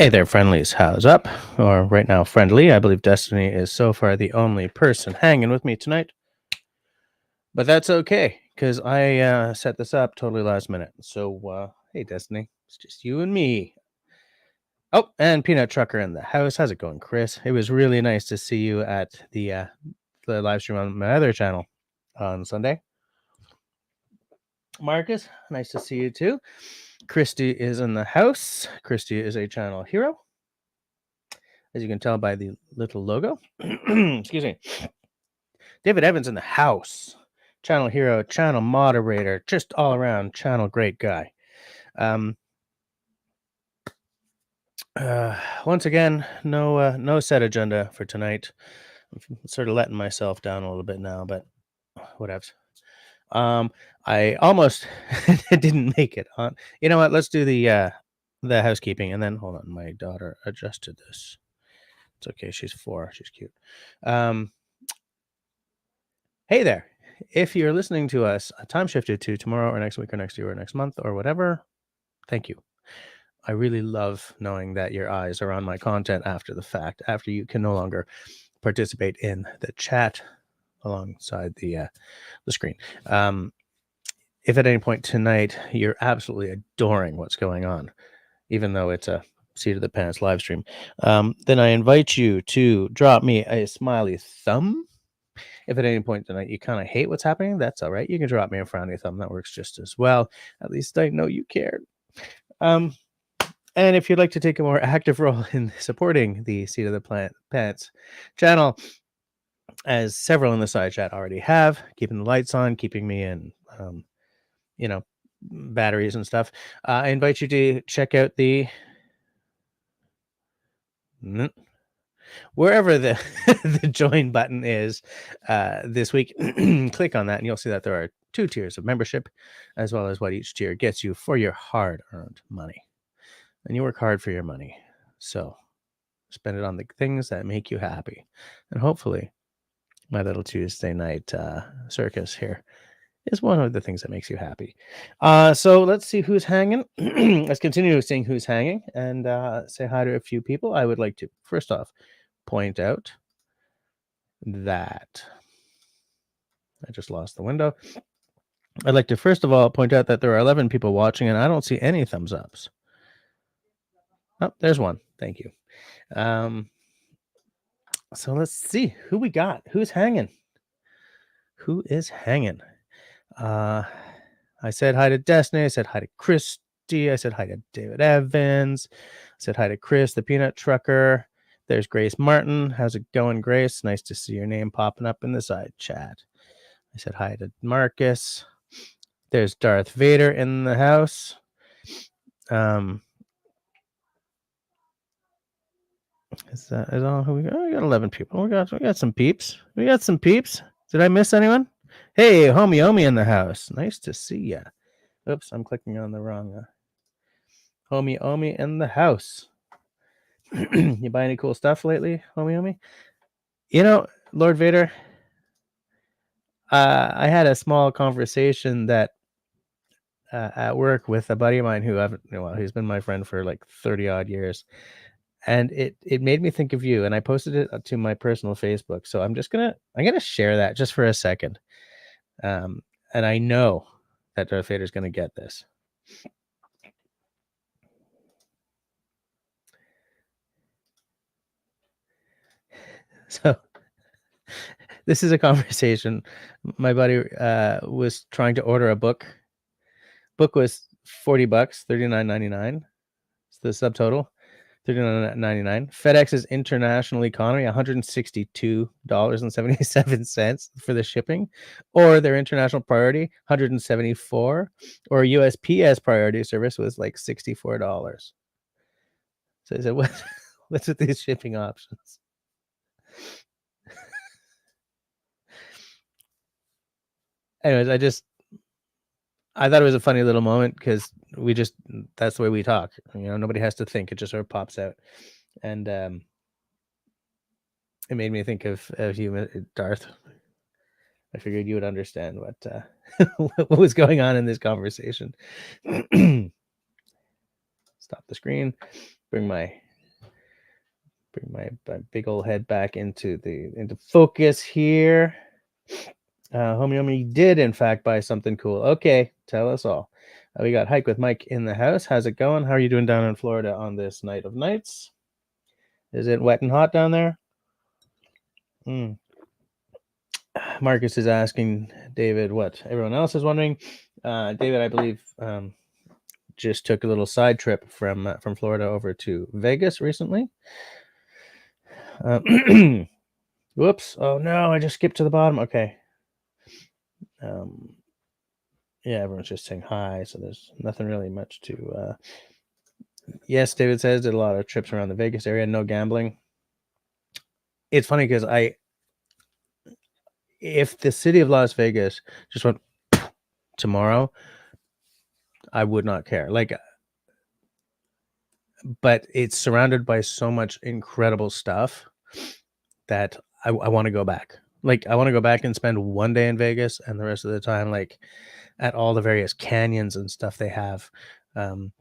Hey there, friendlies. How's up? Or right now, friendly. I believe Destiny is so far the only person hanging with me tonight. But that's okay, because I set this up totally last minute. So, hey, Destiny. It's just you and me. Oh, and Peanut Trucker in the house. How's it going, Chris? It was really nice to see you at the live stream on my other channel on Sunday. Marcus, nice to see you too. Christy is in the house. Christy is a channel hero, as you can tell by the little logo. Excuse me. David Evans in the house. Channel hero, channel moderator, just all around channel great guy. Once again, no set agenda for tonight. I'm sort of letting myself down a little bit now, but whatevs. I almost didn't make it on. You know what? Let's do the housekeeping, and then hold on. My daughter adjusted this. It's okay. She's 4. She's cute. Hey there. If you're listening to us time shifted to tomorrow or next week or next year or next month or whatever, thank you. I really love knowing that your eyes are on my content after the fact, after you can no longer participate in the chat alongside the screen. If at any point tonight you're absolutely adoring what's going on, even though it's a Seat of the Pants live stream, then I invite you to drop me a smiley thumb. If at any point tonight you kind of hate what's happening, that's all right. You can drop me a frowny thumb. That works just as well. At least I know you cared. And if you'd like to take a more active role in supporting the Seat of the Pants channel, as several in the side chat already have, keeping the lights on, keeping me in, batteries and stuff, I invite you to check out the wherever the the join button is this week. Click on that and you'll see that there are 2 tiers of membership, as well as what each tier gets you for your hard-earned money. And you work hard for your money, so spend it on the things that make you happy. And hopefully my little Tuesday night circus here is one of the things that makes you happy. So let's see who's hanging. Let's continue seeing who's hanging and say hi to a few people. I would like to first off point out that I just lost the window. I'd like to first of all point out that there are 11 people watching and I don't see any thumbs ups. Oh, there's one. Thank you. So let's see who we got. Who's hanging? Who is hanging? I said hi to Destiny. I said hi to Christy. I said hi to David Evans. I said hi to Chris, the Peanut Trucker. There's Grace Martin. How's it going, Grace? Nice to see your name popping up in the side chat. I said hi to Marcus. There's Darth Vader in the house. Is all who we got? We got 11 people. We got some peeps. We got some peeps. Did I miss anyone? Hey, homie Omi in the house. Nice to see ya. Oops, I'm clicking on the wrong. Homie Omi in the house. You buy any cool stuff lately, homie Omi? You know, Lord Vader, I had a small conversation that at work with a buddy of mine who's been my friend for like 30 odd years. And it made me think of you, and I posted it to my personal Facebook. So I'm gonna share that just for a second. And I know that Darth Vader's gonna get this. So this is a conversation. My buddy was trying to order a book. Book was $40, $39.99. It's the subtotal. $39.99. FedEx's international economy, $162.77 for the shipping, or their international priority, $174, or USPS priority service was like $64. So I said, what's with these shipping options? Anyways, I thought it was a funny little moment because that's the way we talk. Nobody has to think. It just sort of pops out. And it made me think of you, Darth. I figured you would understand what what was going on in this conversation. Stop the screen. Bring my Bring my big old head back into focus here. Homie did in fact buy something cool. Okay, tell us all. We got Hike with Mike in the house. How's it going? How are you doing down in Florida on this night of nights? Is it wet and hot down there? Marcus is asking David what everyone else is wondering. David, I believe, just took a little side trip from Florida over to Vegas recently. Whoops! Oh no, I just skipped to the bottom. Okay. Yeah, everyone's just saying hi, so there's nothing really much to. Yes, David says did a lot of trips around the Vegas area. No gambling. It's funny because if the city of Las Vegas just went tomorrow, I would not care. Like, but it's surrounded by so much incredible stuff that I want to go back. Like, I want to go back and spend one day in Vegas and the rest of the time, like, at all the various canyons and stuff they have. When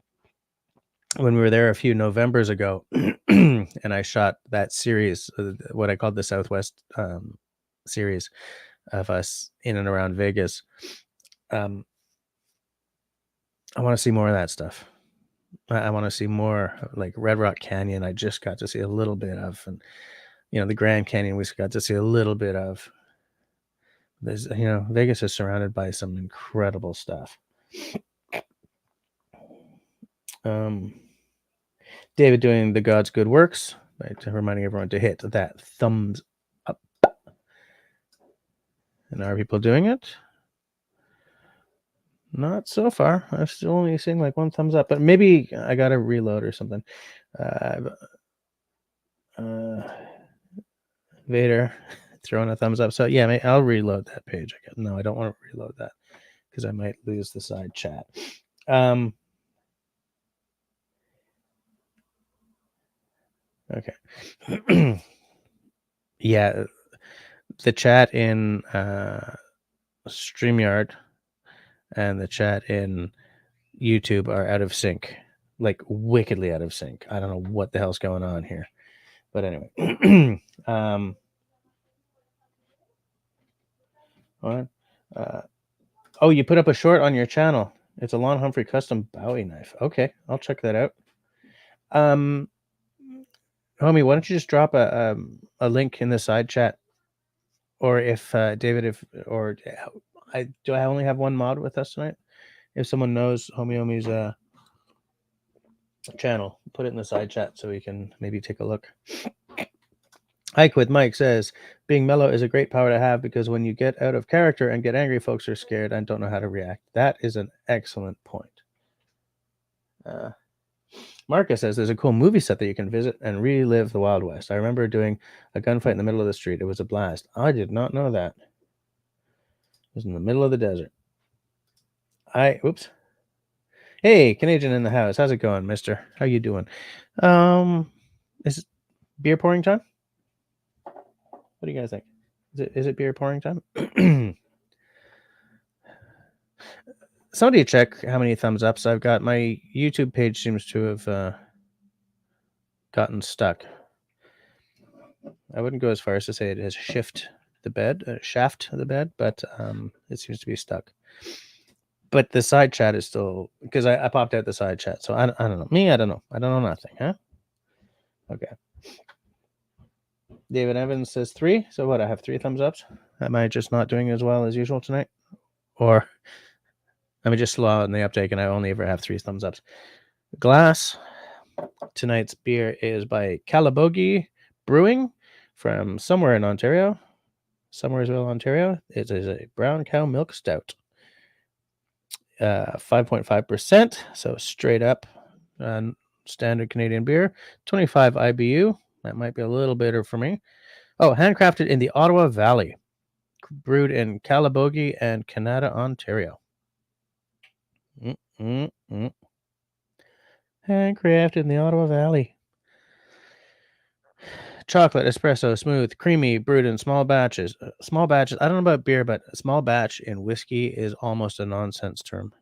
we were there a few Novembers ago, and I shot that series, what I called the Southwest series of us in and around Vegas. I want to see more of that stuff. I want to see more, like Red Rock Canyon. I just got to see a little bit of, and the Grand Canyon we got to see a little bit of. There's, Vegas is surrounded by some incredible stuff. David doing the God's good works, right? Reminding everyone to hit that thumbs up. And are people doing it? Not so far. I've still only seen like one thumbs up, but maybe I got to reload or something. Vader throwing a thumbs up. So yeah, I'll reload that page. No, I don't want to reload that because I might lose the side chat. Okay. Yeah, the chat in StreamYard and the chat in YouTube are out of sync, like wickedly out of sync. I don't know what the hell's going on here, but anyway. Oh, you put up a short on your channel. It's a Lon Humphrey custom Bowie knife. Okay, I'll check that out. Homie, why don't you just drop a link in the side chat, or if David, do I only have one mod with us tonight? If someone knows Homie's channel, put it in the side chat so we can maybe take a look. Hike with Mike says, being mellow is a great power to have because when you get out of character and get angry, folks are scared and don't know how to react. That is an excellent point. Marcus says there's a cool movie set that you can visit and relive the Wild West. I remember doing a gunfight in the middle of the street. It was a blast. I did not know that. It was in the middle of the desert. Oops. Hey, Canadian in the house. How's it going, mister? How you doing? Is it beer pouring time? What do you guys think? Is it beer pouring time? Somebody check how many thumbs ups I've got. My YouTube page seems to have gotten stuck. I wouldn't go as far as to say it has shaft the bed, but it seems to be stuck. But the side chat is still, because I popped out the side chat, so I don't know. I don't know. I don't know nothing, huh? Okay. David Evans says 3. So what? I have 3 thumbs ups. Am I just not doing as well as usual tonight, or am I just slow in the uptake and I only ever have 3 thumbs ups? Glass. Tonight's beer is by Calabogie Brewing from somewhere in Ontario. Summersville, Ontario. It is a brown cow milk stout. 5.5%, so straight up standard Canadian beer. 25 IBU. That might be a little bitter for me. Oh, handcrafted in the Ottawa Valley. Brewed in Calabogie and Canada, Ontario. Handcrafted in the Ottawa Valley. Chocolate, espresso, smooth, creamy, brewed in small batches. Small batches. I don't know about beer, but a small batch in whiskey is almost a nonsense term.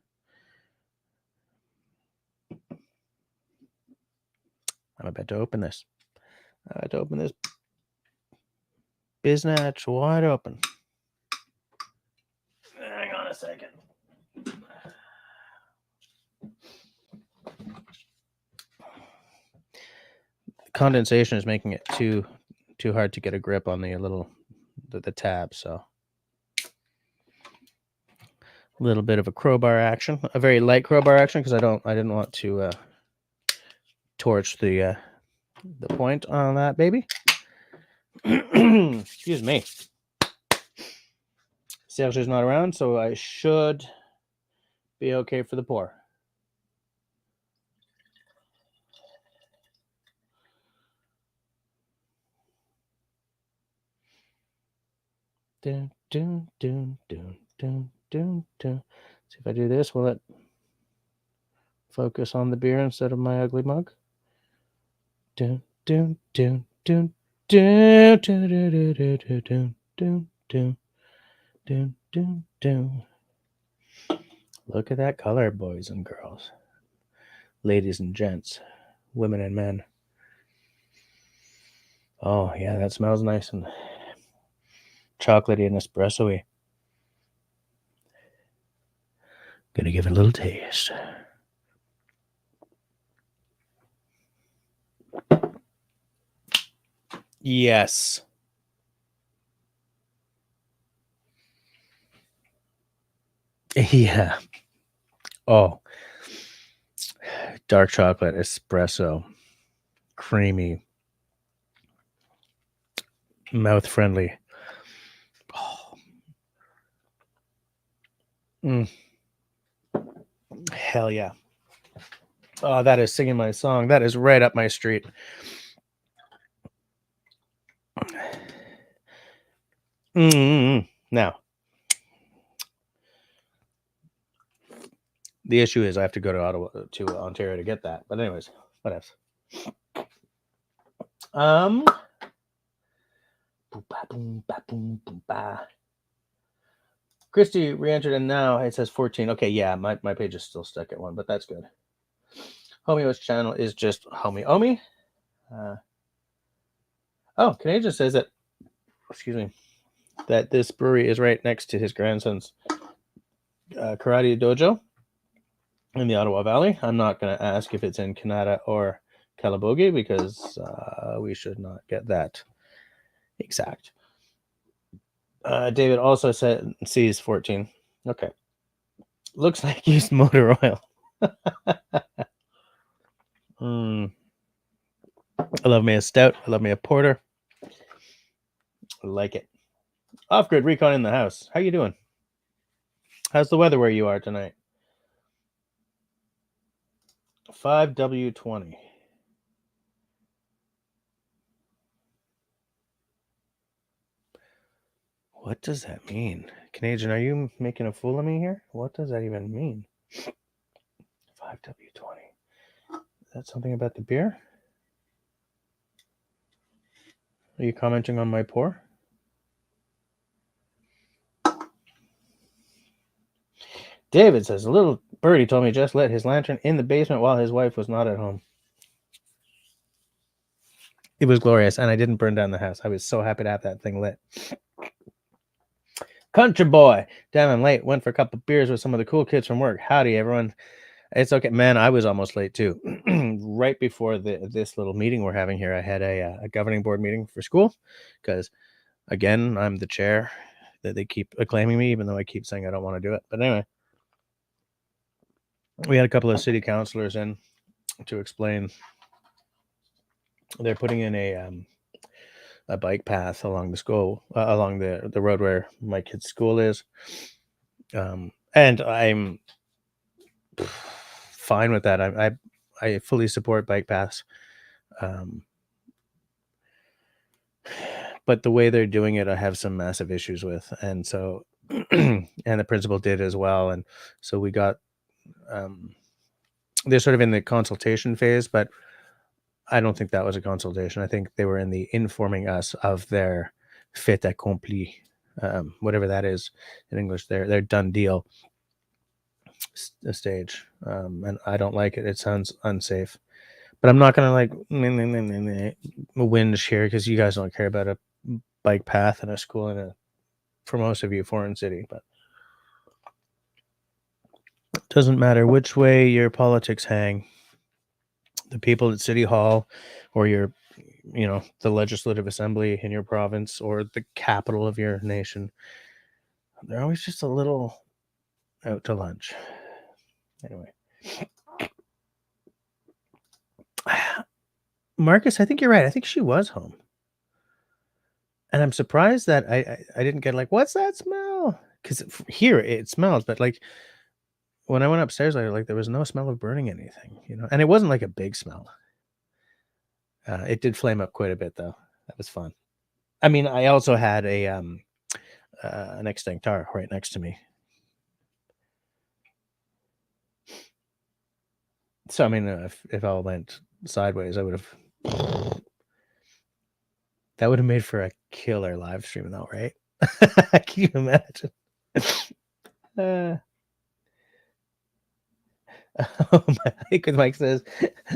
I'm about to open this. I had to open this biznatch wide open. Hang on a second. Condensation is making it too hard to get a grip on the tab, so a little bit of a crowbar action, a very light crowbar action, because I didn't want to torch the point on that baby. Excuse me. Serge's not around, so I should be okay for the pour. Dun, dun, dun, dun, dun, dun, dun. See if I do this, will it focus on the beer instead of my ugly mug? Dun, dun, dun, dun, dun, dun, dun, dun, dun, dun, dun, dun, dun, dun. Look at that color, boys and girls, ladies and gents, women and men. Oh yeah, that smells nice and chocolatey and espresso-y. Gonna give it a little taste. Yes. Yeah. Oh. Dark chocolate, espresso, creamy, mouth friendly. Oh. Hell yeah. Oh, that is singing my song. That is right up my street. Now, the issue is I have to go to Ontario to get that. But anyways, what else? Christy re-entered, and now it says 14. Okay, yeah, my page is still stuck at 1, but that's good. Homio's channel is just Homie Omi. Oh, Canadian says that, excuse me, that this brewery is right next to his grandson's karate dojo in the Ottawa Valley. I'm not going to ask if it's in Canada or Calabogie, because we should not get that exact. David also said sees 14. Okay. Looks like used motor oil. I love me a stout. I love me a porter. I like it. Off-grid recon in the house. How you doing? How's the weather where you are tonight? 5W20. What does that mean? Canadian, are you making a fool of me here? What does that even mean? 5W20. Is that something about the beer? Are you commenting on my pour? David says, a little birdie told me just lit his lantern in the basement while his wife was not at home. It was glorious, and I didn't burn down the house. I was so happy to have that thing lit. Country boy. Damn, I'm late. Went for a couple of beers with some of the cool kids from work. Howdy, everyone. It's okay. Man, I was almost late, too. Right before this little meeting we're having here, I had a governing board meeting for school because, again, I'm the chair that they keep acclaiming me, even though I keep saying I don't want to do it. But anyway, we had a couple of city councilors in to explain. They're putting in a bike path along the school, along the road where my kid's school is. And I'm fine with that. I fully support bike paths. But the way they're doing it, I have some massive issues with. And so, and the principal did as well. And so we got, they're sort of in the consultation phase, but I don't think that was a consultation. I think they were in the informing us of their fait accompli, whatever that is in English, their done deal stage. And I don't like it. It sounds unsafe. But I'm not gonna like whinge here because you guys don't care about a bike path and a school in a, for most of you, foreign city. But it doesn't matter which way your politics hang. The people at City Hall, or your, the legislative assembly in your province, or the capital of your nation, they're always just a little out to lunch. Anyway. Marcus, I think you're right. I think she was home. And I'm surprised that I didn't get like, what's that smell? Because here it smells, but like when I went upstairs, there was no smell of burning anything, and it wasn't like a big smell. It did flame up quite a bit though. That was fun. I mean, I also had an extinctor right next to me. So I mean, if all went sideways, I would have. That would have made for a killer live stream, though, right? Can you imagine? Oh, Mike says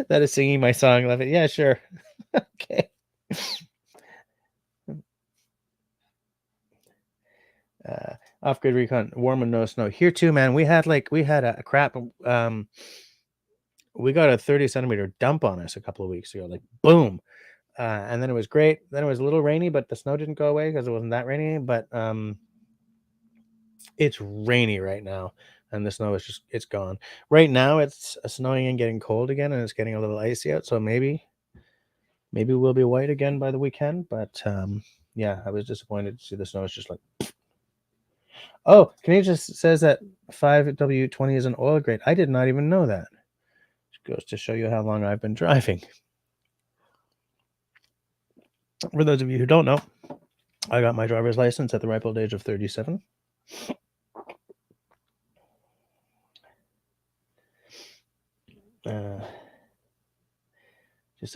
that is singing my song. Love it. Yeah, sure. Okay. Off-grid recon, warm and no snow here too, man. We had a crap. We got a 30-centimeter dump on us a couple of weeks ago. Like boom. And then it was great. Then it was a little rainy, but the snow didn't go away because it wasn't that rainy. But it's rainy right now, and the snow is it's gone. Right now, it's snowing and getting cold again, and it's getting a little icy out. So maybe we'll be white again by the weekend. But yeah, I was disappointed to see the snow is just like. Oh, Canadian just says that 5W20 is an oil grade. I did not even know that. It goes to show you how long I've been driving. For those of you who don't know, I got my driver's license at the ripe old age of 37.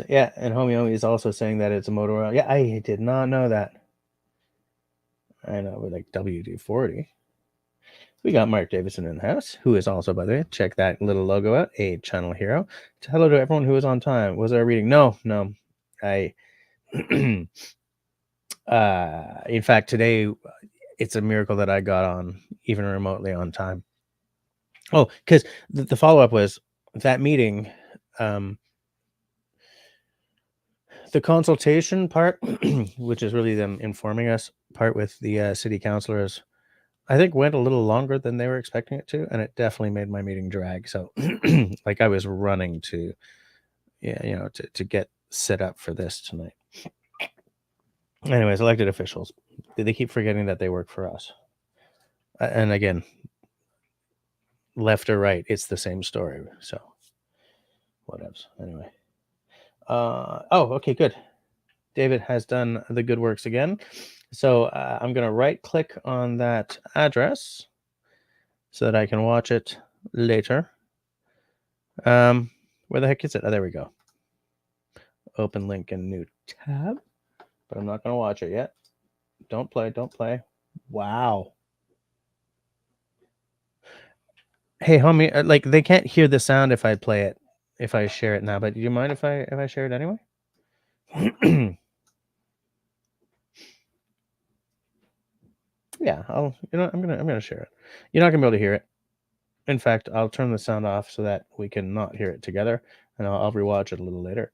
Yeah, and Homie is also saying that it's a motor oil. Yeah, I did not know that. I know, we're like WD-40. We got Mark Davison in the house, who is also, by the way, check that little logo out, a channel hero. Hello to everyone who was on time. Was there a reading? No. I in fact, today it's a miracle that I got on even remotely on time. Oh, because the follow-up was that meeting, the consultation part, which is really them informing us part with the city councilors, I think went a little longer than they were expecting it to, and it definitely made my meeting drag. So like I was running to, to get set up for this tonight. Anyways, elected officials, they keep forgetting that they work for us. And again, left or right, it's the same story. So whatevs. Anyway. Oh, okay, good. David has done the good works again. So I'm going to right click on that address so that I can watch it later. Where the heck is it? Oh, there we go. Open link in new tab. But I'm not going to watch it yet. Don't play. Wow. Hey, homie, like they can't hear the sound if I play it, if I share it now. But do you mind if I share it anyway? Yeah, I'm gonna share it. You're not gonna be able to hear it. In fact, I'll turn the sound off so that we can not hear it together, and I'll rewatch it a little later.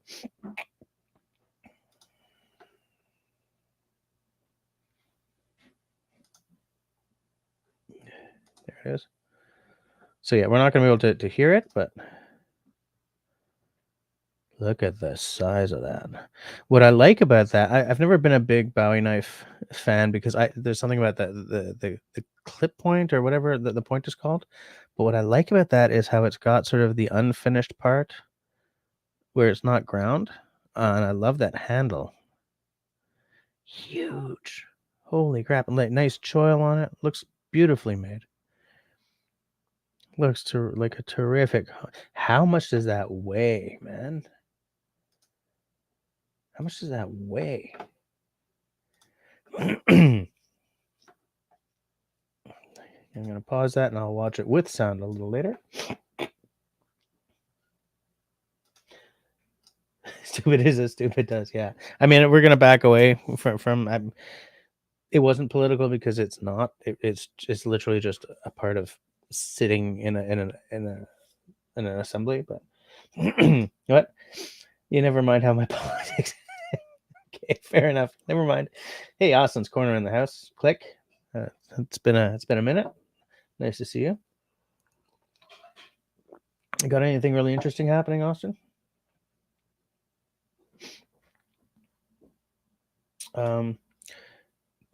There it is. So yeah, we're not gonna be able to hear it, but look at the size of that. What I like about that, I've never been a big Bowie knife fan because there's something about the clip point or whatever the point is called. But what I like about that is how it's got sort of the unfinished part where it's not ground. And I love that handle. Huge. Holy crap. And nice choil on it. Looks beautifully made. Looks like a terrific. How much does that weigh, man? How much does that weigh? I'm going to pause that and I'll watch it with sound a little later. stupid is as stupid does. Yeah. I mean, we're gonna back away from it wasn't political because it's not. It's literally just a part of sitting in an assembly. But what? You never mind how my politics. Okay, fair enough. Never mind. Hey, Austin's corner in the house. Click. It's been a minute. Nice to see you. Got anything really interesting happening, Austin?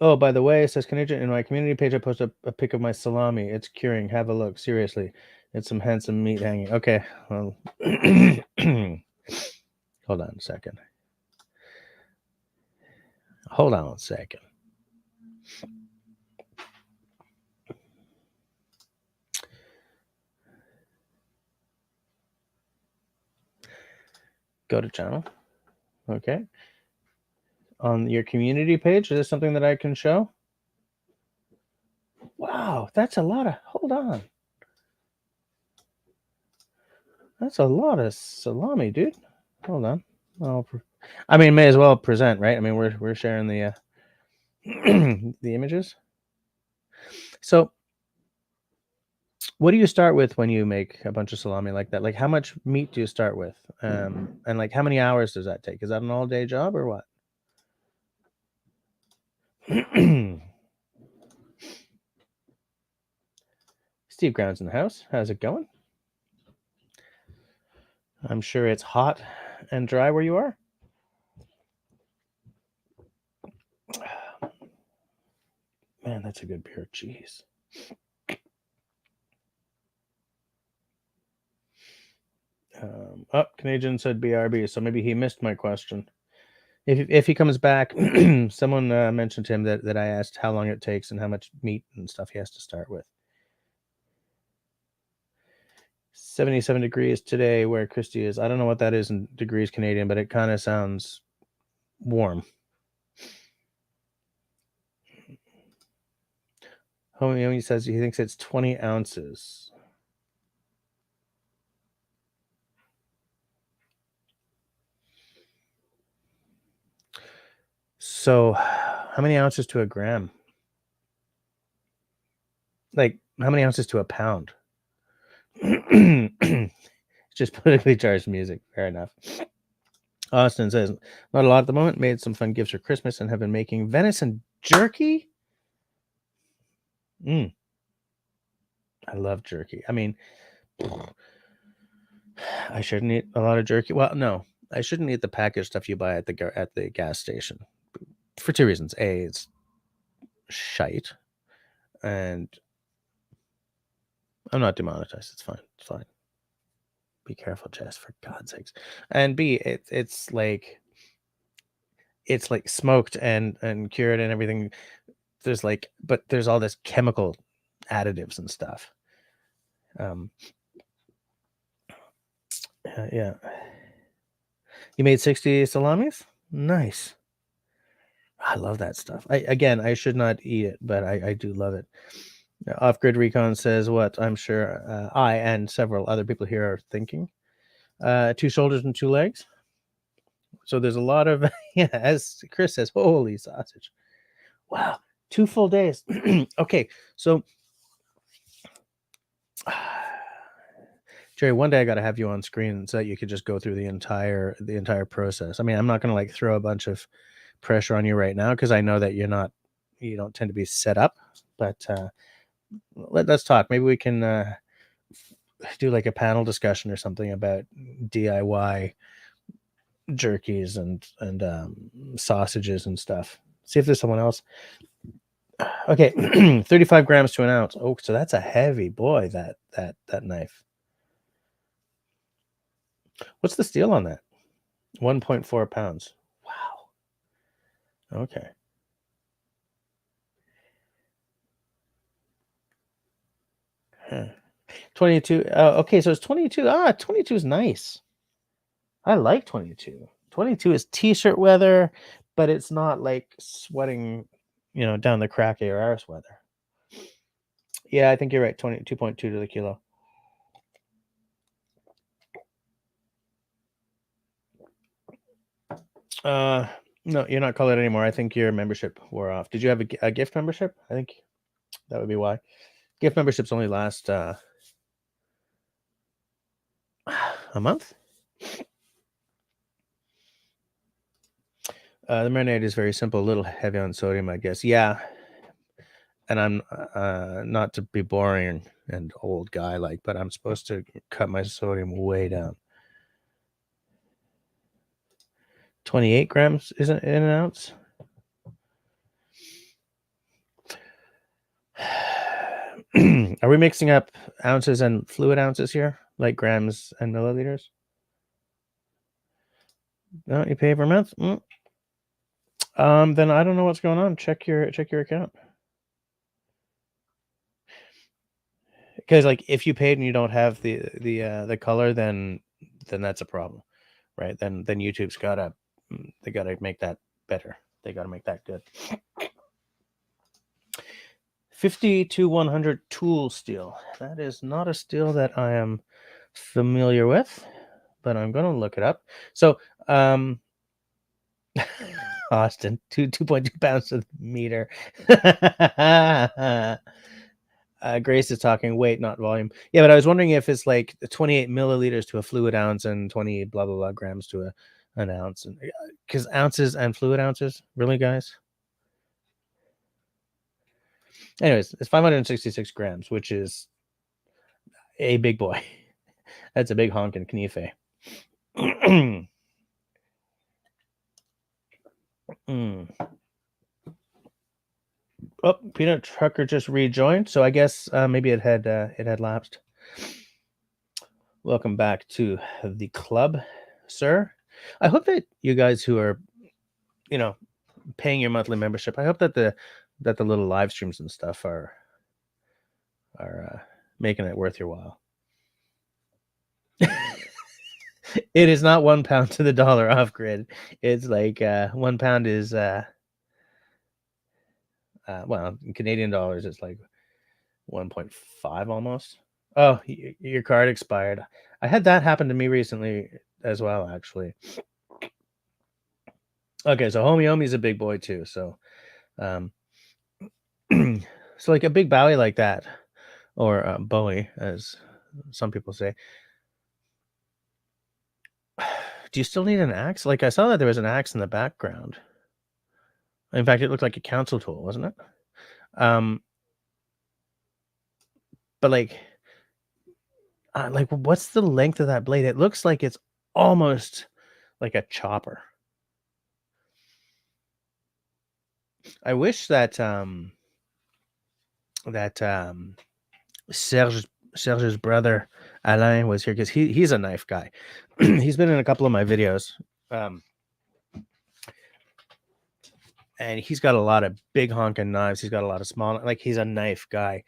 Oh, by the way, it says Canadian in my community page. I posted a pic of my salami. It's curing. Have a look. Seriously, it's some handsome meat hanging. Okay, well, hold on a second. Hold on a second. Go to channel. Okay. On your community page, is this something that I can show? Wow, that's a lot of. Hold on. That's a lot of salami, dude. Hold on. I mean, may as well present, right? I mean, we're sharing the the images. So, what do you start with when you make a bunch of salami like that? Like, how much meat do you start with? And like, how many hours does that take? Is that an all-day job or what? Steve Ground's in the house. How's it going? I'm sure it's hot and dry where you are. Man, that's a good beer. Jeez. Canadian said BRB, so maybe he missed my question. If he comes back, someone mentioned to him that I asked how long it takes and how much meat and stuff he has to start with. 77 degrees today where Christy is. I don't know what that is in degrees Canadian, but it kind of sounds warm. Homie says he thinks it's 20 ounces. So, how many ounces to a gram? Like, how many ounces to a pound? Just politically charged music. Fair enough. Austin says, not a lot at the moment. Made some fun gifts for Christmas and have been making venison jerky. I love jerky. I mean, I shouldn't eat a lot of jerky. Well, no, I shouldn't eat the packaged stuff you buy at the gas station for two reasons. A, it's shite, and I'm not demonetized. It's fine. It's fine. Be careful, Jess, for God's sakes. And B, it's like smoked and cured and everything. But there's all this chemical additives and stuff. Yeah. You made 60 salamis? Nice. I love that stuff. I should not eat it, but I do love it. Off Grid Recon says what I'm sure I and several other people here are thinking. 2 shoulders and 2 legs. So there's a lot of yeah, as Chris says, holy sausage. Wow, 2 full days. Okay, so Jerry, one day I got to have you on screen so that you could just go through the entire process. I mean, I'm not going to like throw a bunch of pressure on you right now because I know that you don't tend to be set up. But let's talk. Maybe we can do like a panel discussion or something about DIY jerkies and sausages and stuff. See if there's someone else. Okay, 35 grams to an ounce. Oh, so that's a heavy boy. That knife. What's the steel on that? 1.4 pounds. Wow. Okay. Huh. 22. Okay, so it's 22. 22 is nice. I like 22. 22 is t-shirt weather, but it's not like sweating, down the crack of your arse weather. Yeah, I think you're right. 22.2 to the kilo. No, you're not colored anymore. I think your membership wore off. Did you have a gift membership? I think that would be why. Gift memberships only last a month. The marinade is very simple, a little heavy on sodium, I guess. Yeah, and I'm not to be boring and old guy like, but I'm supposed to cut my sodium way down. 28 grams isn't in an ounce. Are we mixing up ounces and fluid ounces here, like grams and milliliters? No, you pay per month. Then I don't know what's going on. Check your account. Because like if you paid and you don't have the color, then that's a problem, right? Then YouTube's gotta make that better. They gotta make that good. 50 to 100 tool steel. That is not a steel that I am familiar with, but I'm gonna look it up. So Austin, 2.2 pounds to the meter. Grace is talking weight, not volume. Yeah, but I was wondering if it's like 28 milliliters to a fluid ounce and 20 blah blah blah grams to an ounce, and because ounces and fluid ounces, really, guys. Anyways, it's 566 grams, which is a big boy. That's a big honkin' knife. Oh, Peanut Trucker just rejoined, so I guess maybe it had lapsed. Welcome back to the club, sir. I hope that you guys who are, paying your monthly membership, I hope that the little live streams and stuff are making it worth your while. It is not £1 to the dollar off grid. It's like £1 is well, in Canadian dollars, it's like 1.5 almost. Oh, your card expired. I had that happen to me recently as well, actually. Okay, so Homie is a big boy too. So, so like a big Bowie like that, or Bowie, as some people say. Do you still need an axe? Like I saw that there was an axe in the background. In fact, it looked like a council tool, wasn't it? But like what's the length of that blade? It looks like it's almost like a chopper. I wish that Serge's brother Alain was here, because he's a knife guy. He's been in a couple of my videos, and he's got a lot of big honking knives. He's got a lot of small, like he's a knife guy.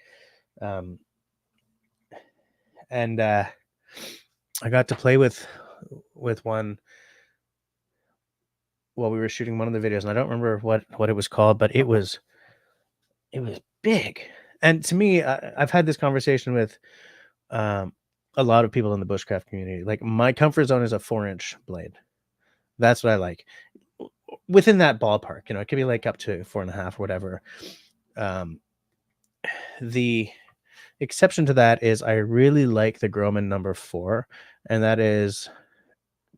And I got to play with one while we were shooting one of the videos, and I don't remember what it was called, but it was big. And to me, I've had this conversation with a lot of people in the bushcraft community. Like my comfort zone is a 4-inch blade. That's what I like. Within that ballpark, it could be like up to 4.5 or whatever. The exception to that is I really like the Groman number 4, and that is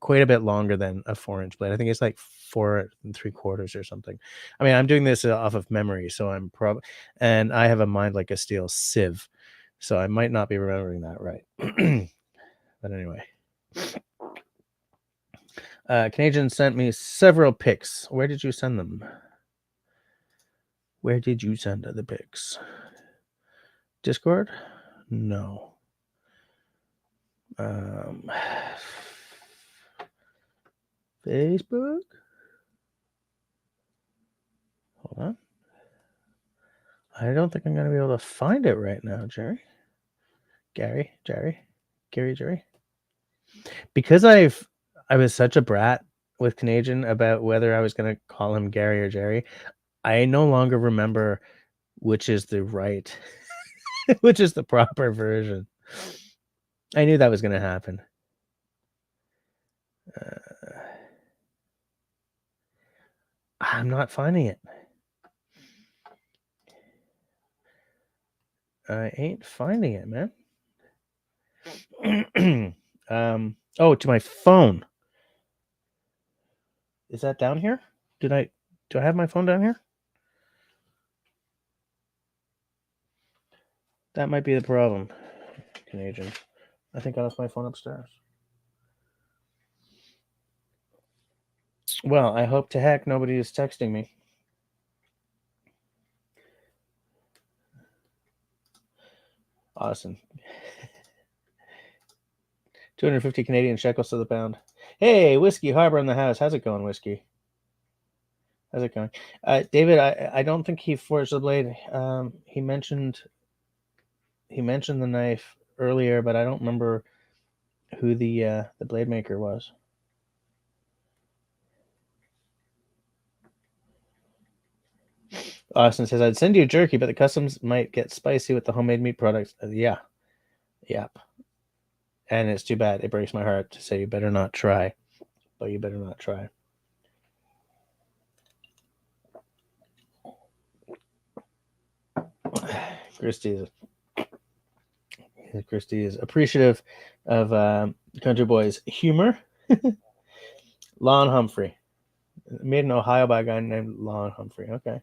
quite a bit longer than a 4-inch blade. I think it's like 4 3/4 or something. I mean, I'm doing this off of memory, so I'm and I have a mind like a steel sieve, so I might not be remembering that right. But anyway, Canadian sent me several pics. Where did you send them? Where did you send the pics? Discord? No. Facebook? Hold on. I don't think I'm going to be able to find it right now, Jerry. Jerry. Because I was such a brat with Canadian about whether I was going to call him Gary or Jerry, I no longer remember which is the right, which is the proper version. I knew that was going to happen. I'm not finding it. I ain't finding it, man. Oh, to my phone. Is that down here? Do I have my phone down here? That might be the problem, Canadian. I think I left my phone upstairs. Well, I hope to heck nobody is texting me. Awesome. 250 Canadian shekels to the pound. Hey, Whiskey Harbor in the house. How's it going, Whiskey? How's it going? David, I don't think he forged the blade. He mentioned the knife earlier, but I don't remember who the blade maker was. Austin says, I'd send you jerky, but the customs might get spicy with the homemade meat products. Yeah. Yep. And it's too bad. It breaks my heart to say you better not try. But you better not try. Christy is appreciative of Country Boy's humor. Lon Humphrey. Made in Ohio by a guy named Lon Humphrey. Okay.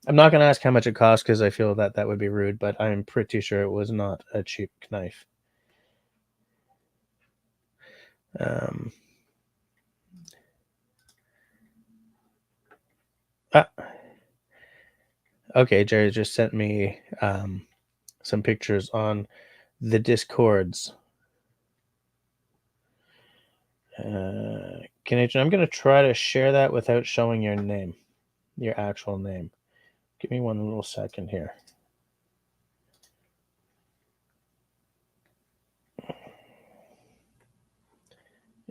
I'm not going to ask how much it cost because I feel that would be rude, but I'm pretty sure it was not a cheap knife. Okay, Jerry just sent me some pictures on the Discords. Canadian, I'm going to try to share that without showing your name, your actual name. Give me one little second here.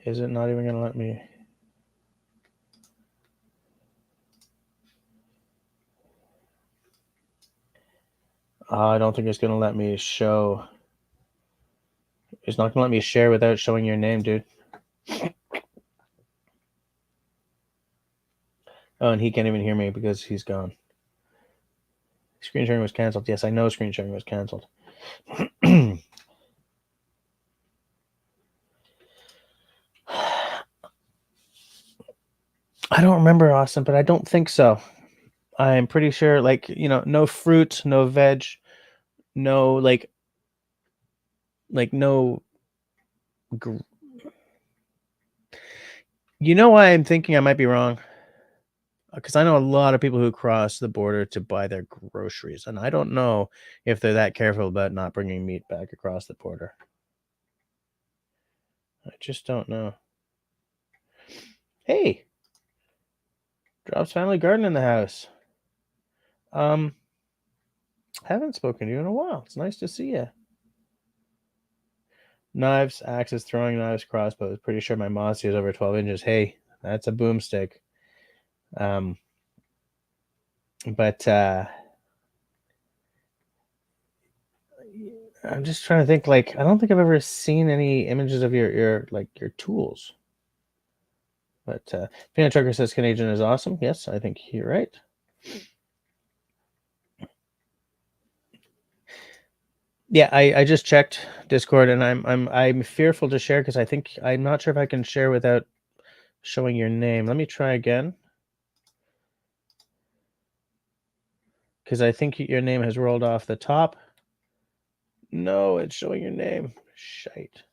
Is it not even going to let me? I don't think it's going to let me show. It's not going to let me share without showing your name, dude. Oh, and he can't even hear me because he's gone. Screen sharing was canceled. Yes, I know screen sharing was canceled. I don't remember, Austin, but I don't think so. I'm pretty sure, like, no fruit, no veg, no, like no. You know why I'm thinking I might be wrong? Because I know a lot of people who cross the border to buy their groceries, and I don't know if they're that careful about not bringing meat back across the border. I just don't know. Hey, Drop's Family Garden in the house. Haven't spoken to you in a while. It's nice to see you. Knives, axes, throwing knives, crossbows. Pretty sure my Mossy is over 12 inches. Hey, that's a boomstick. But I'm just trying to think. Like, I don't think I've ever seen any images of your tools. But Peanut Trucker says Canadian is awesome. Yes, I think you're right. Yeah, I just checked Discord, and I'm fearful to share because I'm not sure if I can share without showing your name. Let me try again, because I think your name has rolled off the top. No, it's showing your name. Shite.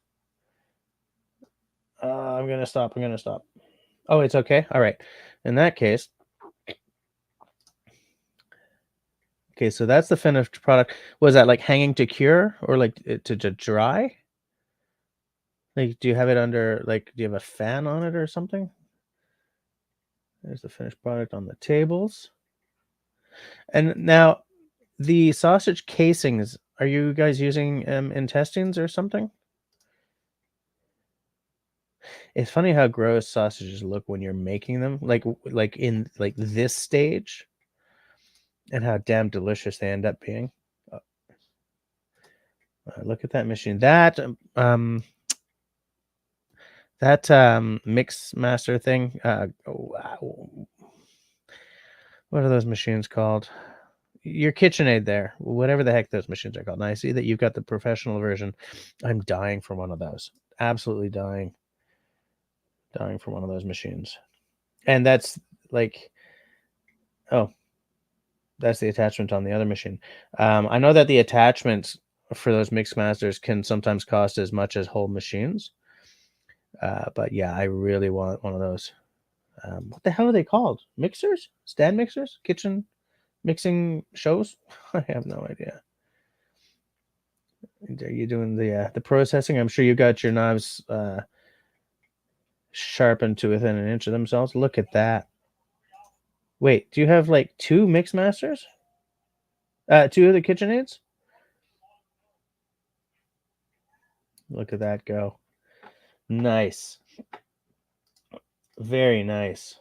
I'm gonna stop. Oh, it's okay. All right. In that case, okay. So that's the finished product. Was that like hanging to cure or like to dry? Like, do you have it under, like, do you have a fan on it or something? There's the finished product on the tables. And now, the sausage casings, are you guys using intestines or something? It's funny how gross sausages look when you're making them, like in like this stage, and how damn delicious they end up being. Look at that machine. That mix master thing. Wow. What are those machines called? Your KitchenAid there, whatever the heck those machines are called. And I see that you've got the professional version. I'm dying for one of those. Absolutely dying for one of those machines. And that's like, oh, that's the attachment on the other machine. I know that the attachments for those mix masters can sometimes cost as much as whole machines. But yeah, I really want one of those. What the hell are they called? Mixers? Stand mixers? Kitchen mixing shows? I have no idea. Are you doing the processing? I'm sure you got your knives sharpened to within an inch of themselves. Look at that. Wait, do you have like 2 mix masters? 2 of the KitchenAids? Look at that go. Nice. Very nice.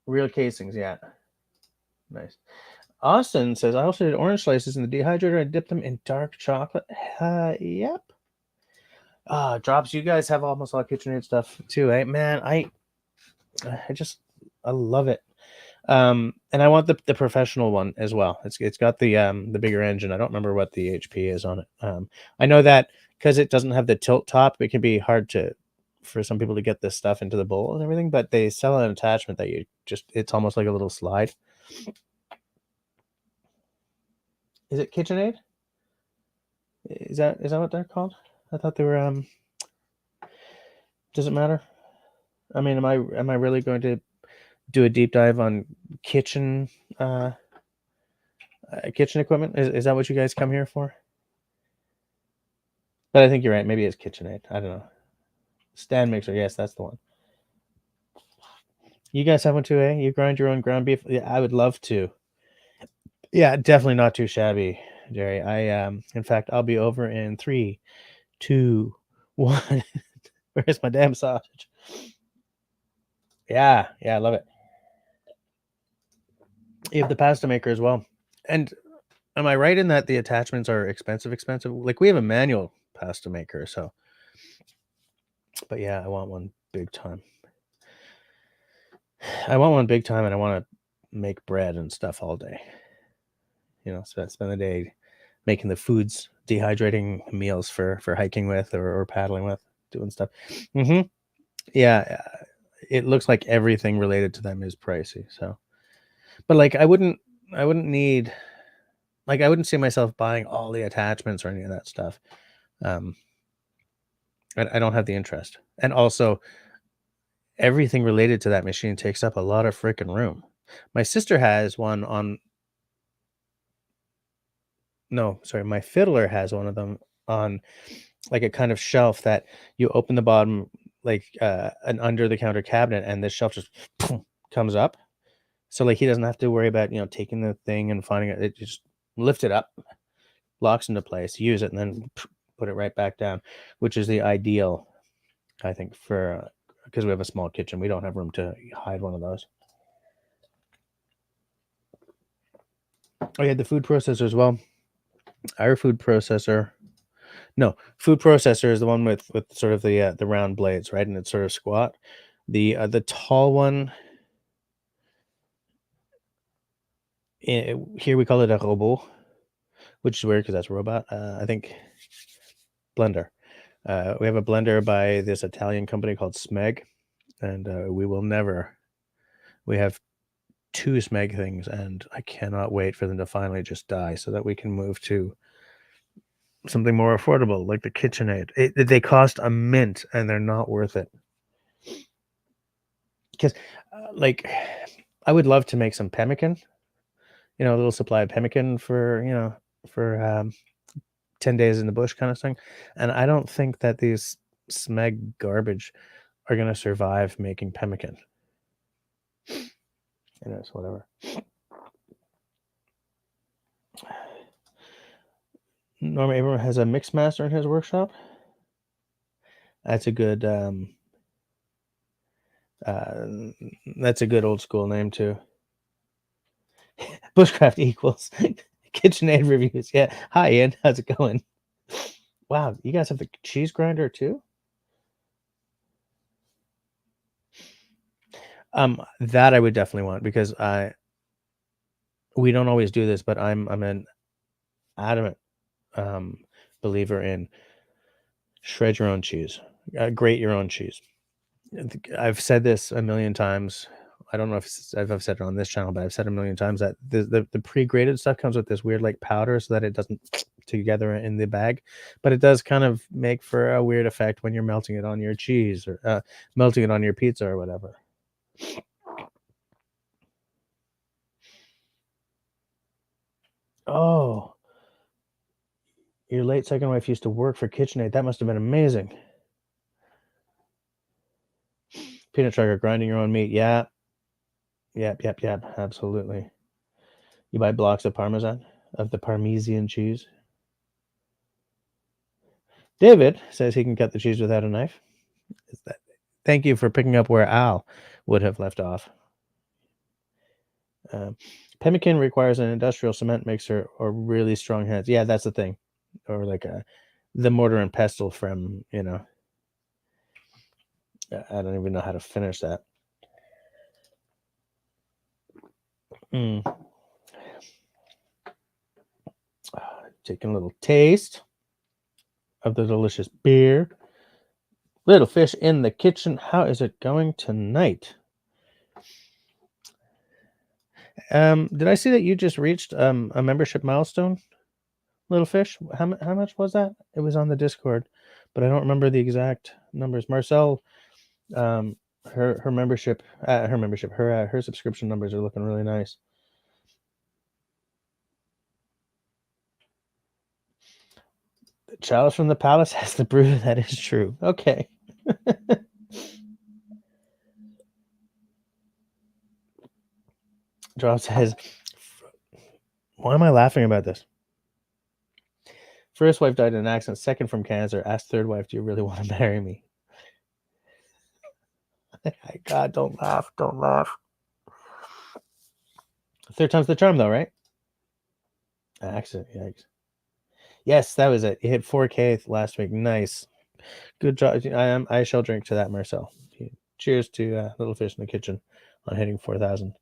Real casings, yeah. Nice. Austin says, I also did orange slices in the dehydrator. I dipped them in dark chocolate. Yep. Drops, you guys have almost all KitchenAid stuff too, eh? Man, I love it. And I want the professional one as well. It's got the bigger engine. I don't remember what the HP is on it. I know that because it doesn't have the tilt top, it can be hard for some people to get this stuff into the bowl and everything, but they sell an attachment that it's almost like a little slide. Is it KitchenAid? Is that what they're called? I thought they were does it matter? I mean, am I really going to do a deep dive on kitchen equipment? Is that what you guys come here for? But I think you're right. Maybe it's KitchenAid. I don't know. Stand mixer. Yes, that's the one. You guys have one too, eh? You grind your own ground beef? Yeah, I would love to. Yeah, definitely not too shabby, Jerry. In fact, I'll be over in 3, 2, 1. Where's my damn sausage? Yeah, I love it. You have the pasta maker as well. And am I right in that the attachments are expensive? Like we have a manual pasta maker, so. But yeah, I want one big time. And I want to make bread and stuff all day. Spend the day making the foods, dehydrating meals for hiking with or paddling with, doing stuff. Yeah, it looks like everything related to them is pricey. So, but like I wouldn't need, like I wouldn't see myself buying all the attachments or any of that stuff. I don't have the interest, and also everything related to that machine takes up a lot of freaking room. My sister has one on. No, sorry, my fiddler has one of them on like a kind of shelf that you open the bottom, like an under the counter cabinet, and this shelf just comes up. So like he doesn't have to worry about taking the thing and finding it. It just lift it up, locks into place, use it, and then put it right back down, which is the ideal, I think, for because we have a small kitchen. We don't have room to hide one of those. Oh, yeah, the food processor as well. Our food processor. No, food processor is the one with sort of the round blades, right? And it's sort of squat. The tall one, here we call it a robot, which is weird because that's robot. I think blender. We have a blender by this Italian company called Smeg, and we have 2 Smeg things, and I cannot wait for them to finally just die so that we can move to something more affordable like the KitchenAid. They cost a mint and they're not worth it. Because like I would love to make some pemmican, a little supply of pemmican for 10 days in the bush kind of thing. And I don't think that these Smeg garbage are going to survive making pemmican. It's whatever. Norm Abram has a mix master in his workshop. That's a good old school name too. Bushcraft equals KitchenAid reviews. Yeah. Hi, Ian. How's it going? Wow, you guys have the cheese grinder too? That I would definitely want because we don't always do this, but I'm an adamant believer in shred your own cheese, grate your own cheese. I've said this a million times. I don't know if I've said it on this channel, but I've said a million times that the pre-grated stuff comes with this weird like powder so that it doesn't together in the bag, but it does kind of make for a weird effect when you're melting it on your cheese or melting it on your pizza or whatever. Oh, your late second wife used to work for KitchenAid. That must have been amazing. Peanut trucker grinding your own meat. Yeah. Yep. Absolutely. You buy blocks of Parmesan, of the Parmesan cheese. David says he can cut the cheese without a knife. Thank you for picking up where Al would have left off. Pemmican requires an industrial cement mixer or really strong hands. Yeah, that's the thing. Or like the mortar and pestle from, you know. I don't even know how to finish that. Taking a little taste of the delicious beer. Little fish in the kitchen. How is it going tonight? Did I see that you just reached a membership milestone, Little Fish? How much was that? It was on the Discord, but I don't remember the exact numbers. Marcel, her membership, her subscription numbers are looking really nice. The chalice from the palace has the brew. That is true. Okay. Drop says, why am I laughing about this? First wife died in an accident. Second from cancer. Asked third wife, do you really want to marry me? God, don't laugh. Don't laugh. Third time's the charm, though, right? Accident. Yikes. Yes, that was it. You hit 4K last week. Nice. Good job. I shall drink to that, Marcel. Cheers to Little Fish in the Kitchen on hitting 4,000.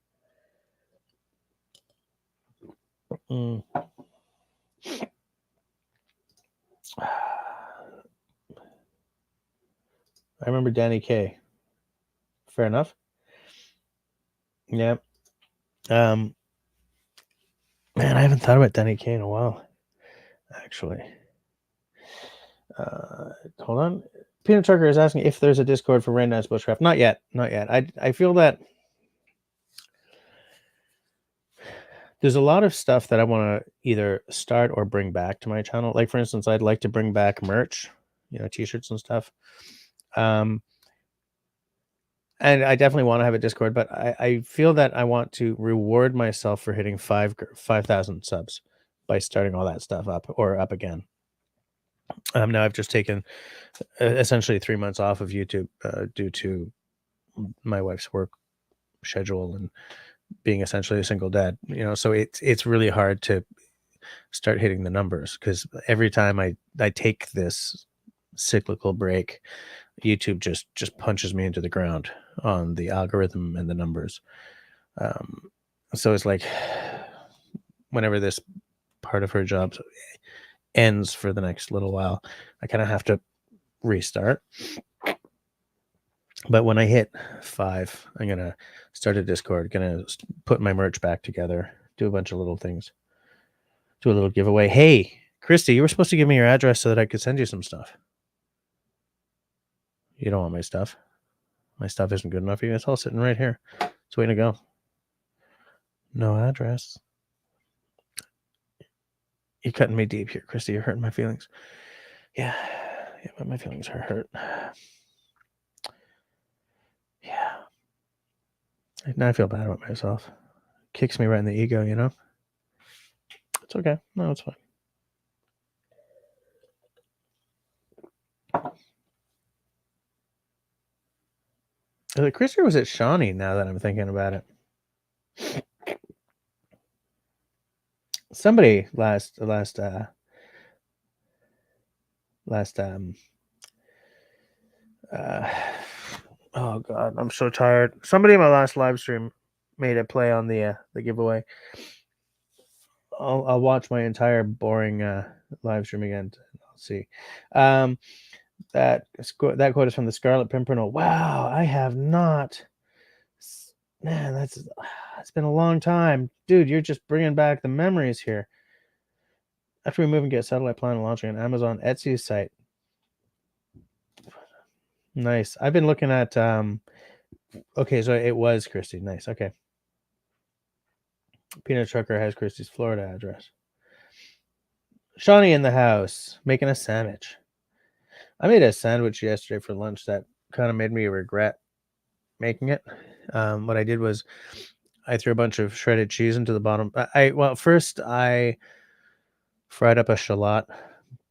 I remember Danny K. Fair enough. Yeah. Man, I haven't thought about Danny K in a while, actually. Hold on. Peanut Trucker is asking if there's a Discord for Rain Dance Bushcraft. Not yet. Not yet. I feel that there's a lot of stuff that I want to either start or bring back to my channel. Like, for instance, I'd like to bring back merch, you know, t-shirts and stuff. And I definitely want to have a Discord, but I feel that I want to reward myself for hitting 5,000 subs by starting all that stuff up or up again. Now I've just taken essentially 3 months off of YouTube due to my wife's work schedule and being essentially a single dad, you know, so it's really hard to start hitting the numbers because every time I take this cyclical break, YouTube just punches me into the ground on the algorithm and the numbers. So it's like whenever this part of her job ends for the next little while, I kind of have to restart. But when I hit 5, I'm gonna start a Discord, gonna put my merch back together, do a bunch of little things, do a little giveaway. Hey, Christy, you were supposed to give me your address so that I could send you some stuff. You don't want my stuff. My stuff isn't good enough for you. It's all sitting right here. It's waiting to go. No address. You're cutting me deep here, Christy. You're hurting my feelings. Yeah, but my feelings are hurt. Yeah. Now I feel bad about myself. Kicks me right in the ego, you know? It's okay. No, it's fine. Was it Chris or was it Shawnee now that I'm thinking about it? Somebody last Oh God, I'm so tired. Somebody in my last live stream made a play on the giveaway. I'll watch my entire boring live stream again. I'll see. That quote is from the Scarlet Pimpernel. Wow, I have not. Man, it's been a long time, dude. You're just bringing back the memories here. After we move and get satellite plan and launching an Amazon Etsy site. Nice. I've been looking at. Okay, so it was Christy. Nice. Okay. Peanut Trucker has Christy's Florida address. Shawnee in the house making a sandwich. I made a sandwich yesterday for lunch that kind of made me regret making it. What I did was I threw a bunch of shredded cheese into the bottom. First I fried up a shallot.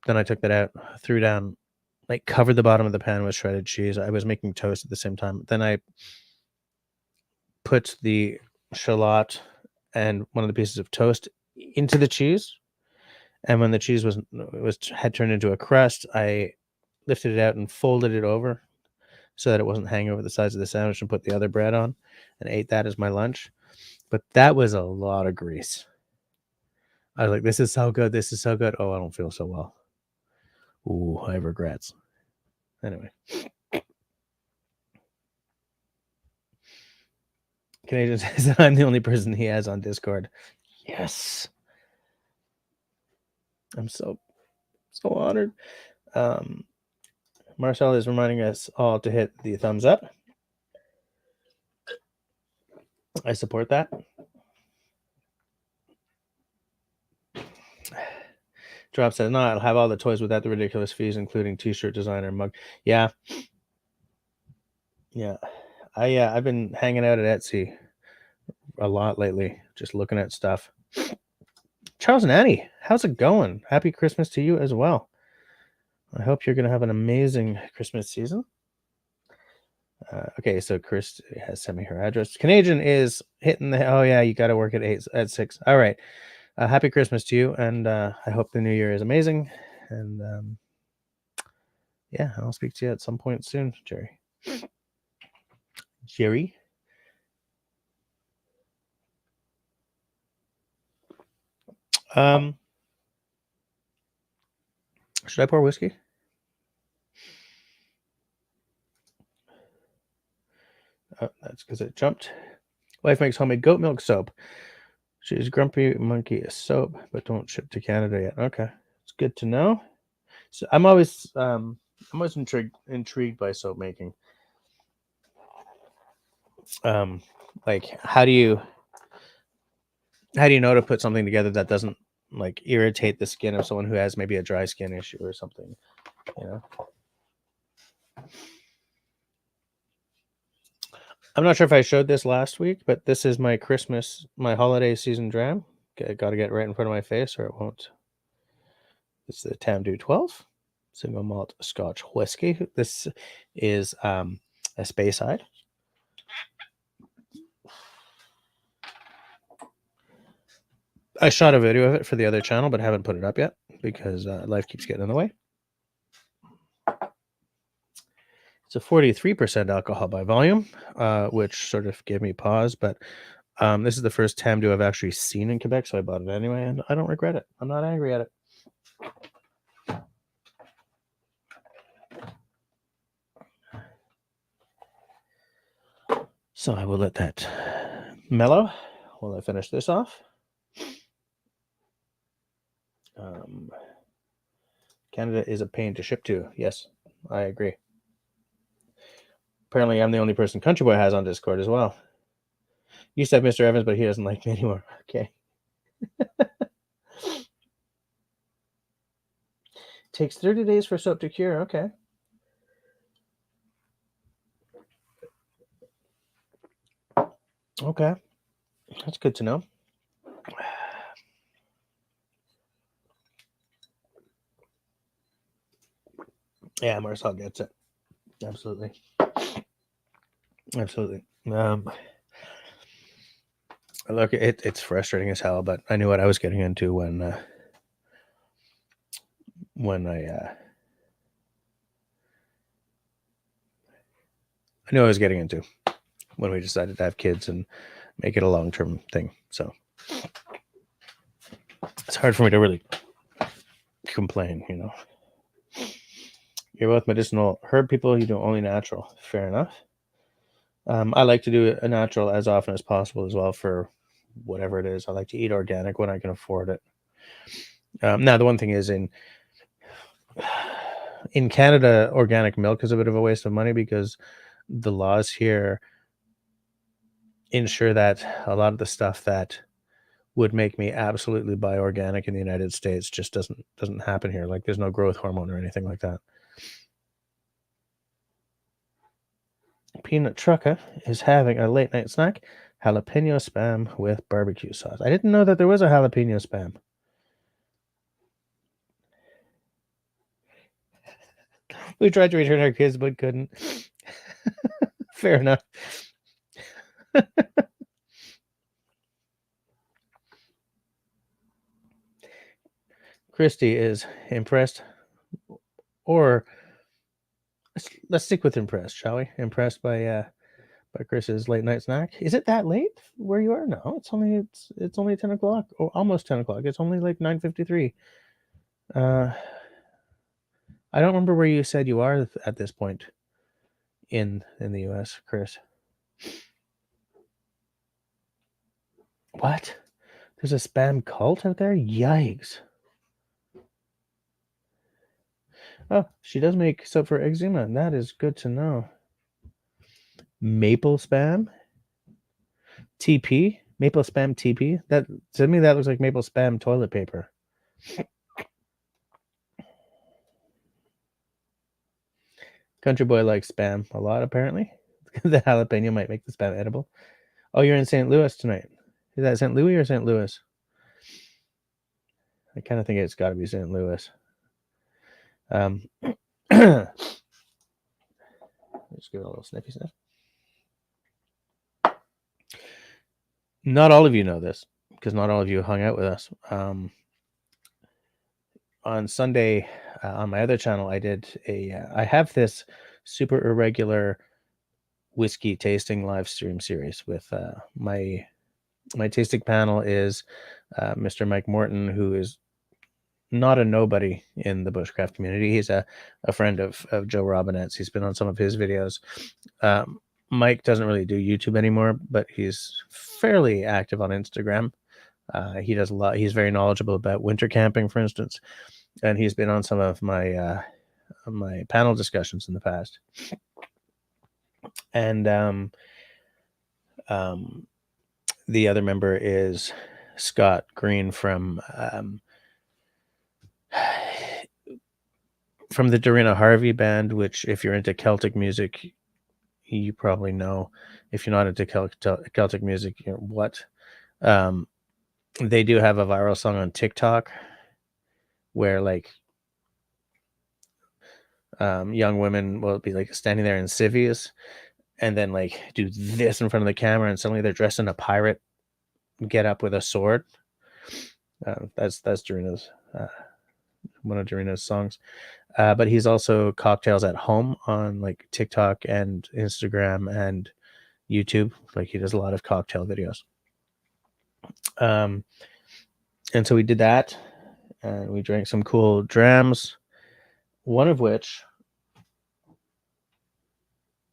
Then I took that out, threw down, like covered the bottom of the pan with shredded cheese. I was making toast at the same time. Then I put the shallot and one of the pieces of toast into the cheese. And when the cheese had turned into a crust, I lifted it out and folded it over so that it wasn't hanging over the sides of the sandwich, and put the other bread on and ate that as my lunch. But that was a lot of grease. I was like, this is so good. This is so good. Oh, I don't feel so well. Ooh, I have regrets. Anyway. Canadian says that I'm the only person he has on Discord. Yes. I'm so honored. Marcel is reminding us all to hit the thumbs up. I support that. Drop says, no, I'll have all the toys without the ridiculous fees, including t-shirt designer mug. Yeah. I've been hanging out at Etsy a lot lately, just looking at stuff. Charles and Annie, how's it going? Happy Christmas to you as well. I hope you're going to have an amazing Christmas season. Okay, so Chris has sent me her address. Canadian is hitting the... Oh, yeah, you got to work at 6. All right. Happy Christmas to you, and I hope the new year is amazing. And yeah, I'll speak to you at some point soon, Jerry. Jerry? Should I pour whiskey? Oh, that's because it jumped. Wife makes homemade goat milk soap. She's Grumpy Monkey soap, but don't ship to Canada yet. Okay, it's good to know. So I'm always intrigued by soap making. Like how do you know to put something together that doesn't like irritate the skin of someone who has maybe a dry skin issue or something, you know? I'm not sure if I showed this last week, but this is my holiday season dram. Got to get right in front of my face or it won't. It's the Tamdhu 12 single malt Scotch whiskey. This is a Speyside. I shot a video of it for the other channel, but haven't put it up yet because life keeps getting in the way. It's a 43% alcohol by volume, which sort of gave me pause. But this is the first Tamdhu I've actually seen in Quebec, so I bought it anyway, and I don't regret it. I'm not angry at it. So I will let that mellow while I finish this off. Canada is a pain to ship to. Yes, I agree. Apparently, I'm the only person Country Boy has on Discord as well. Used to have Mr. Evans, but he doesn't like me anymore. Okay. Takes 30 days for soap to cure. Okay. Okay. That's good to know. Yeah, Marcel gets it. Absolutely. Look, it's frustrating as hell, but I knew what I was getting into when I I knew I was getting into when we decided to have kids and make it a long-term thing. So it's hard for me to really complain, you know. You're both medicinal herb people. You do only natural. Fair enough. I like to do a natural as often as possible as well for whatever it is. I like to eat organic when I can afford it. Now, the one thing is in Canada, organic milk is a bit of a waste of money because the laws here ensure that a lot of the stuff that would make me absolutely buy organic in the United States just doesn't happen here. Like there's no growth hormone or anything like that. Peanut Trucker is having a late night snack, jalapeno spam with barbecue sauce. I didn't know that there was a jalapeno spam. We tried to return our kids but couldn't. Fair enough. Christy is impressed, or let's stick with impressed, shall we? Impressed by Chris's late night snack. Is it that late where you are? No, it's only 10 o'clock, or almost 10 o'clock. It's only like 9:53. I don't remember where you said you are at this point in the US, Chris. What? There's a spam cult out there? Yikes. Oh, she does make soap for eczema. That is good to know. Maple spam? TP? Maple spam TP? That to me that looks like maple spam toilet paper. Country boy likes spam a lot, apparently. The jalapeno might make the spam edible. Oh, you're in St. Louis tonight. Is that St. Louis or St. Louis? I kind of think it's got to be St. Louis. Let's give it a little sniffy sniff. Not all of you know this, because not all of you hung out with us. On Sunday, on my other channel, I did I have this super irregular whiskey tasting live stream series with my tasting panel is Mr. Mike Morton, who is not a nobody in the bushcraft community. He's a friend of Joe Robinette's. He's been on some of his videos. Mike doesn't really do YouTube anymore, but he's fairly active on Instagram. He does a lot. He's very knowledgeable about winter camping, for instance, and he's been on some of my my panel discussions in the past. And the other member is Scott Green from the Dorina Harvey band, which if you're into Celtic music, you probably know. If you're not into Celtic music, you know what. They do have a viral song on TikTok where like young women will be like standing there in civvies and then like do this in front of the camera, and suddenly they're dressed in a pirate get up with a sword. That's Dorina's one of Dorina's songs. But he's also Cocktails at Home on like TikTok and Instagram and YouTube. Like he does a lot of cocktail videos. And so we did that, and we drank some cool drams, one of which,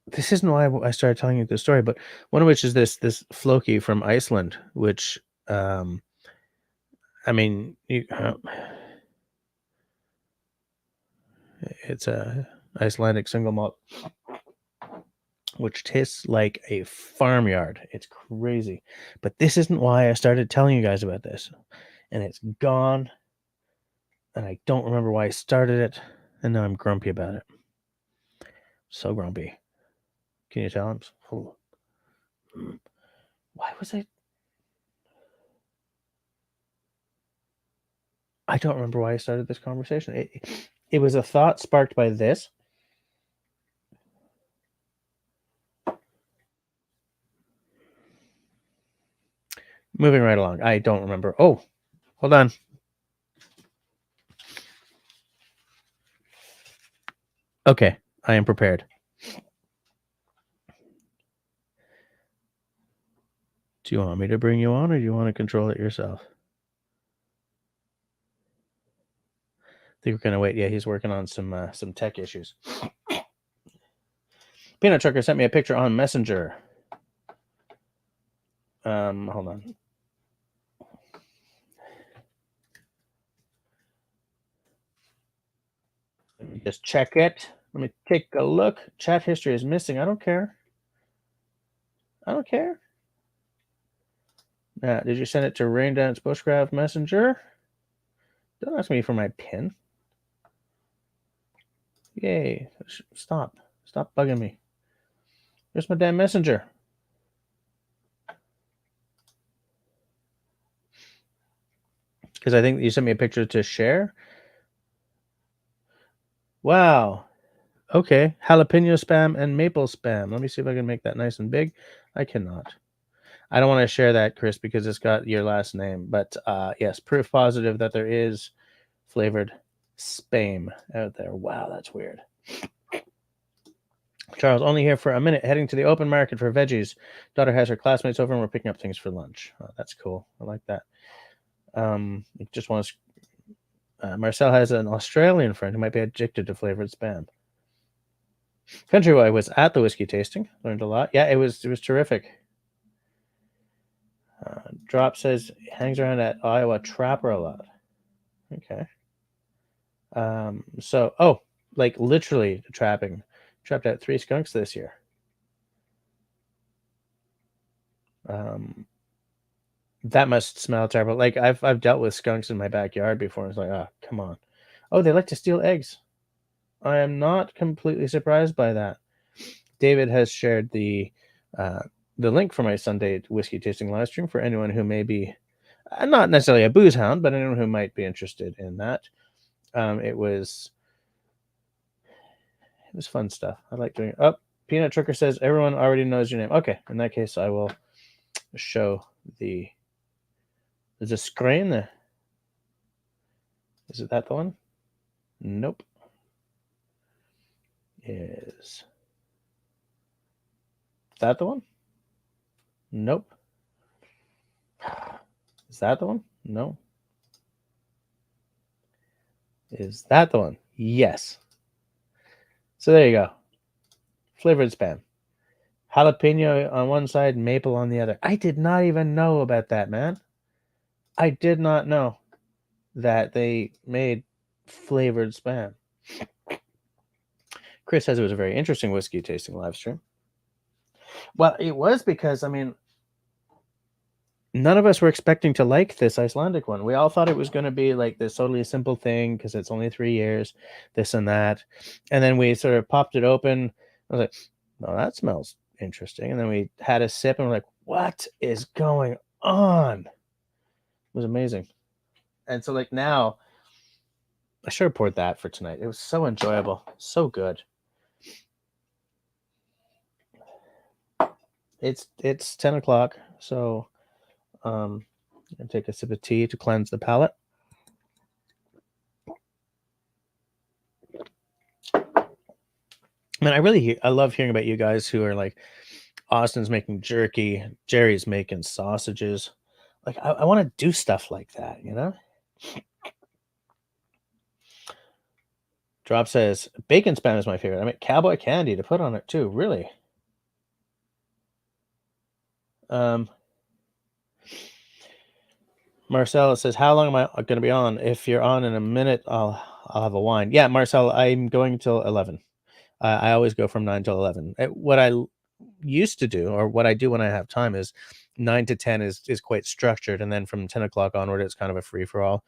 this isn't why I started telling you this story, but one of which is this Floki from Iceland, which I mean, it's a Icelandic single malt, which tastes like a farmyard. It's crazy. But this isn't why I started telling you guys about this. And it's gone. And I don't remember why I started it. And now I'm grumpy about it. So grumpy. Can you tell? I'm so... Why was I don't remember why I started this conversation. It was a thought sparked by this. Moving right along. I don't remember. Oh, hold on. Okay, I am prepared. Do you want me to bring you on, or do you want to control it yourself? I think we're gonna wait. Yeah, he's working on some tech issues. Peanut Trucker sent me a picture on Messenger. Hold on. Let me just check it. Let me take a look. Chat history is missing. I don't care. I don't care. Now, did you send it to Raindance Bushcraft Messenger? Don't ask me for my PIN. Yay. Stop. Stop bugging me. Where's my damn messenger? Because I think you sent me a picture to share. Wow. Okay. Jalapeno spam and maple spam. Let me see if I can make that nice and big. I cannot. I don't want to share that, Chris, because it's got your last name. But yes, proof positive that there is flavored spam out there. Wow, that's weird. Charles, only here for a minute, heading to the open market for veggies. Daughter has her classmates over and we're picking up things for lunch. Oh, that's cool. I like that. Just wants. Marcel has an Australian friend who might be addicted to flavored spam. Countryboy was at the whiskey tasting. Learned a lot. Yeah, it was terrific. Drop says he hangs around at Iowa Trapper a lot. Okay. So, like literally trapping. Trapped out 3 skunks this year. That must smell terrible. Like I've dealt with skunks in my backyard before. It's like, oh, come on. Oh, they like to steal eggs. I am not completely surprised by that. David has shared the link for my Sunday whiskey tasting live stream for anyone who may be not necessarily a booze hound, but anyone who might be interested in that. It was fun stuff. I like doing it. Oh, Peanut Trucker says everyone already knows your name. Okay, in that case, I will show the. There's a screen there. Is it that the one? Nope. Is that the one? Nope. Is that the one? No. Is that the one? Yes. So there you go. Flavored spam. Jalapeno on one side, maple on the other. I did not even know about that, man. I did not know that they made flavored spam. Chris says it was a very interesting whiskey tasting live stream. Well, it was because, I mean, none of us were expecting to like this Icelandic one. We all thought it was going to be like this totally simple thing because it's only 3 years, this and that. And then we sort of popped it open. I was like, no, that smells interesting. And then we had a sip and we're like, what is going on? It was amazing. And so like now, I should have poured that for tonight. It was so enjoyable. So good. It's 10 o'clock. So I'm going to take a sip of tea to cleanse the palate. Man, I love hearing about you guys who are like, Austin's making jerky, Jerry's making sausages. Like, I want to do stuff like that, you know? Drop says, bacon spam is my favorite. I mean, cowboy candy to put on it too, really. Marcel says, how long am I going to be on? If you're on in a minute, I'll have a wine. Yeah, Marcel, I'm going till 11. I always go from 9 till 11. What I used to do, or what I do when I have time, is 9 to 10 is quite structured, and then from 10 o'clock onward, it's kind of a free for all.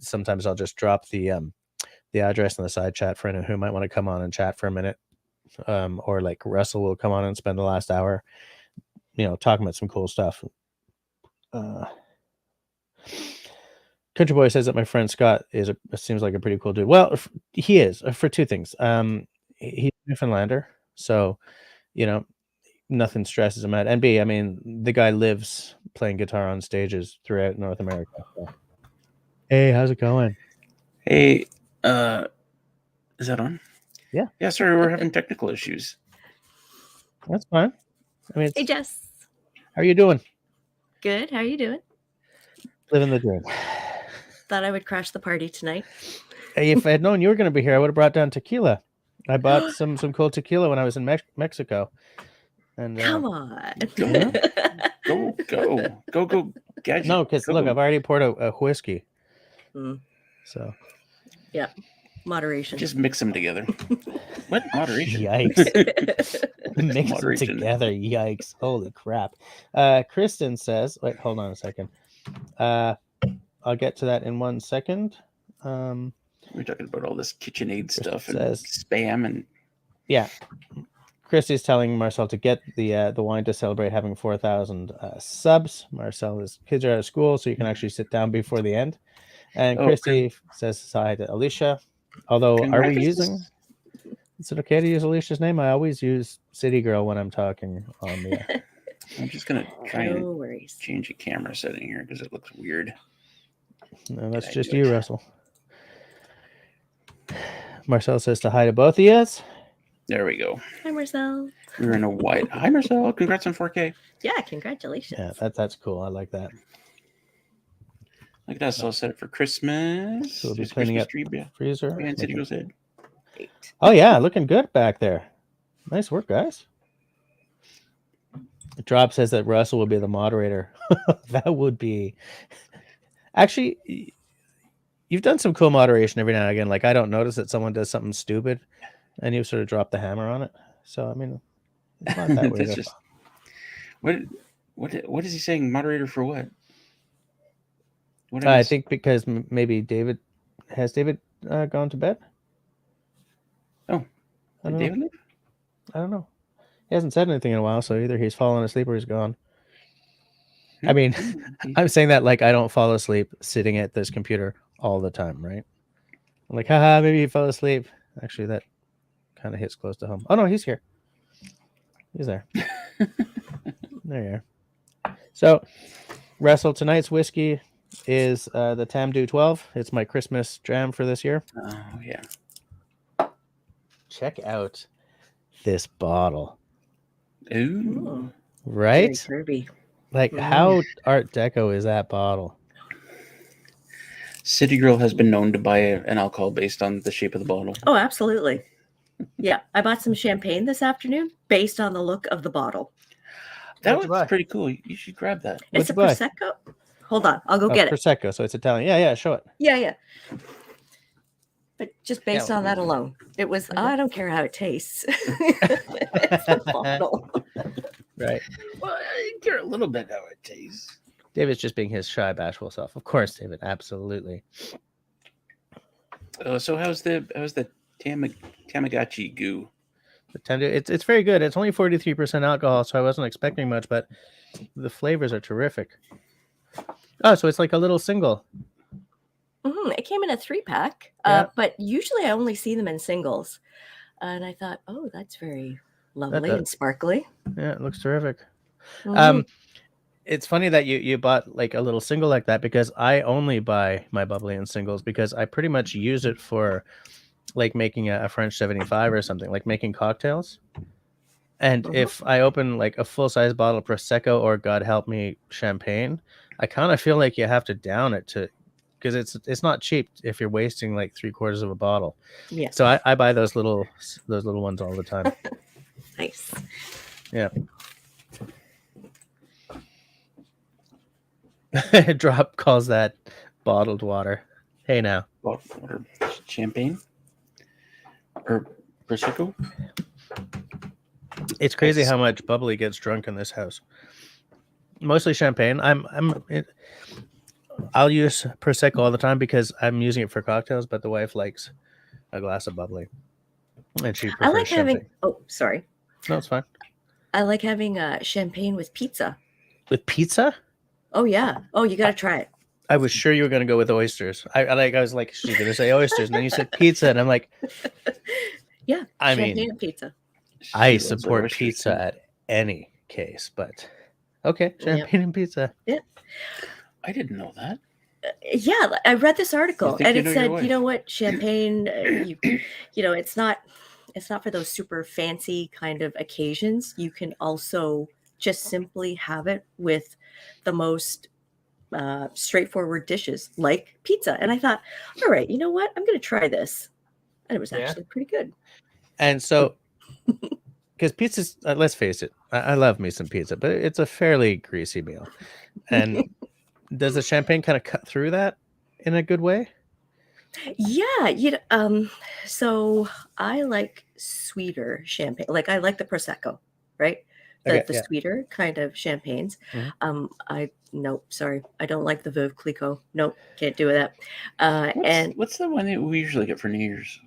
Sometimes I'll just drop the address in the side chat for anyone who might want to come on and chat for a minute, or like Russell will come on and spend the last hour, talking about some cool stuff. Country Boy says that my friend Scott seems like a pretty cool dude. Well, he is for 2 things. He's a Newfoundlander, so nothing stresses him out. And B, I mean, the guy lives playing guitar on stages throughout North America. So. Hey, how's it going? Hey, is that on? Yeah. Yeah, sorry, we're having technical issues. That's fine. I mean, Hey, Jess. How are you doing? Good. How are you doing? Living the dream. Thought I would crash the party tonight. Hey, if I had known you were going to be here, I would have brought down tequila. I bought some cold tequila when I was in Mexico. And Come on. yeah. Go. Gadget. No, because look, I've already poured a whiskey. Mm. So Yeah. Moderation. Just mix them together. What? Moderation? yikes. Mix them Moderation. together. Yikes. Holy crap. Kristen says, wait, hold on a second. I'll get to that in 1 second. We're talking about all this KitchenAid stuff and says- spam and Yeah. Christy's telling Marcel to get the wine to celebrate having 4,000 subs. Marcel's kids are out of school, so you can actually sit down before the end. And Christy says hi to Alicia. Although, are we using... Is it okay to use Alicia's name? I always use City Girl when I'm talking on the... I'm just going to try No and worries. change the camera setting here because it looks weird. No, that's I just do you, it. Russell. Marcel says to hi to both of you. There we go. Hi, Marcel. We're in a white. Hi, Marcel. Congrats on 4K. Yeah, congratulations. Yeah, that's cool. I like that. Look at us all set up for Christmas. So we'll be There's a cleaning Christmas up tree freezer. behind City Girl's head. Great. Oh yeah, looking good back there. Nice work, guys. Drop says that Russell will be the moderator. That would be... Actually, you've done some cool moderation every now and again. Like, I don't notice that someone does something stupid and you sort of drop the hammer on it. So, I mean, it's not that weird. That's just... What is he saying? Moderator for what? What I think because maybe David... Has David gone to bed? Oh, I did don't David know. leave? I don't know. He hasn't said anything in a while, so either he's fallen asleep or he's gone. I mean, I'm saying that like I don't fall asleep sitting at this computer all the time, right? I'm like, haha, maybe he fell asleep. Actually, that kind of hits close to home. Oh, no, he's here. He's there. There you are. So, Russell, tonight's whiskey is the Tamdu 12. It's my Christmas jam for this year. Oh, yeah. Check out this bottle. Ooh. Right? Very curvy. Like, how Art Deco is that bottle? City Girl has been known to buy an alcohol based on the shape of the bottle. Oh, absolutely. Yeah, I bought some champagne this afternoon based on the look of the bottle. That What'd you was buy? pretty cool. You should grab that. It's a What'd you Prosecco. Hold on, I'll go get it. Prosecco, so it's Italian. Yeah, show it. Yeah. But just based Yeah. on that alone, it was, I don't care how it tastes. It's the bottle. Right. Well, I care a little bit how it tastes. David's just being his shy, bashful self. Of course, David. Absolutely. So how's the Tamagotchi goo? It's very good. It's only 43% alcohol, so I wasn't expecting much, but the flavors are terrific. Oh, so it's like a little single. It came in a 3-pack, Yeah. but usually I only see them in singles. And I thought, oh, that's very lovely does. and sparkly. Yeah, it looks terrific. Mhm. It's funny that you bought like a little single like that because I only buy my bubbly in singles because I pretty much use it for like making a French 75 or something, like making cocktails. And if I open like a full-size bottle of Prosecco or God help me champagne, I kind of feel like you have to down it to, because it's not cheap if you're wasting like 3/4 of a bottle. Yeah. So I buy those little ones all the time. Nice. Yeah. Drop calls that bottled water. Hey now. Bottled water, champagne, or Prosecco? It's crazy how much bubbly gets drunk in this house. Mostly champagne. I'll use Prosecco all the time because I'm using it for cocktails, but the wife likes a glass of bubbly. And she prefers I like champagne. having, oh, sorry. No, it's fine. I like having champagne with pizza. With pizza? Oh, yeah. Oh, you got to try it. I was sure you were going to go with oysters. I was like, she's going to say oysters. And then you said pizza. And I'm like, Yeah. I champagne mean, and pizza. I She loves support oysters, pizza too. at any case, but okay, champagne and pizza. I didn't know that. Yeah, I read this article think and you it know your said, wife. you know what, champagne, you know, it's not for those super fancy kind of occasions. You can also just simply have it with the most straightforward dishes like pizza. And I thought, all right, you know what? I'm going to try this. And it was actually pretty good. And so, because pizza's, let's face it, I love me some pizza, but it's a fairly greasy meal. And does the champagne kind of cut through that in a good way? Yeah, so I like sweeter champagne. Like I like the prosecco, right? The Okay, yeah. sweeter kind of champagnes. Mhm. Nope, sorry, I don't like the Veuve Clicquot. Nope, can't do that. And What's the one that we usually get for New Year's?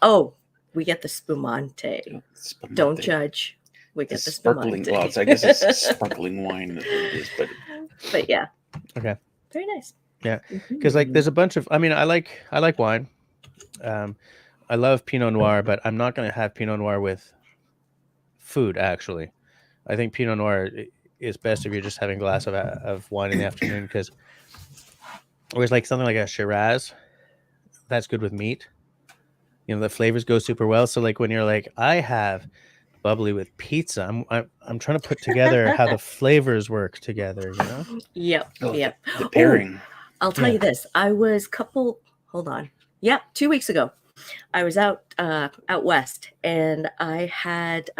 oh, we get the spumante. Spumante. Don't judge. We The get the sparkling. spumante. Well, I guess it's sparkling wine that it is, but yeah, Okay. very nice. Yeah, because like there's a bunch of. I mean, I like wine. I love Pinot Noir, but I'm not going to have Pinot Noir with food. Actually, I think Pinot Noir is best if you're just having a glass of wine in the afternoon. Because whereas like something like a Shiraz, that's good with meat. You know, the flavors go super well. So like when you're like, I have bubbly with pizza, I'm trying to put together how the flavors work together. You know. Yep. Yep. The pairing. I'll tell you this. I was hold on. Yeah, 2 weeks ago. I was out west and I had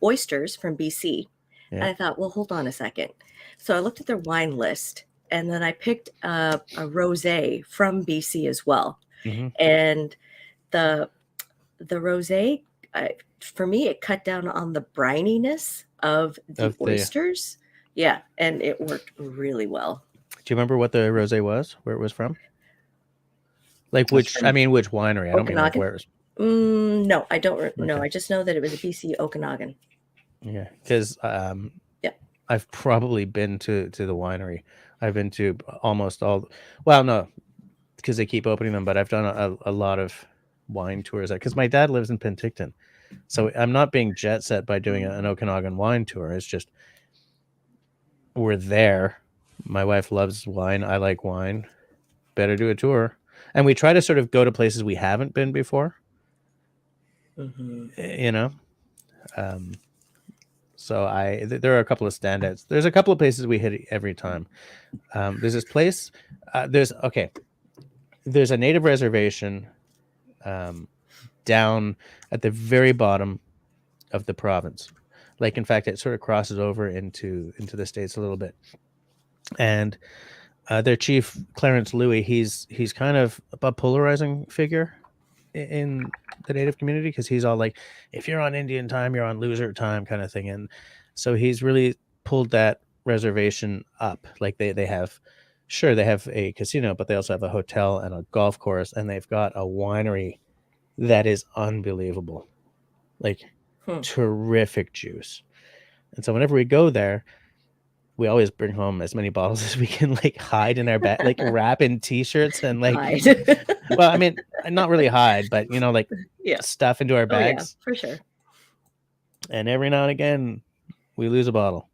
oysters from BC. Yeah. And I thought, well, hold on a second. So I looked at their wine list and then I picked a rosé from BC as well. Mm-hmm. And the rosé, for me, it cut down on the brininess of the oysters. Yeah, and it worked really well. Do you remember what the rosé was? Where it was from? Like which winery? I don't mean like where it was. No, I don't know. I just know that it was a BC Okanagan. Yeah, because I've probably been to the winery. I've been to almost all. Well, no, because they keep opening them. But I've done a lot of wine tours. Because my dad lives in Penticton, so I'm not being jet set by doing an Okanagan wine tour. It's just we're there. My wife loves wine. I like wine. Better do a tour. And we try to sort of go to places we haven't been before. Mm-hmm. You know. So there are a couple of standouts. There's a couple of places we hit every time. There's this place. There's a native reservation down at the very bottom of the province. Like, in fact, it sort of crosses over into the States a little bit. And their chief, Clarence Louis, he's kind of a polarizing figure in the native community because he's all like, if you're on Indian time, you're on loser time kind of thing. And so he's really pulled that reservation up. Like they have a casino, but they also have a hotel and a golf course, and they've got a winery that is unbelievable. Like terrific juice. And so whenever we go there, we always bring home as many bottles as we can, like hide in our bag, like wrap in t-shirts and like, well, I mean, not really hide, but you know, like stuff into our bags. For sure. And every now and again we lose a bottle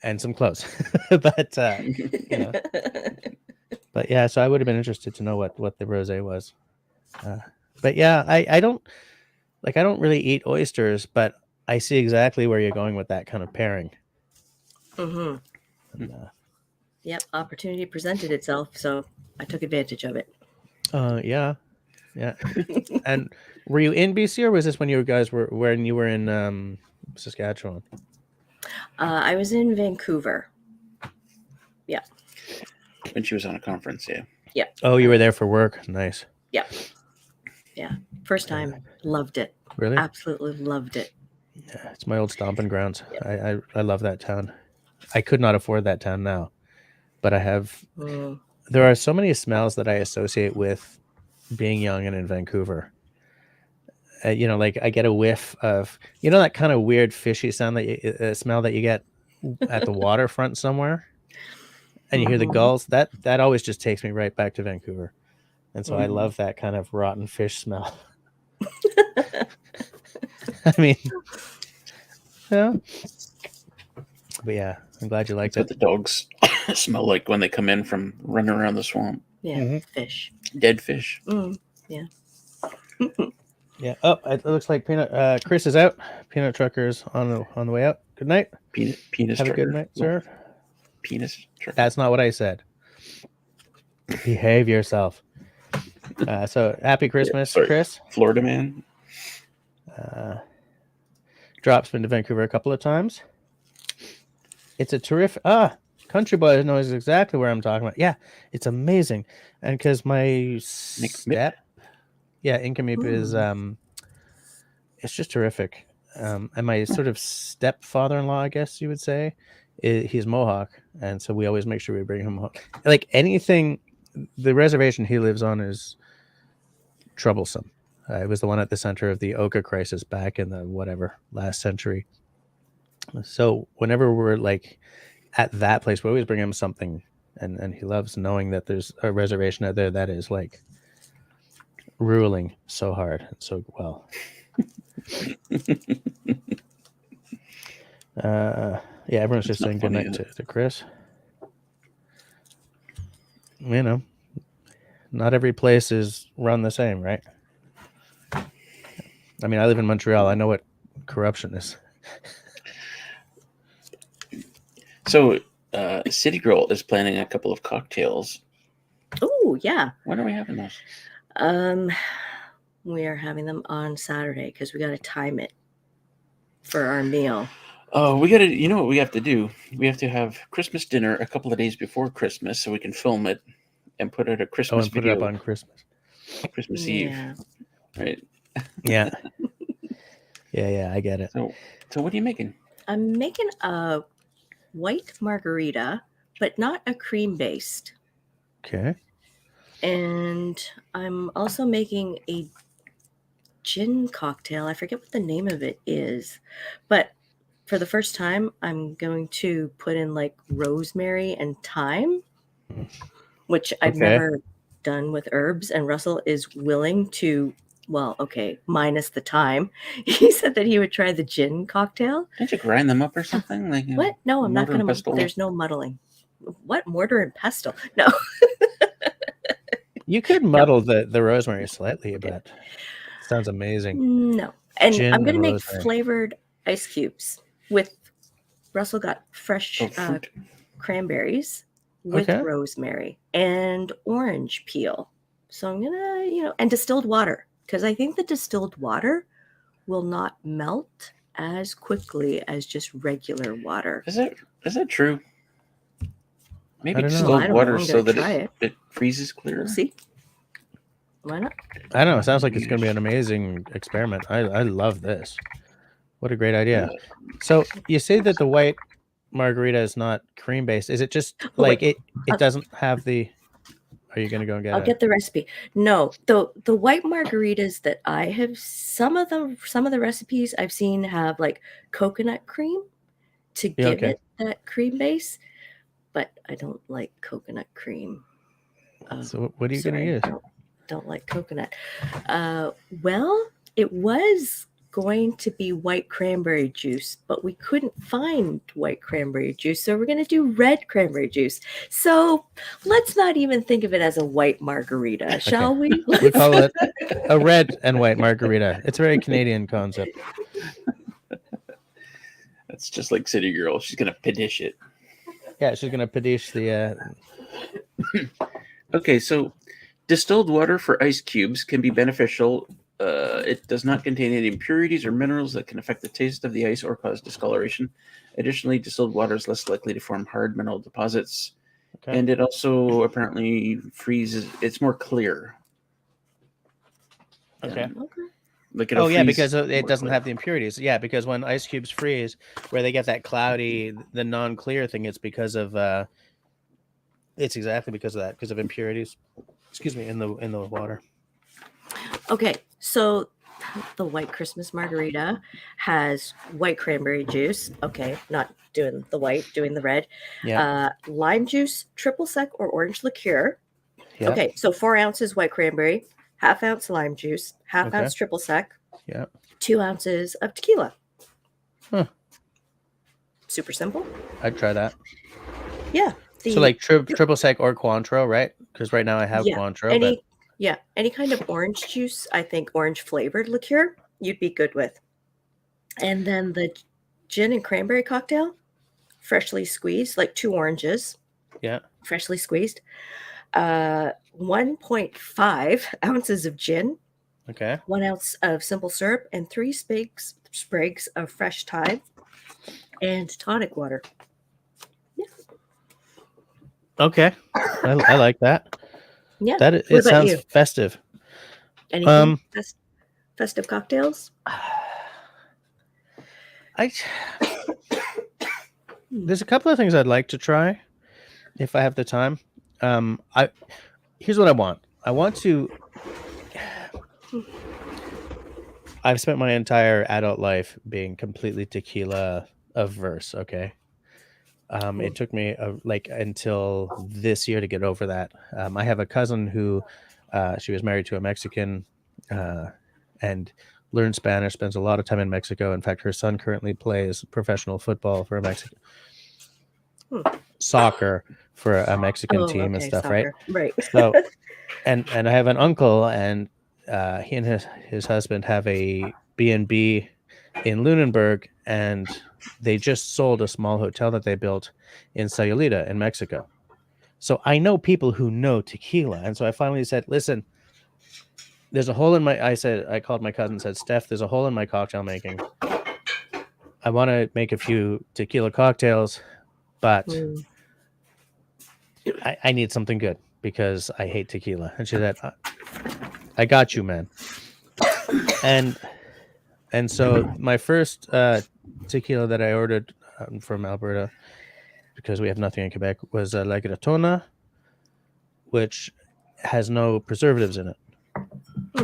and some clothes, but you know, but yeah, so I would have been interested to know what the rosé was. But yeah, I don't really eat oysters, but I see exactly where you're going with that kind of pairing. Mm-hmm. And, yep, opportunity presented itself, so I took advantage of it. Yeah. And were you in BC, or was this when you guys were in Saskatchewan? I was in Vancouver. Yeah. When she was on a conference, yeah. Yeah. Oh, you were there for work. Nice. Yeah. Yeah. First time, loved it. Really? Absolutely loved it. Yeah, it's my old stomping grounds. I love that town. I could not afford that town now, but I have. There are so many smells that I associate with being young and in Vancouver. You know, like I get a whiff of, you know, that kind of weird fishy sound smell that you get at the waterfront somewhere, and you hear the gulls. That always just takes me right back to Vancouver, and so I love that kind of rotten fish smell. I mean, yeah. But yeah, I'm glad you liked it. What the dogs smell like when they come in from running around the swamp. Yeah, fish. Dead fish. Yeah. Yeah. Oh, it looks like Peanut. Chris is out. Peanut Trucker's on the way out. Good night. Penis Have trucker. a good night, sir. Penis trucker. That's not what I said. Behave yourself. So happy Christmas, Sorry. Chris. Florida man. Drop's been to Vancouver a couple of times. It's a terrific. Country Boy knows exactly where I'm talking about. Yeah, it's amazing. And because my step, Incomeep is it's just terrific. And my sort of stepfather-in-law, I guess you would say, he's Mohawk, and so we always make sure we bring him home. Like anything, the reservation he lives on is troublesome. It was the one at the center of the Oka crisis back in the last century. So whenever we're like at that place, we always bring him something, and he loves knowing that there's a reservation out there that is like ruling so hard and so well. Everyone's just saying good night to Chris. You know, not every place is run the same, right? I mean, I live in Montreal. I know what corruption is. So, City Girl is planning a couple of cocktails. Oh, yeah. When are we having those? We are having them on Saturday because we got to time it for our meal. Oh, we got to, you know what we have to do? We have to have Christmas dinner a couple of days before Christmas so we can film it and put out a Christmas video. Put it up on Christmas. Christmas Eve. Right. Yeah. Yeah, I get it. So what are you making? I'm making a white margarita, but not a cream based. Okay. And I'm also making a gin cocktail. I forget what the name of it is, but for the first time, I'm going to put in like rosemary and thyme, which I've never done with herbs. And Russell is willing to, minus the thyme. He said that he would try the gin cocktail. Didn't you grind them up or something? Like what? No, I'm not going to. There's no muddling. What? Mortar and pestle? No. You could muddle the rosemary slightly, but it sounds amazing. No. And Gin I'm going to make rosemary. flavored ice cubes with Russell got fresh cranberries with rosemary and orange peel. So I'm going to, and distilled water, because I think the distilled water will not melt as quickly as just regular water. Is that true? Maybe I don't know. distilled water so that try it freezes clear. We'll see. Why not? I don't know. It sounds like it's going to be an amazing experiment. I love this. What a great idea. So you say that the white margarita is not cream based. Is it just like it doesn't have the... Are you going to go and get it? I'll get the recipe. No, the white margaritas that I have, some of the recipes I've seen have like coconut cream to give it that cream base, but I don't like coconut cream. So what are you going to use? Don't like coconut. Well, it was going to be white cranberry juice, but we couldn't find white cranberry juice, so we're going to do red cranberry juice. So let's not even think of it as a white margarita, shall we? We call it a red and white margarita. It's a very Canadian concept. That's just like City Girl. She's going to padish it. Yeah, she's going to padish the... Okay, so distilled water for ice cubes can be beneficial. It does not contain any impurities or minerals that can affect the taste of the ice or cause discoloration. Additionally, distilled water is less likely to form hard mineral deposits. Okay. And it also apparently freezes. It's more clear. Okay. Like because it doesn't have the impurities. Yeah, because when ice cubes freeze, where they get that cloudy, the non-clear thing, it's because of... it's exactly because of that, because of impurities. Excuse me, in the water. Okay, so the white Christmas margarita has white cranberry juice. Okay, not doing the white, doing the red. Yeah. Lime juice, triple sec or orange liqueur. Yeah. Okay, so 4 ounces white cranberry, half ounce lime juice, half ounce triple sec. Yeah. 2 ounces of tequila. Huh. Super simple. I'd try that. Yeah. So like triple sec or Cointreau, right? Because right now I have Cointreau. Yeah, any kind of orange juice, I think orange flavored liqueur, you'd be good with. And then the gin and cranberry cocktail, freshly squeezed, like 2 oranges, Yeah. freshly squeezed. 1.5 ounces of gin, Okay. 1 ounce of simple syrup, and 3 sprigs of fresh thyme and tonic water. Okay. I like that. Yeah. That What it about sounds you? festive. Anything festive cocktails? There's a couple of things I'd like to try if I have the time. Here's what I want. I want to. I've spent my entire adult life being completely tequila averse. Okay. It took me until this year to get over that. I have a cousin who, she was married to a Mexican, and learned Spanish. Spends a lot of time in Mexico. In fact, her son currently plays professional football for a Mexican soccer for a Mexican team and stuff, soccer. Right. So, and I have an uncle, and he and his husband have a B&B in Lunenburg, and they just sold a small hotel that they built in Sayulita in Mexico. So I know people who know tequila, and so I finally said, "Listen, there's a hole in my." I called my cousin, and said, "Steph, there's a hole in my cocktail making. I want to make a few tequila cocktails, but I need something good because I hate tequila." And she said, "I got you, man." And so my first tequila that I ordered from Alberta, because we have nothing in Quebec, was La Gratona, which has no preservatives in it,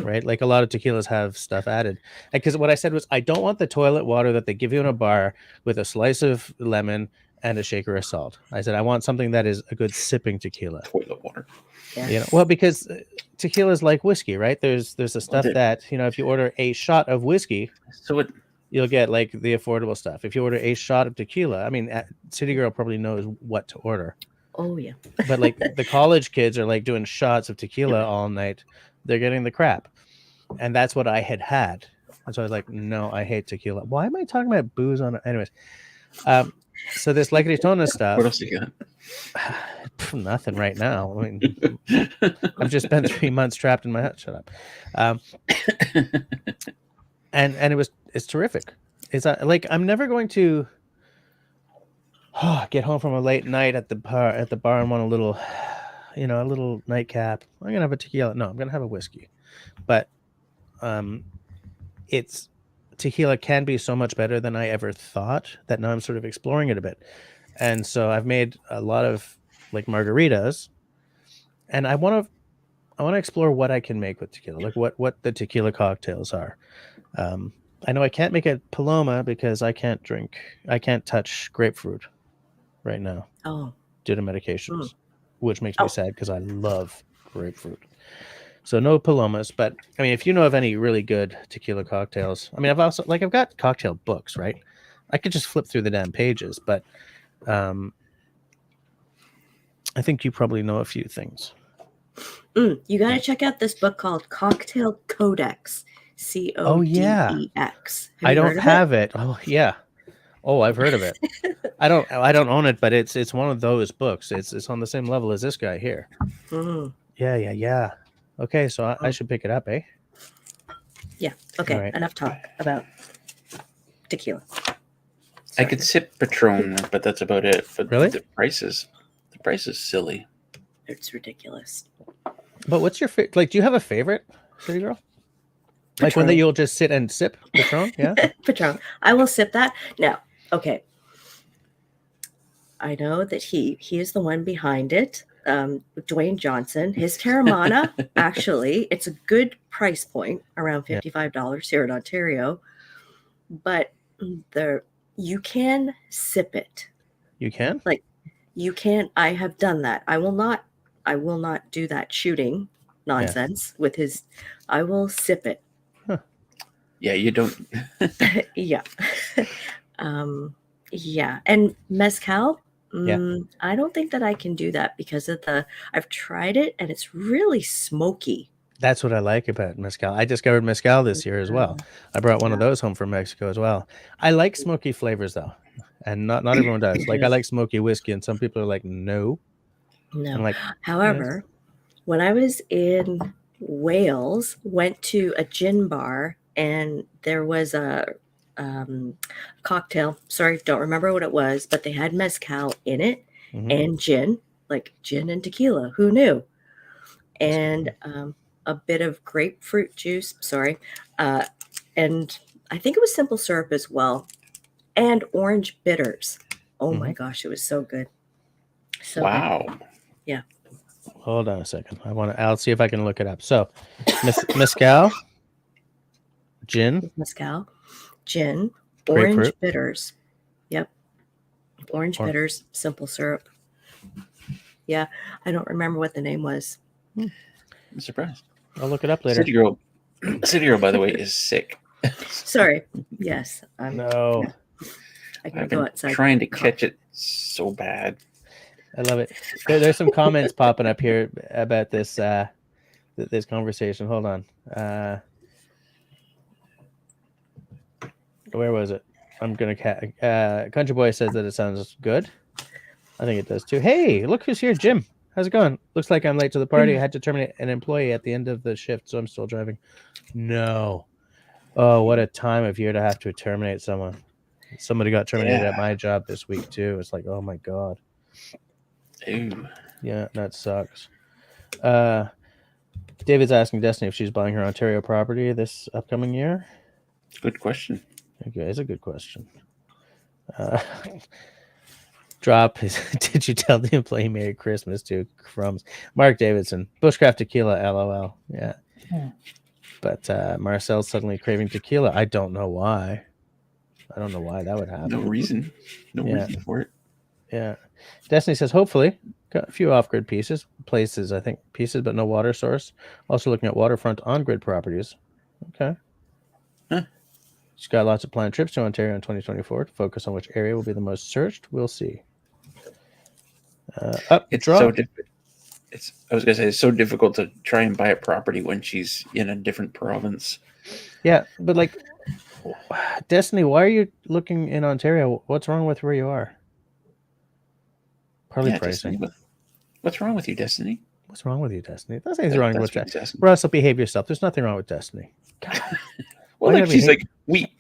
right? Like a lot of tequilas have stuff added. Because what I said was, I don't want the toilet water that they give you in a bar with a slice of lemon and a shaker of salt. I said, I want something that is a good sipping tequila. Toilet water. Yes. Well, because tequila is like whiskey, right? There's the stuff that, if you order a shot of whiskey, you'll get like the affordable stuff. If you order a shot of tequila, I mean, City Girl probably knows what to order. Oh yeah. But like the college kids are like doing shots of tequila all night. They're getting the crap. And that's what I had. And so I was like, no, I hate tequila. Why am I talking about booze on it? Anyways. So this La Gratona stuff. What else you got? Nothing right now. I mean, I've just spent 3 months trapped in my hut. Shut up. And it's terrific. It's like, I'm never going to get home from a late night at the bar and want a little nightcap. I'm gonna have a tequila. No, I'm gonna have a whiskey. But it's tequila can be so much better than I ever thought that now I'm sort of exploring it a bit. And so I've made a lot of like margaritas, and I want to explore what I can make with tequila, like what the tequila cocktails are. I know I can't make a Paloma because I can't touch grapefruit right now due to medications, which makes me sad because I love grapefruit. So no Palomas, but I mean, if you know of any really good tequila cocktails, I mean, I've got cocktail books, right? I could just flip through the damn pages, but I think you probably know a few things. You got to check out this book called Cocktail Codex. CODEX. Oh yeah. I don't have it. Oh yeah. Oh, I've heard of it. I don't own it, but it's one of those books. It's on the same level as this guy here. Yeah. Okay, so I should pick it up, eh? Yeah. Okay. Right. Enough talk about tequila. Sorry. I could sip Patron, but that's about it. But really, the price is silly. It's ridiculous. But what's your favorite? Like, do you have a favorite, City Girl? Patron. Like one that you'll just sit and sip? Patron? Yeah. Patron. I will sip that. Now, okay. I know that he is the one behind it. Dwayne Johnson, his Terramana, actually, it's a good price point, around $55 here in Ontario. But you can sip it. You can? Like, you can. I have done that. I will not do that shooting nonsense with his. I will sip it. Huh. Yeah, you don't. Yeah. Yeah. And mezcal. I don't think that I can do that because of I've tried it and it's really smoky. That's what I like about mezcal. I discovered mezcal this year as well. I brought one of those home from Mexico as well. I like smoky flavors though, and not everyone does. Like I like smoky whiskey, and some people are like, no. No. I'm like, However, when I was in Wales, went to a gin bar, and there was a cocktail. Sorry, don't remember what it was, but they had mezcal in it and gin, like gin and tequila. Who knew? And a bit of grapefruit juice. Sorry, and I think it was simple syrup as well, and orange bitters. Oh my gosh, it was so good. So Wow. good. Yeah. hold on a second. I'll see if I can look it up. So, mezcal, gin, Mezcal, gin, grapefruit. orange bitters. Yep. Orange bitters, simple syrup. Yeah. I don't remember what the name was. I'm surprised. I'll look it up later. City Girl, by the way, is sick. Sorry. Yes. No. I gotta I've go been outside. trying to catch it so bad. I love it. There's some comments popping up here about this this conversation. Hold on. Where was it? I'm gonna. Country Boy says that it sounds good. I think it does too. Hey, look who's here, Jim. How's it going? Looks like I'm late to the party. I had to terminate an employee at the end of the shift, so I'm still driving. No. Oh, what a time of year to have to terminate someone. Somebody got terminated at my job this week too. It's like, oh my god. Ew. Yeah, that sucks. David's asking Destiny if she's buying her Ontario property this upcoming year. Good question. Okay, it's a good question. Drop is, did you tell the employee Merry Christmas to Crumbs? Mark Davidson, Bushcraft Tequila, LOL. Yeah. But Marcel's suddenly craving tequila. I don't know why. I don't know why that would happen. No reason. No reason for it. Yeah. Destiny says, hopefully, got a few off-grid places, I think, but no water source. Also looking at waterfront on-grid properties. Okay. Huh. She's got lots of planned trips to Ontario in 2024 to focus on which area will be the most searched. We'll see. It's so difficult. I was gonna say it's so difficult to try and buy a property when she's in a different province. Yeah, but like, Destiny, why are you looking in Ontario? What's wrong with where you are? Probably pricing. Destiny, what's wrong with you, Destiny? What's wrong with you, Destiny? Nothing's wrong with that. Russell, behave yourself. There's nothing wrong with Destiny. Well, like she's like, we.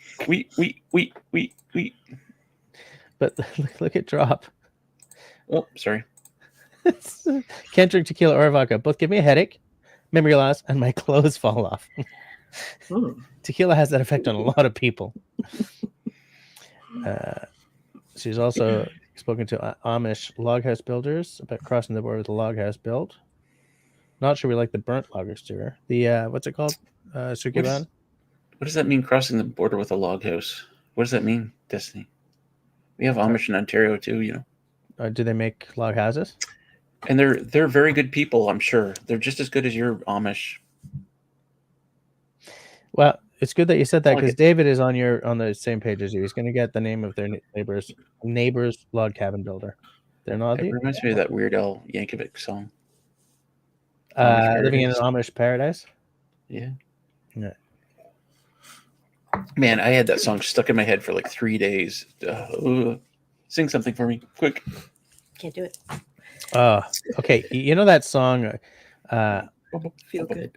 But look at Drop. Oh, sorry. Can't drink tequila or vodka. Both give me a headache, memory loss, and my clothes fall off. Tequila has that effect on a lot of people. She's also spoken to Amish log house builders about crossing the border with a log house built. Not sure we like the burnt log exterior. The what's it called? Sukiban? What does that mean, crossing the border with a log house? What does that mean, Destiny? We have Amish in Ontario too, you know. Do they make log houses? And they're very good people, I'm sure. They're just as good as your Amish. Well, it's good that you said that because David is on the same page as you. He's going to get the name of their neighbor's log cabin builder. They're not. It reminds me of that Weird Al Yankovic song. Living in an Amish paradise. Yeah. Yeah. Man, I had that song stuck in my head for like 3 days. Sing something for me, quick. Can't do it. Okay. You know that song? Feel good.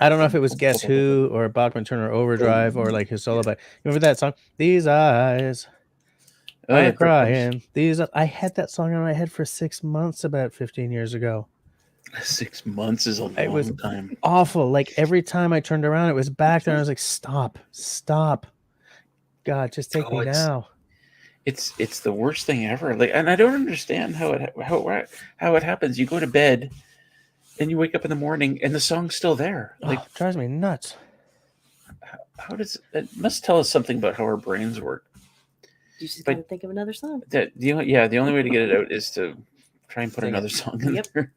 I don't know if it was Guess Who or Bachman Turner Overdrive or like his solo, but remember that song? These eyes, I'm crying. I had that song in my head for 6 months about 15 years ago. 6 months is a long time. Awful. Like every time I turned around, it was back there. And I was like, stop. God, just take me now. It's the worst thing ever. Like, and I don't understand how it happens. You go to bed and you wake up in the morning and the song's still there. Like, it drives me nuts. How does it must tell us something about how our brains work? You just gotta think of another song. The only way to get it out is to try and put another song in there.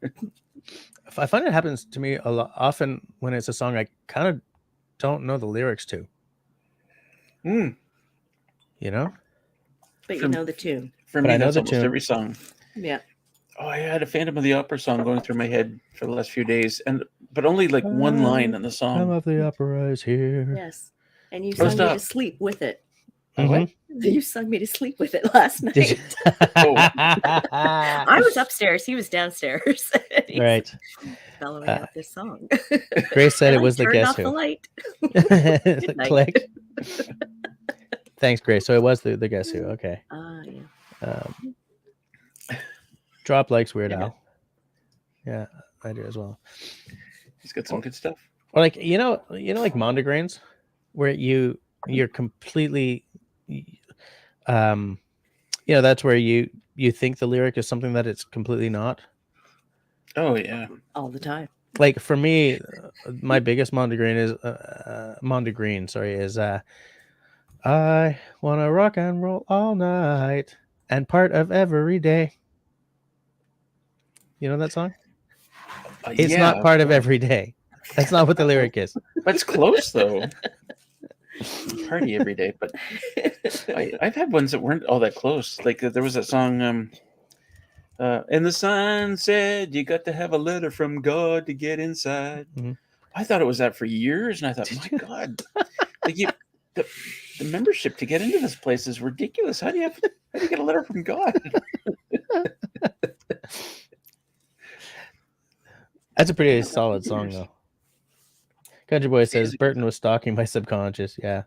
I find it happens to me a lot often when it's a song I kind of don't know the lyrics to. You know? But you know the tune. For me, that's almost every song. Yeah. Oh, I had a Phantom of the Opera song going through my head for the last few days, but only like one line in the Some song. of the opera is here. Yes. And you Oh, sung me to stop. sleep with it. What? You sung me to sleep with it last night. Did you? I was upstairs. He was downstairs. And he's Right. bellowing out this song. Grace said And it was I the turned Guess off the Who. light. night. Click. Thanks, Grace. So it was the Guess Who. Okay. Yeah. Drop likes Weird Yeah. Al. Yeah, I do as well. He's got some good stuff. Or like like Mondegrains, where you're completely, that's where you think the lyric is something that it's completely not. Oh yeah. All the time. Like for me, my biggest Mondegrain is I wanna rock and roll all night and part of every day. You know that song? It's yeah, not part of every day. That's not what the lyric is. But it's close though. Party every day, but I've had ones that weren't all that close. Like there was that song, and the sign said you got to have a letter from God to get inside. Mhm. I thought it was that for years, and I thought, my God, like the membership to get into this place is ridiculous. How do you get a letter from God? That's a pretty solid song, though. Country Boy says Burton was stalking my subconscious. Yeah,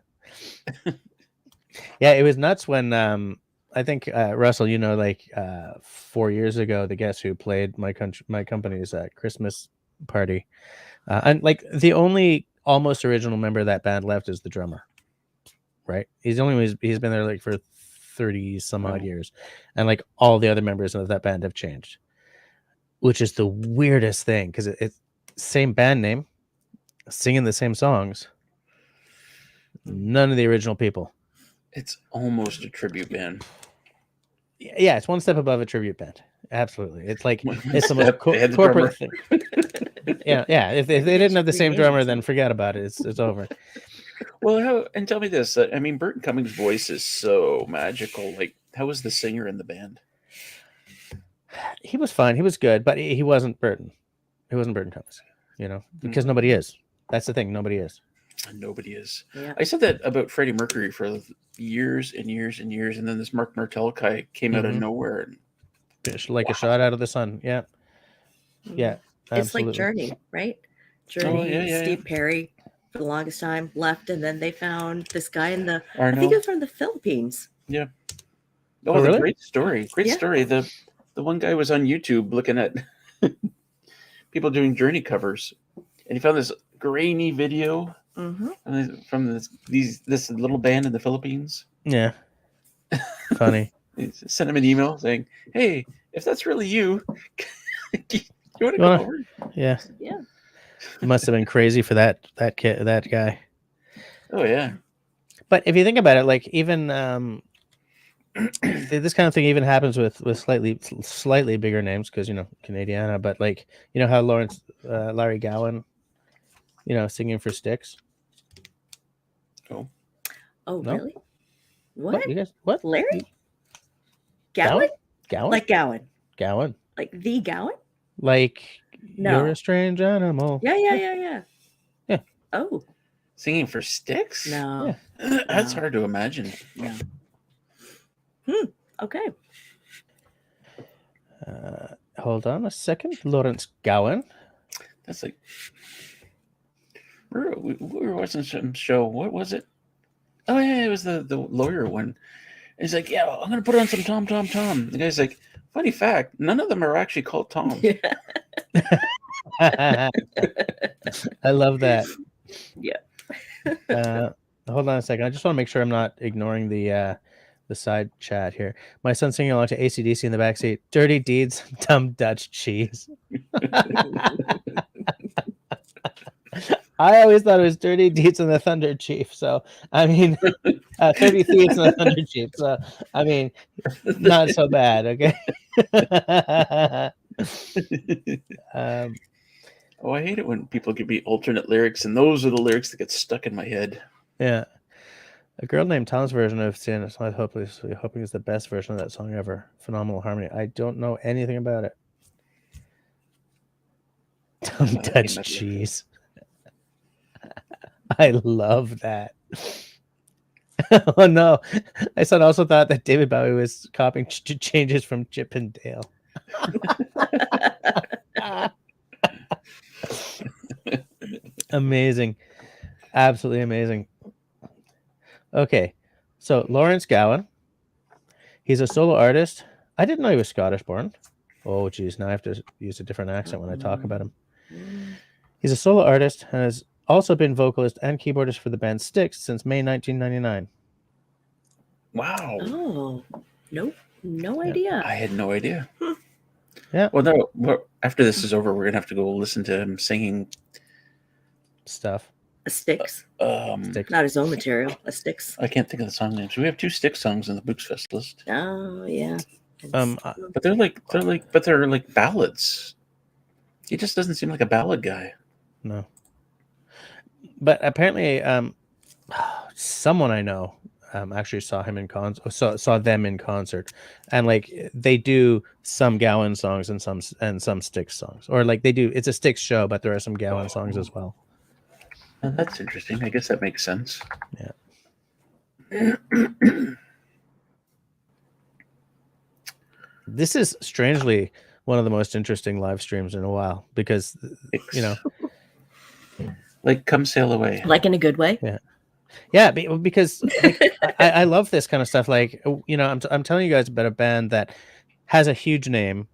yeah, it was nuts when I think Russell, 4 years ago, the Guess Who played my company's Christmas party, and like the only almost original member of that band left is the drummer. Right, he's been there like for 30 some odd years, and like all the other members of that band have changed, which is the weirdest thing because it's same band name, singing the same songs, none of the original people. It's almost a tribute band. Yeah, it's one step above a tribute band. Absolutely, it's like it's the most They had the corporate drummer. thing. Yeah. If they didn't have the same drummer, then forget about it. It's over. Well, and tell me this. I mean, Burton Cummings' voice is so magical. Like, how was the singer in the band? He was fine. He was good, but he wasn't Burton. He wasn't Burton Cummings, because nobody is. That's the thing. Nobody is. Nobody is. Yeah. I said that about Freddie Mercury for years and years and years, and then this Mark Martel guy came out of nowhere. And, like a shot out of the sun. Yeah. Yeah. It's Absolutely. like Journey, right? Journey, yeah, Steve Perry, for the longest time, left, and then they found this guy in I Arno. think it was from the Philippines. Yeah. Oh, really? Great story. Great story. The one guy was on YouTube looking at people doing Journey covers, and he found this grainy video from this little band in the Philippines. Yeah. Funny. He sent him an email saying, "Hey, if that's really you, you want to come over?" Yeah. Yeah. It must have been crazy for that guy. Oh yeah. But if you think about it, like even this kind of thing even happens with slightly bigger names because Canadiana, but like how Larry Gowan, singing for Styx. Oh, no? Really? What? You guys? What? Larry? Gowan? Gowan? Like Gowan. Gowan. Like the Gowan? Like No. You're a strange animal. Yeah. Yeah. Oh. Singing for Styx? No. Yeah. That's hard to imagine. No. Okay. Hold on a second. Lawrence Gowan. That's like we were watching some show. What was it? Oh yeah, it was the lawyer one. And he's like, "Yeah, I'm gonna put on some Tom. The guy's like, "Funny fact, none of them are actually called Tom." Yeah. I love that. Yeah. Hold on a second. I just want to make sure I'm not ignoring the side chat here. My son's singing along to AC/DC in the backseat. Dirty deeds, dumb Dutch cheese. I always thought it was Dirty Deeds and the Thunder Chief. So, I mean, 30 Thieves and the Thunder Chief. So, I mean, not so bad. Okay. I hate it when people give me alternate lyrics, and those are the lyrics that get stuck in my head. Yeah. A girl named Tom's version of Sin, so I'm hoping is the best version of that song ever. Phenomenal harmony. I don't know anything about it. Don't touch cheese. I love that. Oh no! I also thought that David Bowie was copying changes from Chip and Dale. Amazing, absolutely amazing. Okay, so Lawrence Gowan, he's a solo artist. I didn't know he was Scottish born. Oh geez, now I have to use a different accent when I talk about him. He's a solo artist and has also been vocalist and keyboardist for the band Styx since May 1999. Wow. Oh, nope. No idea. I had no idea. Yeah. Well, no. Well, after this is over, we're gonna have to go listen to him singing Stuff. A Styx. Styx. Not his own material. A Styx. I can't think of the song names. We have 2 Styx songs in the Books Fest list. Oh yeah. But they're like ballads. He just doesn't seem like a ballad guy. No. But apparently, someone I know actually saw him in saw them in concert, and like they do some Gowan songs and some Styx songs, or like they do. It's a Styx show, but there are some Gowan songs as well. Oh, that's interesting. I guess that makes sense. Yeah. This is strangely one of the most interesting live streams in a while because, you know, like Come Sail Away. Like in a good way. Yeah. Yeah, because like, I love this kind of stuff. Like, you know, I'm telling you guys about a band that has a huge name.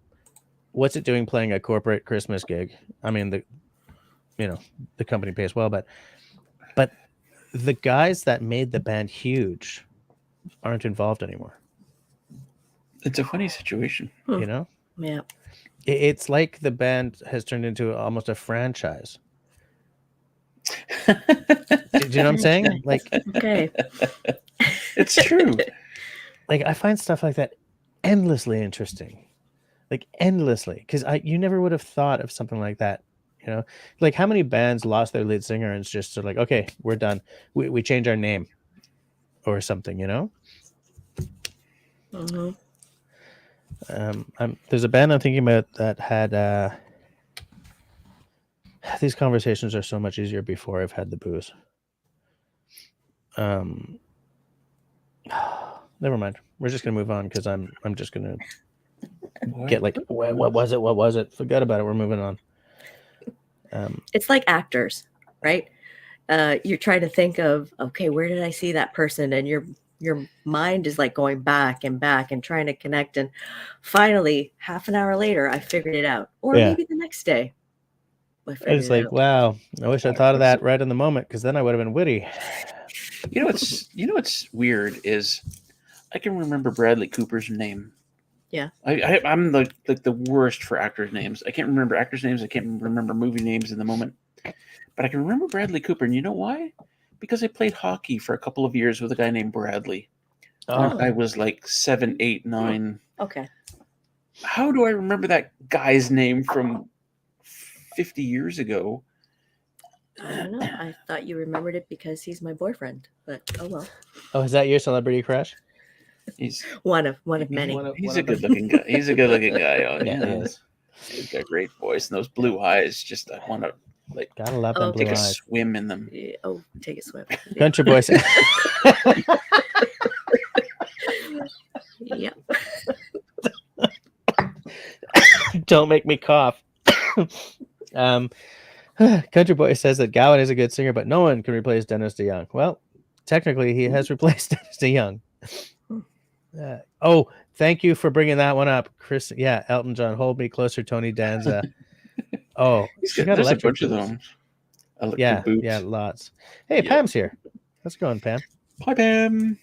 What's it doing playing a corporate Christmas gig? I mean, the company pays well, but the guys that made the band huge aren't involved anymore. It's a funny situation. You know? Yeah. It's like the band has turned into almost a franchise. Do you know what I'm saying? Like, okay. It's true. Like, I find stuff like that endlessly interesting. Like, endlessly. Because you never would have thought of something like that. You know? Like, how many bands lost their lead singer and it's just sort of like, okay, we're done. We change our name or something, you know? Mm-hmm. There's a band I'm thinking about that had these conversations are so much easier before I've had the booze. Never mind. We're just gonna move on because I'm just gonna get like what was it? Forget about it. We're moving on. It's like actors, right? You're trying to think of, okay, where did I see that person? And your mind is like going back and trying to connect. And finally, half an hour later, I figured it out. Or maybe the next day. It's like, wow, I wish I thought of that right in the moment because then I would have been witty. You know what's weird is I can remember Bradley Cooper's name. Yeah. I'm like the worst for actors' names. I can't remember actors' names. I can't remember movie names in the moment. But I can remember Bradley Cooper. And you know why? Because I played hockey for a couple of years with a guy named Bradley. Oh. I was like 7, 8, 9. Okay. How do I remember that guy's name from 50 years ago? I don't know. I thought you remembered it because he's my boyfriend, but oh well. Oh, is that your celebrity crush? He's one of many. He's a good-looking guy. He's a good-looking guy. Oh, Yeah, he is. He's got a great voice and those blue eyes. Just I want to like gotta love them blue take a eyes. swim in them. Yeah, oh, take a swim. Country boy said. Yep. Don't make me cough. Country Boy says that Gowan is a good singer, but no one can replace Dennis DeYoung. Well, technically, he has replaced Dennis DeYoung. Oh, thank you for bringing that one up, Chris. Yeah, Elton John, Hold Me Closer, Tony Danza. Oh, He's got a bunch of them. Yeah, lots. Hey, Pam's here. How's it going, Pam? Hi, Pam.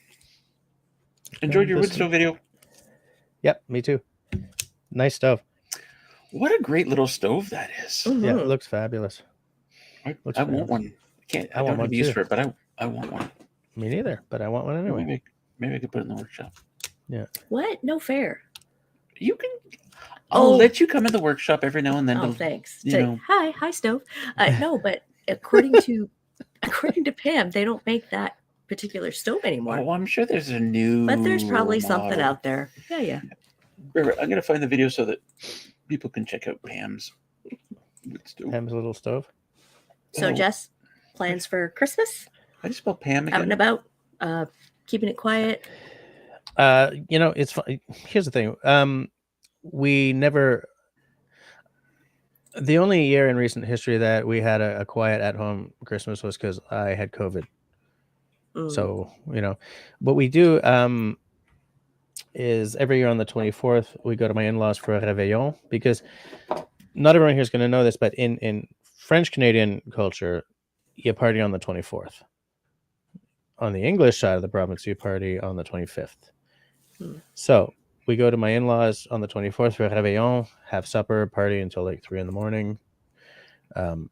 Enjoyed your wood stove video. Yep, me too. Nice stove. What a great little stove that is. Mm-hmm. Yeah, it looks fabulous. I want one. I don't have use for it, but I want one. Me neither, but I want one anyway. Maybe I could put it in the workshop. Yeah. What? No fair. You can. I'll let you come in the workshop every now and then. Oh, thanks. You know. Hi, stove. No, but according to Pam, they don't make that particular stove anymore. Oh, I'm sure there's a new. But there's probably something out there. Yeah. I'm gonna find the video so that people can check out Pam's Pam's little stove. So, Oh. Jess, plans for Christmas? I just spelled Pam Out and again. about, keeping it quiet. It's fun. Here's the thing. We never. The only year in recent history that we had a quiet at home Christmas was because I had COVID. So, what we do is every year on the 24th, we go to my in-laws for a réveillon, because not everyone here is going to know this, but in French Canadian culture, you party on the 24th. On the English side of the province, you party on the 25th. So we go to my in-laws on the 24th for a réveillon, have supper, party until like 3 in the morning. And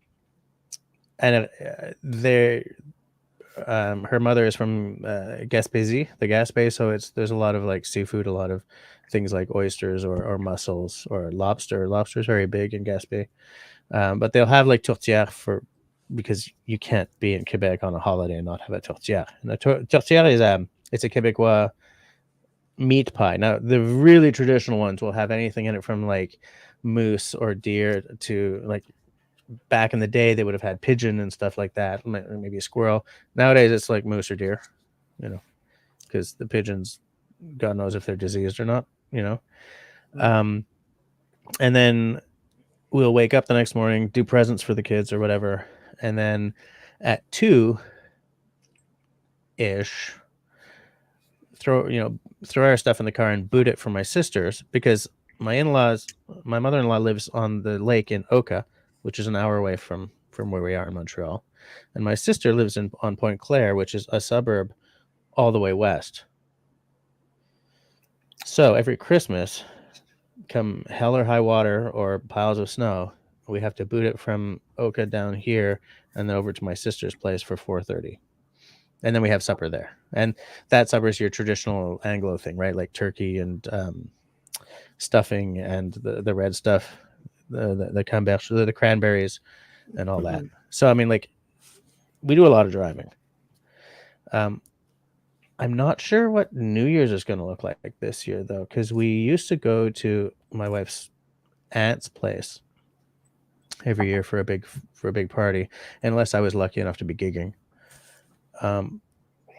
her mother is from Gaspésie, the Gaspé, so there's a lot of like seafood, a lot of things like oysters or mussels or lobster. Lobster is very big in Gaspé, but they'll have like tourtière because you can't be in Quebec on a holiday and not have a tourtière. And a tourtière is it's a Quebecois meat pie. Now the really traditional ones will have anything in it from like moose or deer to like. Back in the day, they would have had pigeon and stuff like that, maybe a squirrel. Nowadays, it's like moose or deer, because the pigeons, God knows if they're diseased or not, And then we'll wake up the next morning, do presents for the kids or whatever, and then at 2-ish, throw our stuff in the car and boot it for my sisters, because my mother-in-law lives on the lake in Oka, which is an hour away from where we are in Montreal. And my sister lives on Point Claire, which is a suburb all the way west. So every Christmas, come hell or high water or piles of snow, we have to boot it from Oka down here and then over to my sister's place for 4:30. And then we have supper there. And that supper is your traditional Anglo thing, right? Like turkey and stuffing and the red stuff, the camembert, the cranberries and all that. So, I mean, like, we do a lot of driving. I'm not sure what New Year's is going to look like this year, though, because we used to go to my wife's aunt's place every year for a big party, unless I was lucky enough to be gigging.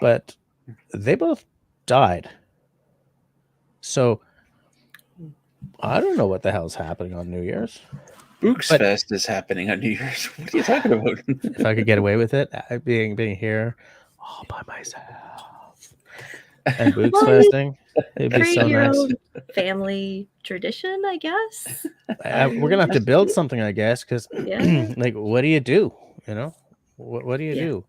But they both died. So I don't know what the hell's happening on New Year's. Fest is happening on New Year's. What are you talking about? If I could get away with it, being here all by myself and Books Festing, it'd be so nice. Family tradition, I guess. We're gonna have to build something, I guess, because like, what do you do? What do you do?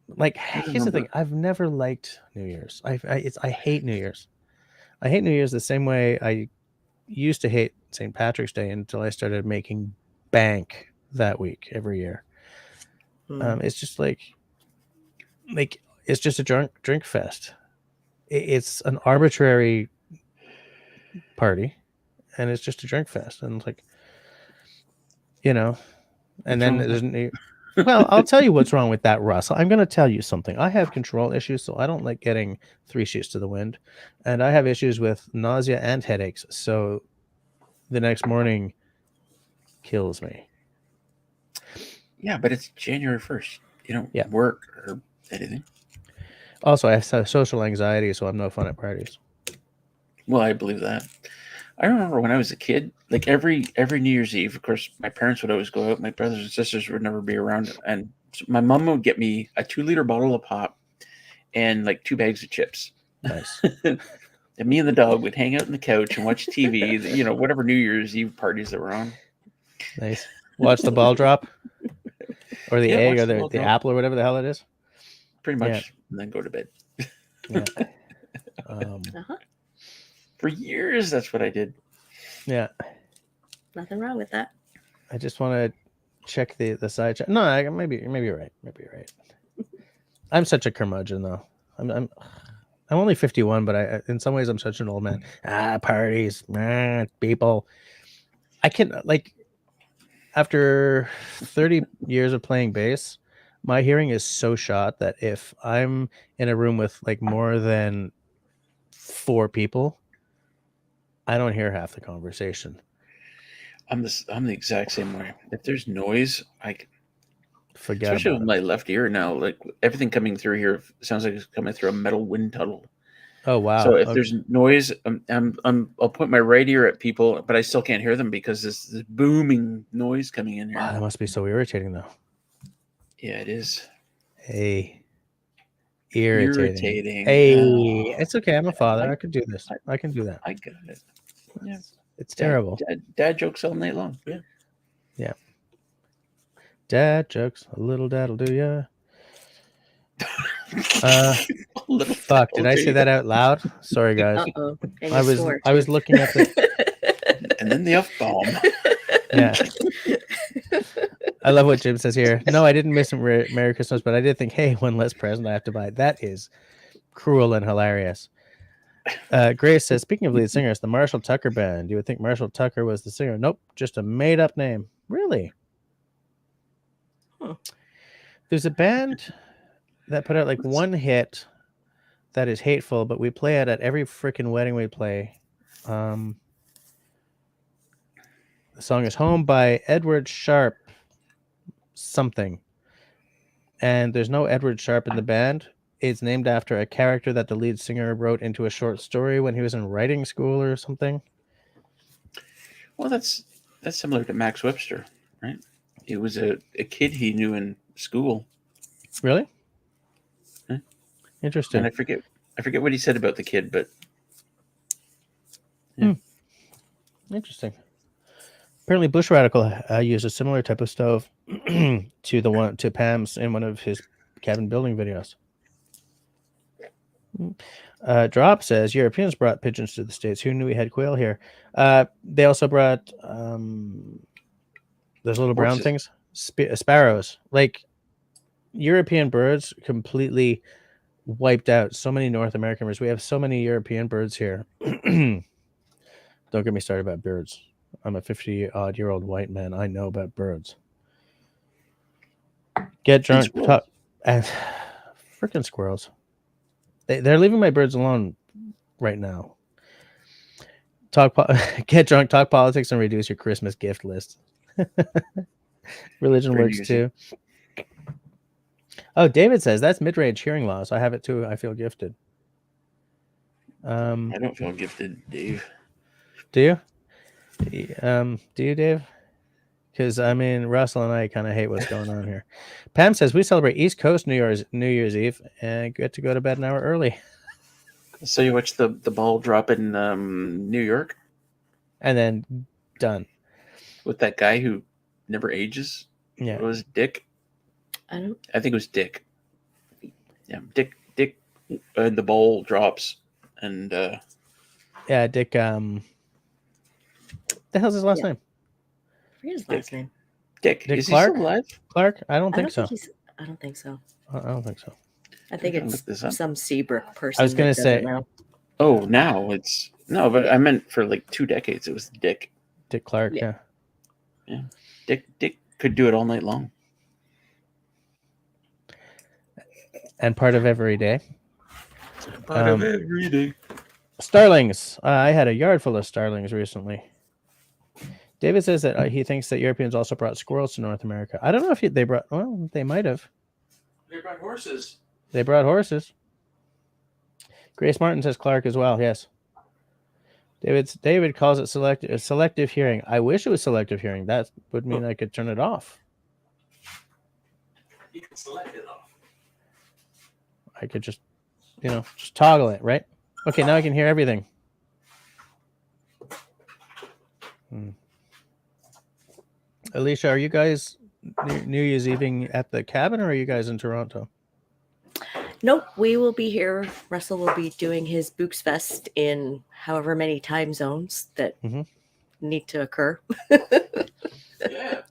Like, here's the thing: I've never liked New Year's. I hate New Year's. I hate New Year's the same way I used to hate St. Patrick's Day until I started making bank that week every year. It's just like it's just a drink fest. It's an arbitrary party, and it's just a drink fest, and it's like, and then there's well, I'll tell you what's wrong with that, Russ. I'm going to tell you something. I have control issues, so I don't like getting 3 sheets to the wind, and I have issues with nausea and headaches, so the next morning kills me. Yeah, but it's January 1st. You don't work or anything. Also, I have social anxiety, so I'm no fun at parties. Well, I believe that. I remember when I was a kid, like every New Year's Eve, of course, my parents would always go out. My brothers and sisters would never be around. And so my mom would get me a 2-liter bottle of pop and like 2 bags of chips. Nice. And me and the dog would hang out on the couch and watch TV, whatever New Year's Eve parties that were on. Nice. Watch the ball drop or the egg or the apple or whatever the hell it is. Pretty much. And then go to bed. Yeah. For years, that's what I did. Yeah. Nothing wrong with that. I just want to check the side chat. No, maybe you're right. Maybe you're right. I'm such a curmudgeon, though. I'm only 51, but in some ways I'm such an old man. Parties, people. I can, like, after 30 years of playing bass, my hearing is so shot that if I'm in a room with like more than 4 people, I don't hear half the conversation. I'm the exact same way. If there's noise, Forget especially about with it. my left ear now, like everything coming through here sounds like it's coming through a metal wind tunnel. Oh wow. So if Okay. there's noise, I'll point my right ear at people, but I still can't hear them because this booming noise coming in here. Wow, that must be so irritating, though. Yeah, it is. Hey, irritating. Irritating. Hey, it's okay. I'm a father. I could do this. I can do that. I got it. Yeah. It's terrible. Dad jokes all night long. Yeah. Yeah. Dad jokes. A little dad'll do ya. Fuck. Did I say that out loud? Sorry, guys. Uh-oh. And I you was swore, I was too. looking at the And then the F-bomb. yeah. I love what Jim says here. No, I didn't miss Merry Christmas, but I did think, hey, one less present I have to buy. That is cruel and hilarious. Grace says, speaking of lead singers, the Marshall Tucker Band. You would think Marshall Tucker was the singer. Nope, just a made-up name. Really? Huh. There's a band that put out like one hit that is hateful, but we play it at every freaking wedding we play. The song is Home by Edward Sharp something. And there's no Edward Sharp in the band. It's named after a character that the lead singer wrote into a short story when he was in writing school or something. Well, that's similar to Max Webster, right? It was a kid he knew in school. Really? Huh? Interesting. And I forget what he said about the kid, but yeah. Interesting. Apparently, Bush Radical used a similar type of stove to Pam's in one of his cabin building videos. Drop says Europeans brought pigeons to the States. Who knew we had quail here? They also brought those little brown things, sparrows. Like European birds completely wiped out so many North American birds. We have so many European birds here. Don't get me started about birds. I'm a 50-odd-year-old white man. I know about birds. Get drunk, talk, and freaking squirrels. They're leaving my birds alone right now. Get drunk, talk politics, and reduce your Christmas gift list. Religion works too. Oh, David says that's mid-range hearing loss. I have it too. I feel gifted. I don't feel gifted, Dave. Do you? Do you, Dave? Because I mean, Russell and I kind of hate what's going on here. Pam says we celebrate East Coast New Year's Eve and get to go to bed an hour early. So you watched the ball drop in New York, and then done with that guy who never ages. Yeah, it was Dick. I think it was Dick. Yeah, Dick. The ball drops, and yeah, Dick. The hell's his last name? I forget his last name. Dick. Is Clark? he still alive? Clark? I don't think so. I don't think so. I don't think so. I think it's some Seabrook person. I was going to say. Oh, now it's no, but I meant for like 2 decades. It was Dick. Dick Clark. Yeah. Dick could do it all night long. And part of every day. Part of every day. Starlings. I had a yard full of starlings recently. David says that he thinks that Europeans also brought squirrels to North America. I don't know if they brought. Well, they might have. They brought horses. They brought horses. Grace Martin says Clark as well. Yes. David calls it selective hearing. I wish it was selective hearing. That would mean I could turn it off. You can select it off. I could just toggle it, right? Okay, now I can hear everything. Alicia, are you guys New Year's Eve at the cabin, or are you guys in Toronto? Nope, we will be here. Russell will be doing his Books Fest in however many time zones that need to occur. Yeah,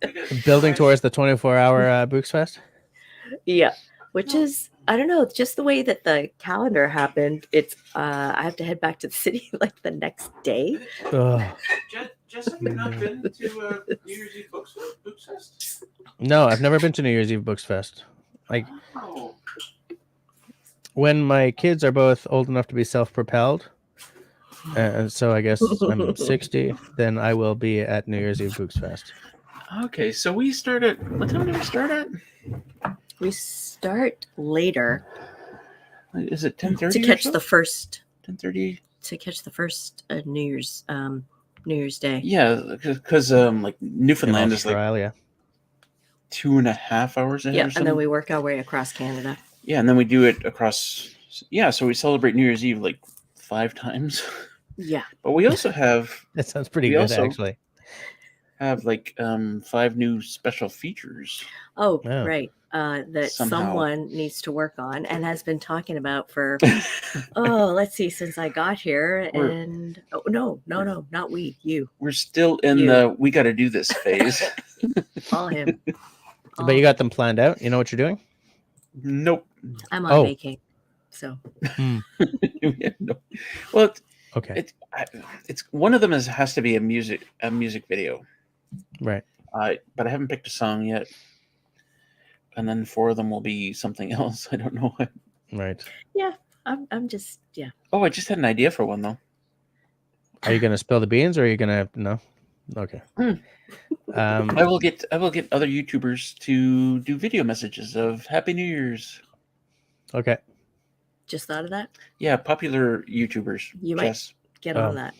building towards the 24-hour Books Fest. Yeah, which is, I don't know, just the way that the calendar happened. It's I have to head back to the city like the next day. Jess, have you not been to New Year's Eve Books Fest? No, I've never been to New Year's Eve Books Fest. Like, when my kids are both old enough to be self-propelled, So I guess I'm 60. Then I will be at New Year's Eve Books Fest. Okay, so we start at what time do we start at? We start later Is it 10:30 to catch the 10:30? to catch the first New Year's Day. Yeah, because like Newfoundland is like Australia. 2.5 hours ahead. Yeah, or and something. then we work our way across Canada. Yeah, and then we do it across. Yeah, so we celebrate New Year's Eve like 5 times. Yeah. But we also have That sounds pretty We good, also- actually. have like 5 new special features. Oh, Yeah. right. That Somehow. someone needs to work on and has been talking about for let's see, since I got here. We're- And no, not we, you, We're still in You. the we got to do this phase. all him. But you got them planned out. You know what you're doing? Nope. I'm on Oh. vacation, so Yeah, no. Well, Okay. it's one of them has to be a music video. Right. But I haven't picked a song yet. And then 4 of them will be something else. I don't know what. Right. I'm just Oh, I just had an idea for one though. Are you going to spill the beans or are you going to no? Okay. I will get other YouTubers to do video messages of Happy New Year's. Okay. just thought of that. Yeah, popular YouTubers. You might- Jess. Get Oh. on that.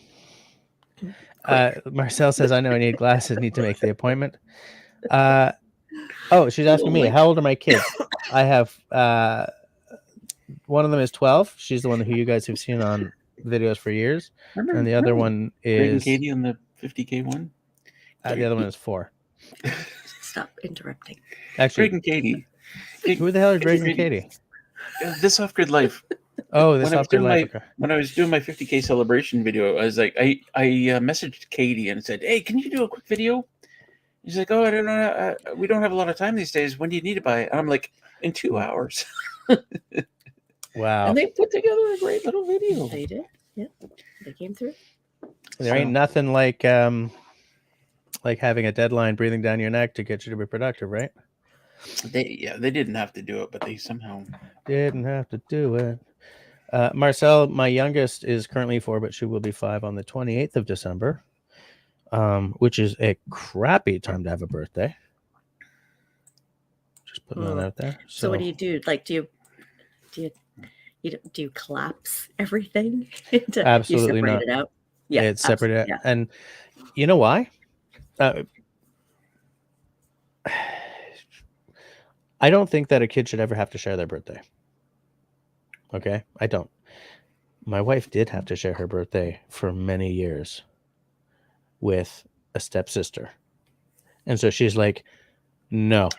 Marcel says, I know I need glasses, need to make the appointment. She's asking me, Holy- how old are my kids? I have one of them is 12. She's the one who you guys have seen on videos for years. Remember, And the other remember one Greg and is Katie on the 50K one? the other one is 4. Stop interrupting. Greg Actually, and Katie. who the hell are Greg and Katie? This off-grid life. Oh, this When I was after doing life. my- When I was doing my 50K celebration video, I was like, I messaged Katie and said, "Hey, can you do a quick video?" He's like, "Oh, I don't know. We don't have a lot of time these days. When do you need it by?" And I'm like, "In 2 hours." Wow. And they put together a great little video. They did. Yeah, they came through. There ain't nothing like having a deadline breathing down your neck to get you to be productive, right? They didn't have to do it, but they somehow. Didn't have to do it. Marcel, my youngest, is currently 4, but she will be 5 on the 28th of December, which is a crappy time to have a birthday. Just putting that out there. So what do you do? Like, do you collapse everything? Absolutely you separate not. it out. Yeah, it's separate. absolutely, yeah. And you know why? I don't think that a kid should ever have to share their birthday. Okay? I don't. My wife did have to share her birthday for many years with a stepsister. And so she's like, no,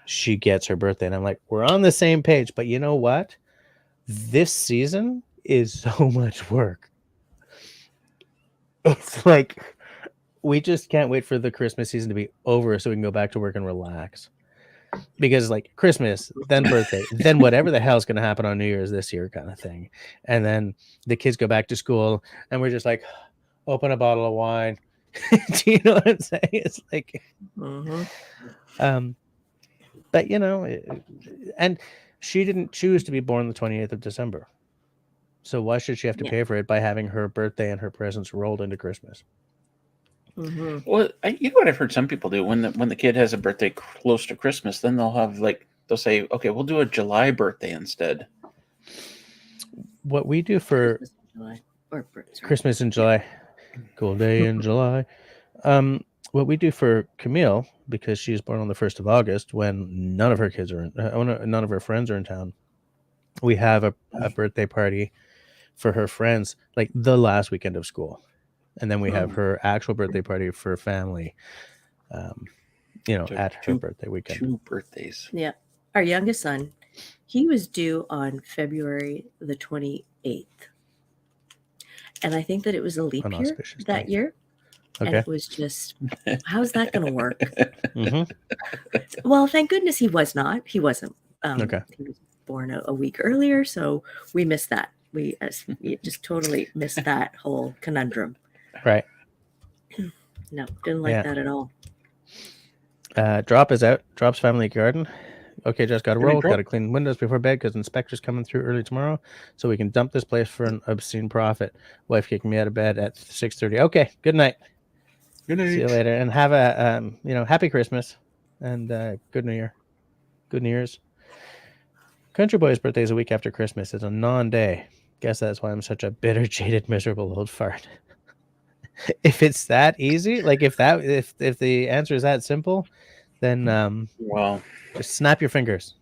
she gets her birthday. And I'm like, we're on the same page. But you know what? This season is so much work. It's like, we just can't wait for the Christmas season to be over so we can go back to work and relax. Because like Christmas, then birthday, then whatever the hell's going to happen on New Year's this year kind of thing. And then the kids go back to school and we're just like, open a bottle of wine. Do you know what I'm saying? It's like, but you know, and she didn't choose to be born the 28th of December. So why should she have to pay for it by having her birthday and her presents rolled into Christmas? Well, you know what I've heard some people do when the kid has a birthday close to Christmas, then they'll say, okay, we'll do a July birthday instead. What we do for Christmas in July, cool day in July. What we do for Camille, because she's born on the 1st of August, when none of her kids are none of her friends are in town, we have a birthday party for her friends, like the last weekend of school. And then we have her actual birthday party for family, at her birthday weekend. 2 birthdays. Yeah. Our youngest son, he was due on February the 28th. And I think that it was a leap year that year. Okay. And it was just, how's that going to work? Mm-hmm. Well, thank goodness he was not. He wasn't. Okay. He was born a week earlier, so we missed that. We just totally missed that whole conundrum. Right. No, didn't like that at all. Drop is out. Drop's Family Garden Okay, just got to Good night, roll. Troll. Got to clean windows before bed because inspector's coming through early tomorrow, so we can dump this place for an obscene profit. Wife kicking me out of bed at 6:30. Okay, good night. Good night. See you later, and have a happy Christmas and good New Year. Good New Year's. Country Boy's birthday is a week after Christmas. It's a non-day. Guess that's why I'm such a bitter, jaded, miserable old fart. If it's that easy, like if the answer is that simple, then Well, just snap your fingers.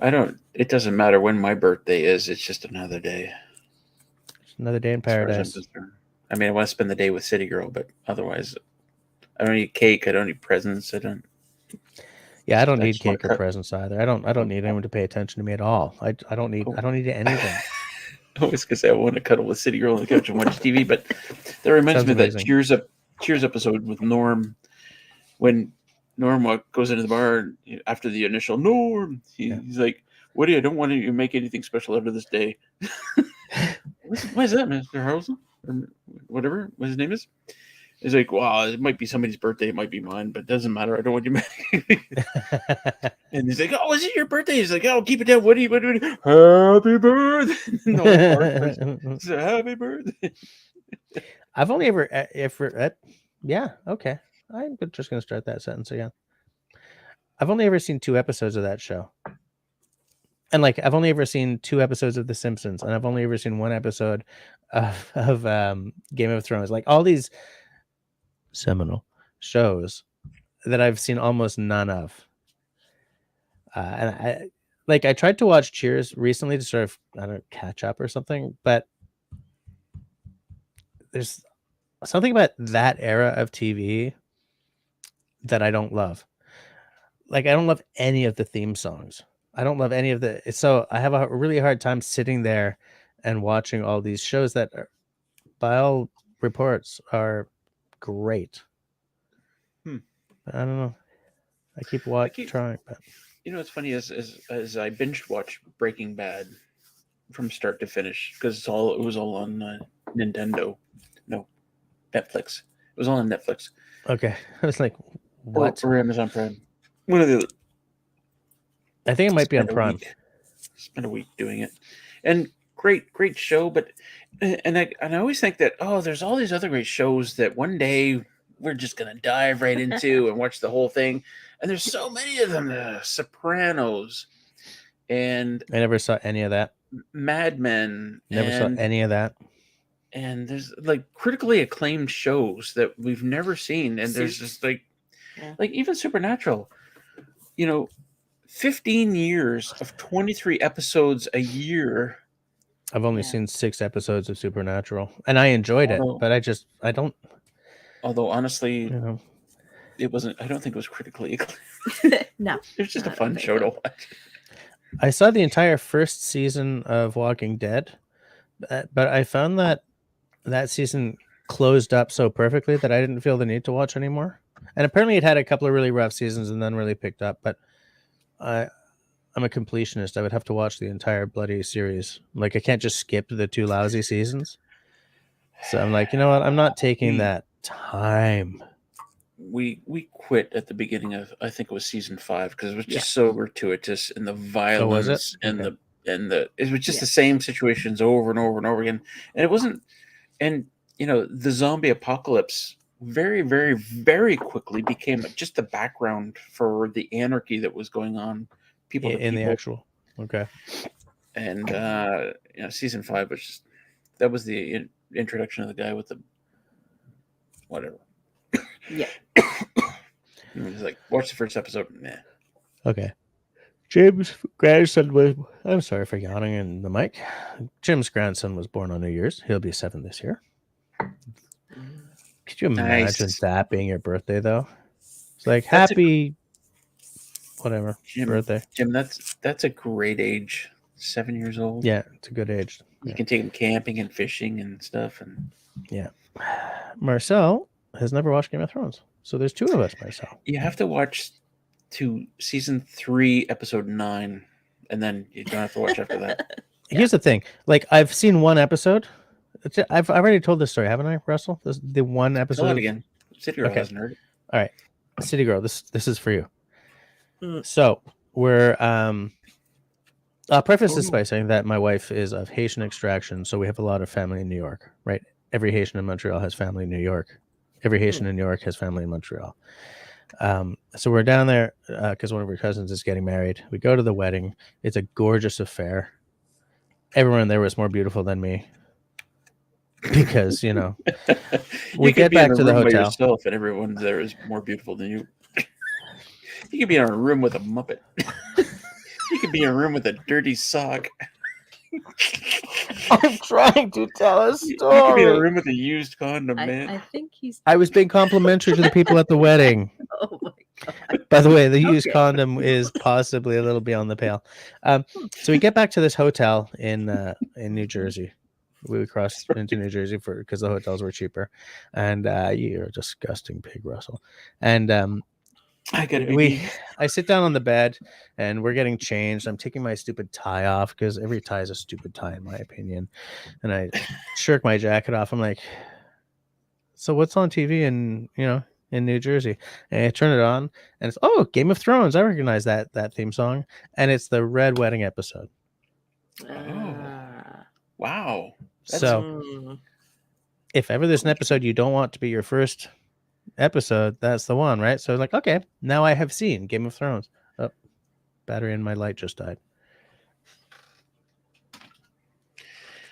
it doesn't matter when my birthday is. It's just another day. Another day in As far as I'm paradise. concerned. I mean, I want to spend the day with City Girl, but otherwise, I don't need cake. I don't need presents. I don't. Yeah, I don't I need just wanna cake or cut- presents either. I don't need anyone to pay attention to me at all. I don't need anything. I was gonna say I want to cuddle with City Girl on the couch and watch TV, but that reminds Sounds me of that amazing. Cheers episode with Norm, when Norm goes into the bar after the initial Norm. He's like, "Woody, I don't want you to make anything special out of this day." Why is that, Mr. Harrelson? Or whatever his name is. He's like, "Wow, it might be somebody's birthday, it might be mine, but it doesn't matter. I don't want you to make." And he's like, "Oh, is it your birthday?" He's like, "Oh, keep it down, Woody. Happy birthday!" And the whole bar says, "Happy birthday!" I've only ever yeah, okay. I'm just gonna start that sentence again. I've only ever seen 2 episodes of that show. And like I've only ever seen 2 episodes of The Simpsons, and I've only ever seen 1 episode of Game of Thrones. Like all these seminal shows that I've seen almost none of. And I tried to watch Cheers recently to sort of, I don't know, catch up or something, but there's something about that era of TV that I don't love. Like I don't love any of the theme songs. I don't love any of so I have a really hard time sitting there and watching all these shows that are, by all reports, are great. I don't know. I keep trying, but You know, what's funny as I binge watched Breaking Bad from start to finish because it was all on Nintendo, no, Netflix. It was all on Netflix. Okay, I was like, what? Or Amazon Prime. One of the. I think it might be on Prime. Spent a week doing it, and great show. But and I always think that there's all these other great shows that one day we're just gonna dive right into and watch the whole thing. And there's so many of them. Sopranos, and I never saw any of that. Mad Men. Never saw any of that. And there's like critically acclaimed shows that we've never seen, and there's just like even Supernatural. 15 years of 23 episodes a year. I've only seen 6 episodes of Supernatural, and I enjoyed it, but I don't. Although honestly, it wasn't. I don't think it was critically acclaimed. No, it was just a fun show to watch. I saw the entire first season of Walking Dead, but I found that season closed up so perfectly that I didn't feel the need to watch anymore. And apparently, it had a couple of really rough seasons and then really picked up. But I'm a completionist. I would have to watch the entire bloody series. Like I can't just skip the 2 lousy seasons. So I'm like, you know what? I'm not taking that time. We quit at the beginning of, I think it was season 5, because it was just so gratuitous, and the violence and it was just the same situations over and over and over again. And it wasn't, and the zombie apocalypse very, very, very quickly became just the background for the anarchy that was going on. People in the actual and season 5 was just, that was the introduction of the guy with the whatever. Yeah. It was like, watch the first episode. Nah. Okay. Jim's grandson was, I'm sorry for yawning in the mic. Jim's grandson was born on New Year's. He'll be 7 this year. Could you imagine that being your birthday, though? It's like, happy whatever birthday. Jim, that's a great age. 7 years old. Yeah, it's a good age. You can take him camping and fishing and stuff. And Marcel has never watched Game of Thrones. So there's 2 of us, Marcel. You have to watch to season 3, episode 9, and then you don't have to watch after that. Here's the thing. Like, I've seen 1 episode. I've already told this story, haven't I, Russell? The 1 episode. Tell it again. City Girl hasn't heard it. All right. City Girl, this is for you. So I'll preface Oh, this no. by saying that my wife is of Haitian extraction, so we have a lot of family in New York, right? Every Haitian in Montreal has family in New York. Every Haitian in New York has family in Montreal. So we're down there because one of her cousins is getting married. We go to the wedding. It's a gorgeous affair. Everyone there was more beautiful than me because, you know, we You could get be in back a to the room by hotel. yourself, and everyone there is more beautiful than you. You could be in a room with a Muppet. You could be in a room with a dirty sock. I'm trying to tell a You could be in a story. room with a used condom, I man. think he's. I was being complimentary to the people at the wedding. Oh my god. By the way, the used Okay. condom is possibly a little beyond the pale. So we get back to this hotel in New Jersey. We crossed into New Jersey because the hotels were cheaper. And you're a disgusting pig, Russell. And I gotta be. I sit down on the bed and we're getting changed. I'm taking my stupid tie off because every tie is a stupid tie in my opinion. And I shirk my jacket off. I'm like, so what's on TV in New Jersey? And I turn it on and it's Game of Thrones. I recognize that theme song. And it's the Red Wedding episode. Wow. That's So if ever there's an episode you don't want to be your first episode, that's the one, right? So like, okay, now I have seen Game of Thrones. Oh, battery in my light just died.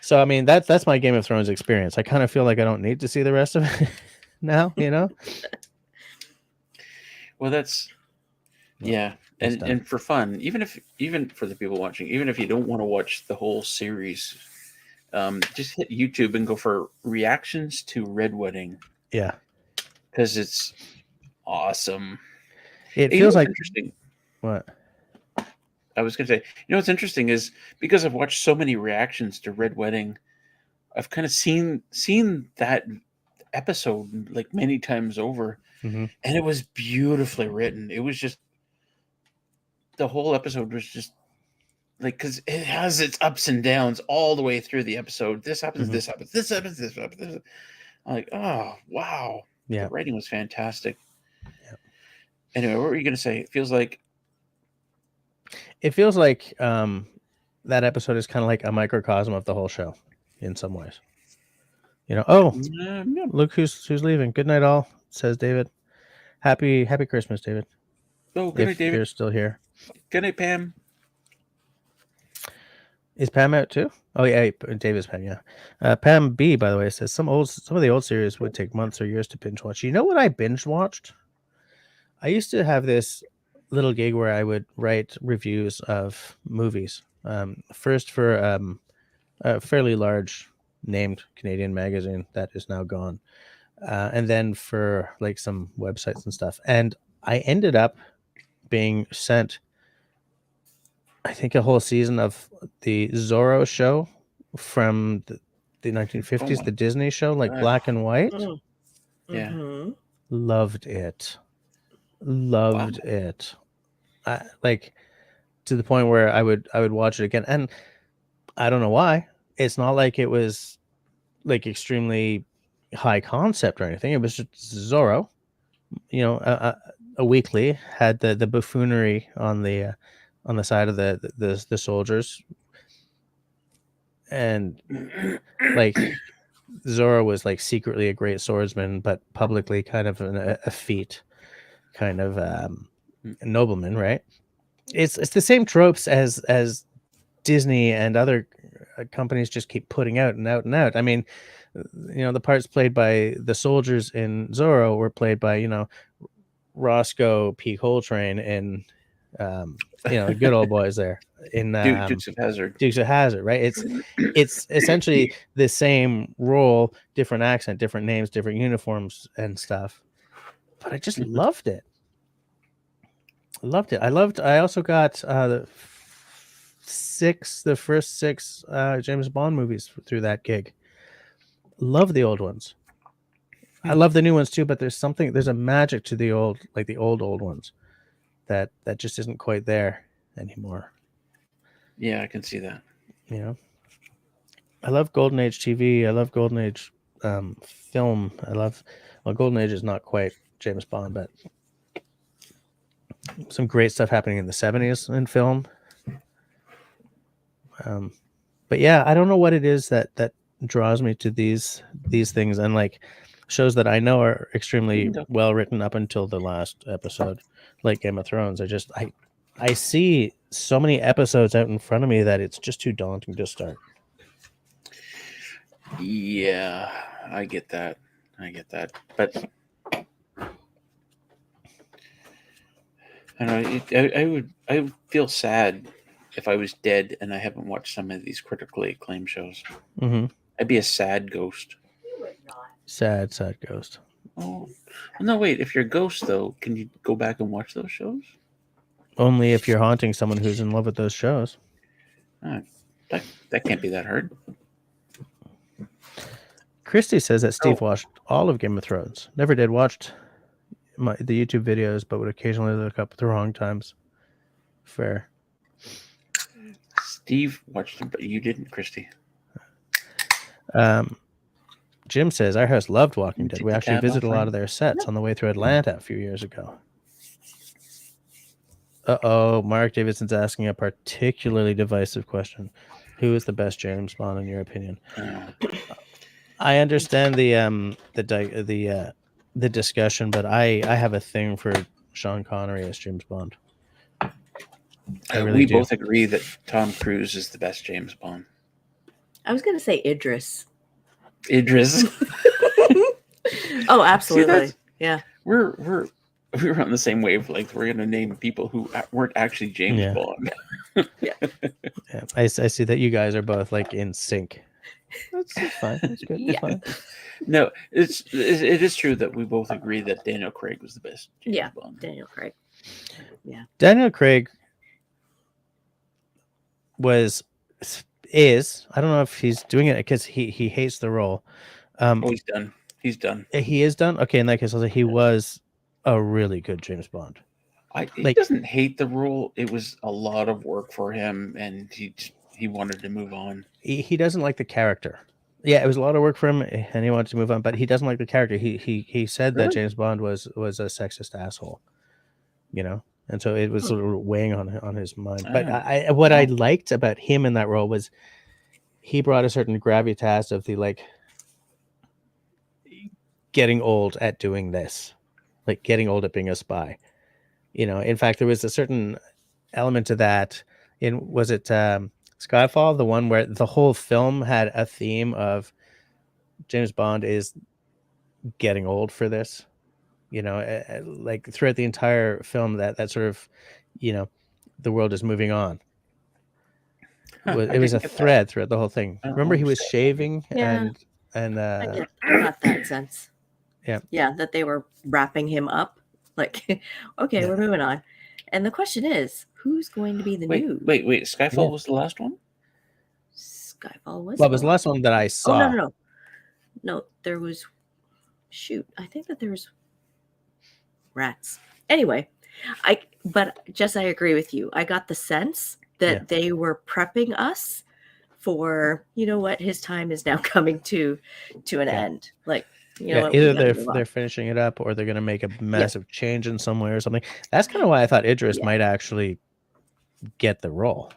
So I mean, that's my Game of Thrones experience. I kind of feel like I don't need to see the rest of it now, you know. well. That's yeah, it's and done. and for fun, even for the people watching, even if you don't want to watch the whole series, just hit YouTube and go for reactions to Red Wedding Yeah, because it's awesome. it You know feels what's like interesting. what? I was gonna say, what's interesting is because I've watched so many reactions to Red Wedding, I've kind of seen that episode like many times over, Mm-hmm. and it was beautifully written. It was just the whole episode was just like because it has its ups and downs all the way through the episode. This happens, Mm-hmm. this happens, this happens, this happens. I'm like, oh wow, Yeah. the writing was fantastic. Yeah. Anyway, what were you gonna say? It feels like that episode is kind of like a microcosm of the whole show in some ways. Yeah. Look who's leaving. Good night, all, says David. Happy Christmas, David. oh, good night, If David. you're still here. Good night, Pam. Is Pam out too? Oh yeah, David's Pam. Yeah, Pam B, by the way, says some of the old series would take months or years to binge watch. You know what I binge watched? I used to have this little gig where I would write reviews of movies. First for a fairly large named Canadian magazine that is now gone, and then for like some websites and stuff. And I ended up being sent, I think, a whole season of the Zorro show from the 1950s, the Disney show, like God. black and white. Yeah. Mm-hmm. Loved it. Like to the point where I would watch it again, and I don't know why. It's not like it was like extremely high concept or anything. It was just Zorro, a weekly, had the buffoonery on the side of the soldiers, and like Zorro was like secretly a great swordsman, but publicly kind of an effete kind of nobleman, right? It's the same tropes as Disney and other companies just keep putting out and out and out. I mean, the parts played by the soldiers in Zorro were played by Roscoe P. Coltrane and the good old boys there in Dukes of Hazzard. Dukes of Hazzard, right? It's essentially the same role, different accent, different names, different uniforms and stuff. But I just loved it. I also got the first six James Bond movies through that gig. Love the old ones. I love the new ones too, but there's a magic to the old ones that just isn't quite there anymore. Yeah, I can see that. I love Golden Age TV. I love Golden Age film. Golden Age is not quite James Bond, but some great stuff happening in the 70s in film. But yeah, I don't know what it is that draws me to these things, and like shows that I know are extremely well written up until the last episode, like Game of Thrones. I see so many episodes out in front of me that it's just too daunting to start. Yeah, I get that. But I don't know. I would feel sad if I was dead and I haven't watched some of these critically acclaimed shows. Mm-hmm. I'd be a sad ghost. Sad ghost. Oh no! Wait. If you're a ghost, though, can you go back and watch those shows? Only if you're haunting someone who's in love with those shows. That can't be that hard. Christy says that Steve watched all of Game of Thrones. Never did watch the YouTube videos, but would occasionally look up at the wrong times. Fair. Steve watched them, but you didn't, Christy. Jim says our house loved Walking Dead. We actually visited a lot of their sets on the way through Atlanta a few years ago. Mark Davidson's asking a particularly divisive question. Who is the best James Bond in your opinion? I understand the discussion, but I have a thing for Sean Connery as James Bond. We both agree that Tom Cruise is the best James Bond. I was going to say Idris. Oh, absolutely. Yeah. We're on the same wavelength. We're going to name people who weren't actually James Bond. Yeah. I see that you guys are both like in sync. That's fine. That's good. Yeah. Fine. No, it is true that we both agree that Daniel Craig was the best James Bond. Daniel Craig. Yeah. Daniel Craig is I don't know if he's doing it because he hates the role. He's done. He's done. He is done. Okay, in that case, he was a really good James Bond. He doesn't hate the role. It was a lot of work for him, and he wanted to move on. He doesn't like the character. Yeah, it was a lot of work for him, and he wanted to move on. But he doesn't like the character. He said that James Bond was a sexist asshole, and so it was sort of weighing on his mind. But what I liked about him in that role was he brought a certain gravitas of the getting old at doing this, like getting old at being a spy. In fact, there was a certain element to that was it Skyfall, the one where the whole film had a theme of James Bond is getting old for this, like throughout the entire film, that sort of, the world is moving on. It was a thread throughout the whole thing. Remember, he was shaving and I got that sense. Yeah, that they were wrapping him up. Like, okay, we're moving on. And the question is, who's going to be the new? Wait. Skyfall was the last one? Skyfall was. Well, it was the last one that I saw. Oh, no, there was. Shoot, I think that there was rats. Anyway, I agree with you. I got the sense that they were prepping us for, his time is now coming to an end. Like, either they're finishing it up or they're going to make a massive change in some way or something. That's kind of why I thought Idris might actually get the role.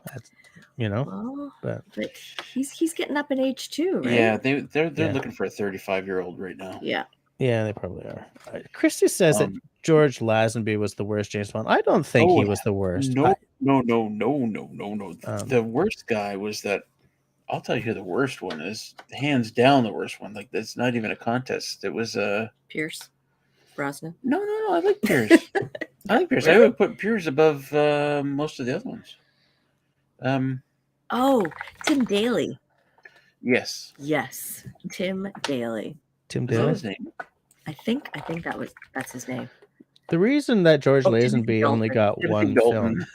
But he's getting up in age too, right? Yeah, they're looking for a 35-year-old right now. Yeah, they probably are. Christy says that George Lazenby was the worst James Bond. I don't think he was the worst. No. The worst guy was that. I'll tell you who the worst one is. Hands down, the worst one. Like, that's not even a contest. It was Pierce Brosnan. No. I like Pierce. I would put Pierce above most of the other ones. Tim Daly. Yes, Tim Daly. Tim Daly. Daly. His name? I think that's his name. The reason that George Lazenby only got one film.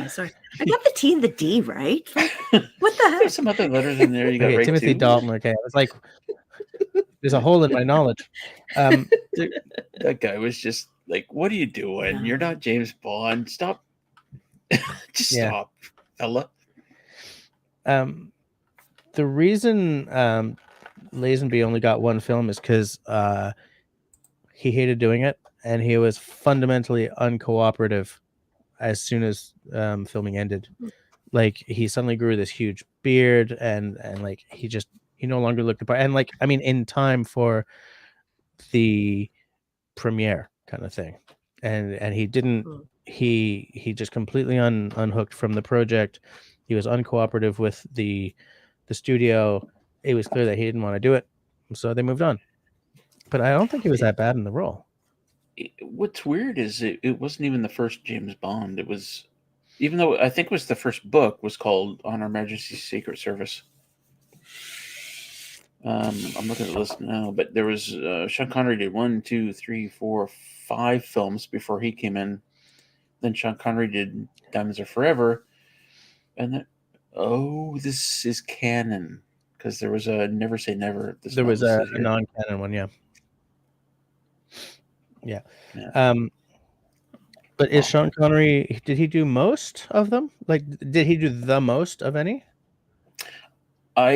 Sorry. I got the T and the D right. What the heck? There's some other letters in there. You got right Timothy too. Dalton. Okay, I was like, there's a hole in my knowledge. That guy was just like, "What are you doing? You're not James Bond. Stop! Just stop, fella." The reason Lazenby only got one film is because he hated doing it, and he was fundamentally uncooperative as soon as filming ended. Like he suddenly grew this huge beard, and like he no longer looked the part. And like, I mean, in time for the premiere kind of thing, and he didn't. He just completely unhooked from the project. He was uncooperative with the studio. It was clear that he didn't want to do it, so they moved on. But I don't think he was that bad in the role. What's weird is it wasn't even the first James Bond. It was, even though I think it was the first book, was called On Her Majesty's Secret Service. I'm looking at the list now, but there was Sean Connery did 1, 2, 3, 4, 5 films before he came in. Then Sean Connery did Diamonds Are Forever, and then this is canon because there was a Never Say Never. There was a non-canon one, yeah. But is Sean Connery? Did he do most of them? Like, did he do the most of any? No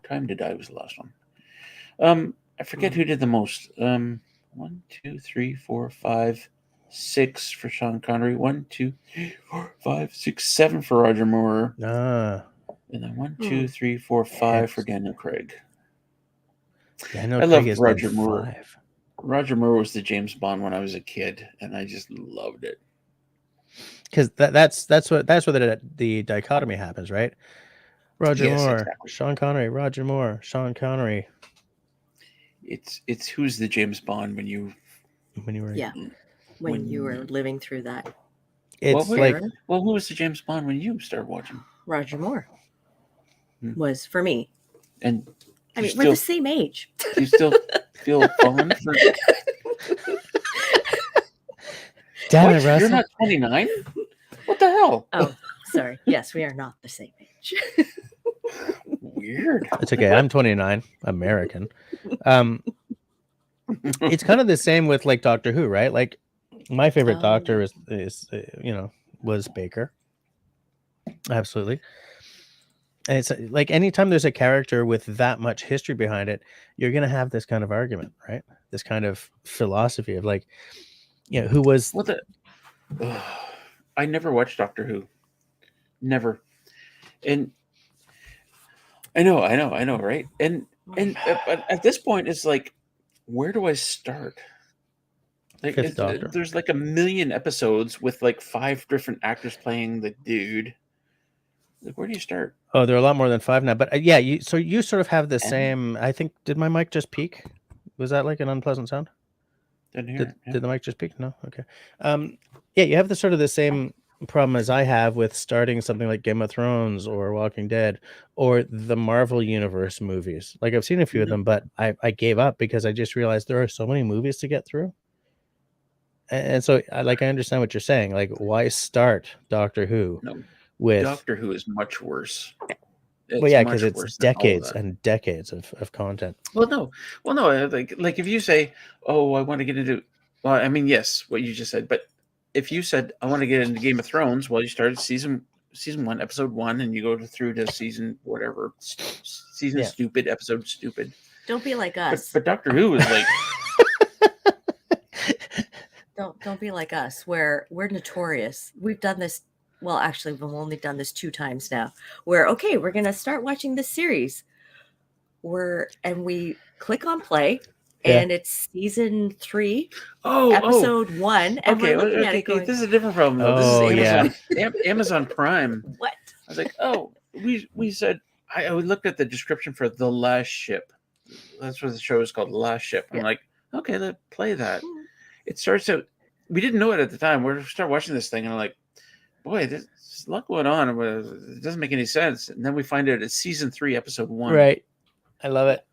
Time to Die was the last one. I forget who did the most. 1, 2, 3, 4, 5, 6 for Sean Connery. 1, 2, 3, 4, 5, 6, 7 for Roger Moore. And then 1, 2, 3, 4, 5 for Daniel Craig. I love Roger Moore. 5. Roger Moore was the James Bond when I was a kid, and I just loved it. Because that's where the dichotomy happens, right? Roger Moore, exactly. Sean Connery, Roger Moore, Sean Connery. It's who's the James Bond when you were living through that. It's who was the James Bond when you started watching? Roger Moore was for me. And I mean, we're the same age. Do you still feel fun for? Damn it, Russell. You're not 29? What the hell? Oh, sorry. Yes, we are not the same age. Weird. It's okay. I'm 29. American. It's kind of the same with like Doctor Who, right? Like my favorite Doctor is was Baker. Absolutely. And it's like anytime there's a character with that much history behind it, you're going to have this kind of argument, right? This kind of philosophy of like, who was... I never watched Doctor Who. Never. And I know, right? And at this point, it's like, where do I start? Like, there's like 1 million episodes with like 5 different actors playing the dude. Like, where do you start? Oh, there are a lot more than 5 now. But you sort of have the same. I think, did my mic just peak? Was that like an unpleasant sound? Didn't hear it. Did the mic just peak? No? Okay. You have the same problem as I have with starting something like Game of Thrones or Walking Dead or the Marvel Universe movies. Like I've seen a few of them, but I gave up because I just realized there are so many movies to get through. And so I understand what you're saying. Like, why start Doctor Who? No. With Doctor Who is much worse. Because it's decades and decades of content. Well, no. Like if you say, "Oh, I want to get into," well, I mean, yes, what you just said. But if you said, "I want to get into Game of Thrones," well, you started season 1, episode 1, and you go through to season whatever, stupid, episode stupid. Don't be like us. But Doctor Who is like. Don't be like us. Where we're notorious. We've done this. Well, actually, we've only done this 2 times now. Where we're gonna start watching this series. And we click on play, and it's season 3, episode 1, and we're looking at it going, this is a different problem though. This is Amazon Prime. What? I was like, we said I looked at the description for The Last Ship. That's what the show is called, The Last Ship. I'm like, okay, let's play that. It starts out. We didn't know it at the time. We start watching this thing, and I'm like, boy, there's a lot going on. It doesn't make any sense. And then we find out it's season 3, episode 1. Right. I love it.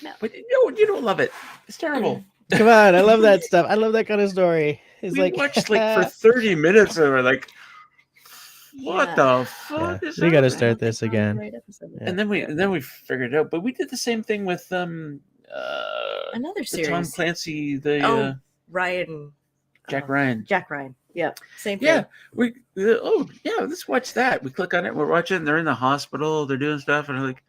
No. But no, you don't love it. It's terrible. Come on. I love that stuff. I love that kind of story. We watched for 30 minutes and we're like, what the fuck is we got to start this again. And then we figured it out. But we did the same thing with another series. Tom Clancy, Ryan. Jack Ryan. Jack Ryan. Yeah. Same thing. Yeah. Let's watch that. We click on it. We're watching. They're in the hospital. They're doing stuff. And I'm like,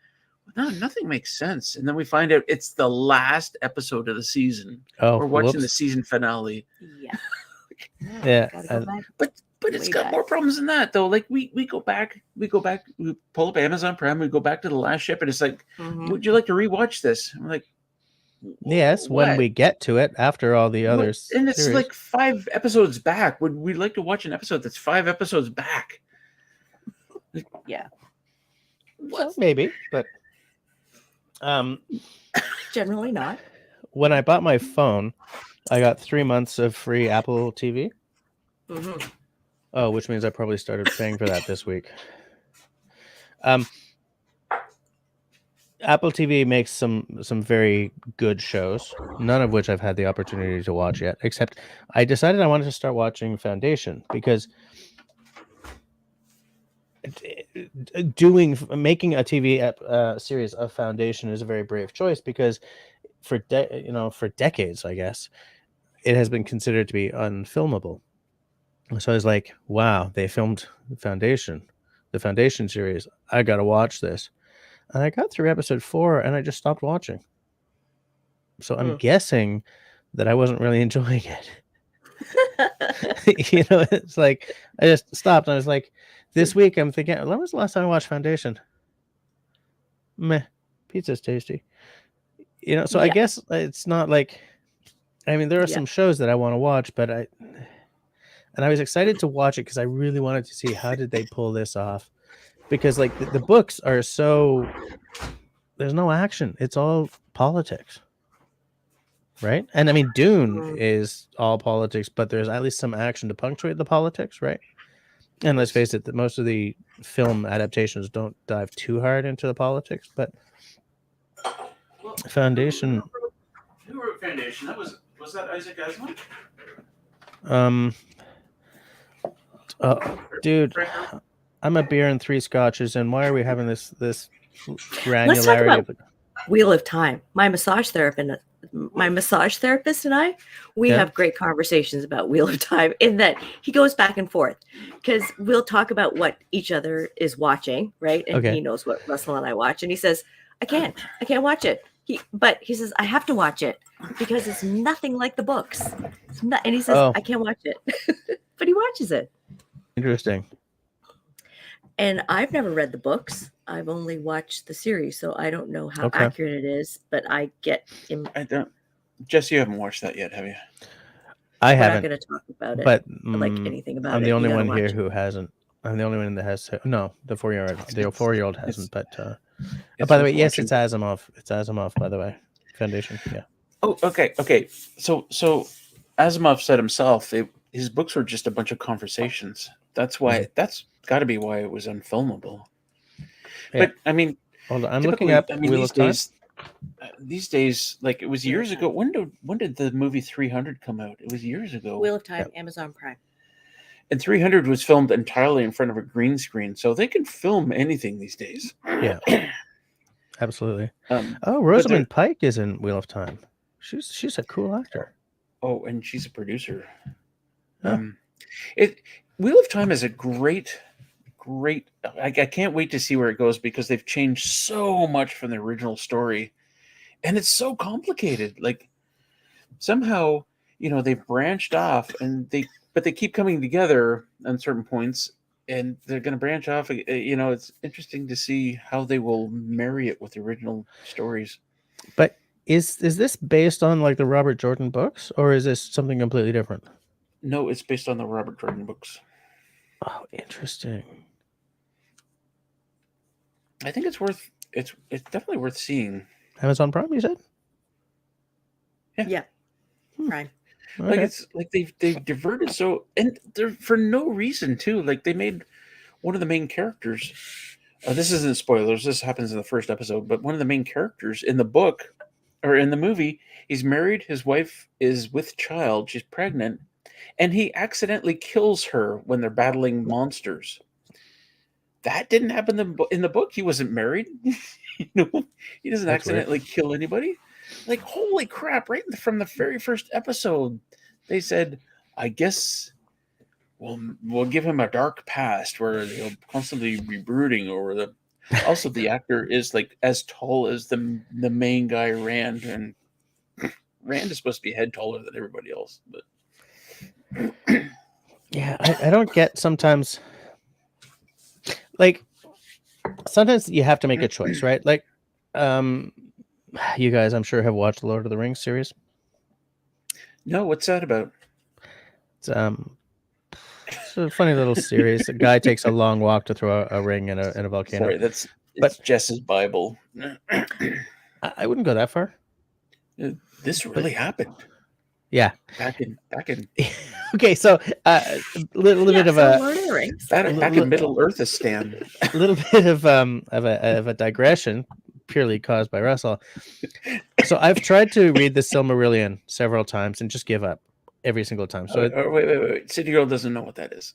No, nothing makes sense. And then we find out it's the last episode of the season. Oh, We're watching the whoops. season finale. Yeah. Yeah, Gotta go back. But it's Way got back. more problems than that though. Like we go back, we pull up Amazon Prime, we go back to the last ship, and it's like, Mhm. would you like to rewatch this? I'm like, Yes, when what? we get to it after all the What? others. And it's series. like 5 episodes back. Would we like to watch an episode that's 5 episodes back? Yeah. Well, maybe, but Generally not. when I bought my phone, I got 3 months of free Apple TV. Mhm. Oh, which means I probably started paying for that this week. Apple TV makes some very good shows, none of which I've had the opportunity to watch yet, except I decided I wanted to start watching Foundation because making a TV series of Foundation is a very brave choice because for decades, I guess, it has been considered to be unfilmable. So I was like, wow, they filmed the Foundation series. I got to watch this. And I got through episode 4 and I just stopped watching. So I'm guessing that I wasn't really enjoying it. It's like I just stopped and I was like, this week I'm thinking, when was the last time I watched Foundation? Meh, pizza's tasty. So I guess it's not like, I mean, there are some shows that I want to watch, but I was excited to watch it because I really wanted to see how did they pull this off. Because like the books are there's no action. It's all politics. Right? And I mean, Dune is all politics, but there's at least some action to punctuate the politics, right? And let's face it, that most of the film adaptations don't dive too hard into the politics, but Foundation. Who wrote Foundation? Was that Isaac Asimov? Dude, I'm a beer and 3 scotches, and why are we having this granularity? Let's talk about Wheel of Time. My massage therapist and I, we have great conversations about Wheel of Time in that he goes back and forth because we'll talk about what each other is watching, right? And he knows what Russell and I watch, and he says, I can't watch it. But he says, I have to watch it because it's nothing like the books. And he says, I can't watch it, but he watches it. Interesting. And I've never read the books. I've only watched the series, so I don't know how accurate it is, but I get him. I don't. Jess, you haven't watched that yet, have you? I haven't. We're not going to talk about it, but like anything about it. I'm the only one here who hasn't. I'm the only one that has. No, the 4-year-old hasn't. But by the way, yes, it's Asimov. It's Asimov, by the way. Foundation. Yeah. Oh, okay. So Asimov said himself, his books were just a bunch of conversations. That's why. That's got to be why it was unfilmable. Yeah. But I mean, hold on, I'm looking up Wheel of Time. These days, like it was years ago. When did the movie 300 come out? It was years ago. Wheel of Time, Amazon Prime. And 300 was filmed entirely in front of a green screen, so they can film anything these days. Yeah, absolutely. Rosamund Pike is in Wheel of Time. She's a cool actor. Oh, and she's a producer. Huh. Wheel of Time is a great. I can't wait to see where it goes because they've changed so much from the original story, and it's so complicated. Like somehow, they've branched off, but they keep coming together on certain points, and they're going to branch off. It's interesting to see how they will marry it with the original stories. But is this based on like the Robert Jordan books, or is this something completely different? No, it's based on the Robert Jordan books. Oh, interesting. I think it's definitely worth seeing. Amazon Prime, you said? Yeah. Prime. Okay. Like it's like they've diverted so, and they're for no reason too. Like they made one of the main characters. This isn't spoilers. This happens in the first episode, but one of the main characters in the book or in the movie, he's married. His wife is with child. She's pregnant, and he accidentally kills her when they're battling monsters. That didn't happen in the book. He wasn't married. He doesn't accidentally kill anybody. Like, holy crap, right from the very first episode, they said, I guess we'll give him a dark past where he'll constantly be brooding over Also, the actor is like as tall as the main guy, Rand, and Rand is supposed to be head taller than everybody else. But Yeah, I don't get sometimes. Like sometimes you have to make a choice, right? Like, you guys, I'm sure, have watched the Lord of the Rings series. no, what's that about? It's a funny little series. A guy takes a long walk to throw a ring in a volcano. Sorry, it's But- Jess's Bible. I wouldn't go that far. This really happened Yeah. back in Okay, so little bit of a Lord of the Rings. back in Middle Earthistan. little bit of a digression, purely caused by Russell. So I've tried to read the Silmarillion several times and just give up every single time. So Wait. City Girl doesn't know what that is.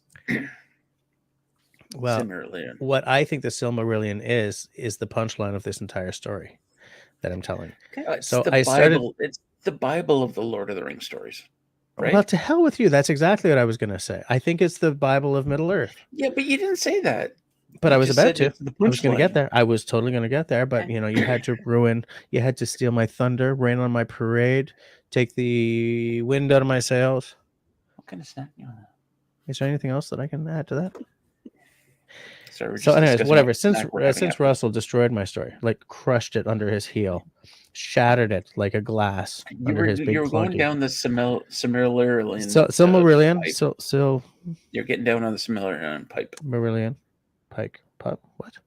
well, Silmarillion. what I think the Silmarillion is the punchline of this entire story that I'm telling. It's So the I started- Bible. It's the Bible of the Lord of the Rings stories, right? Well, to hell with you. That's exactly what I was going to say. I think it's the Bible of Middle Earth. Yeah, but you didn't say that. But You I was just about said to. it's the I was going to get punchline. there. I was totally going to get there. But, you had to you had to steal my thunder, rain on my parade, take the wind out of my sails. What kind of snack you want? Is there anything else that I can add to that? Sorry, we're So, just anyways, discussing whatever. what Since snack we're having since after. Russell destroyed my story, like crushed it under his heel, shattered it like a glass under his big you were going clunky. down the Silmarillion. Silmarillion. pipe. So You're getting down on the Silmarillion pipe. Marillion, Pike, Pup. What?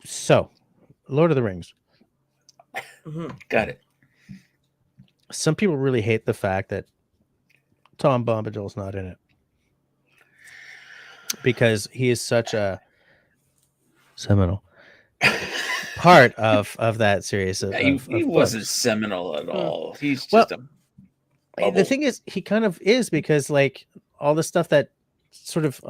So, Lord of the Rings. Got it. Some people really hate the fact that Tom Bombadil's not in it because he is such a seminal part of that series. He wasn't seminal at all. He's Well, just a the bubble. thing is, he kind of is, because like all the stuff that sort of,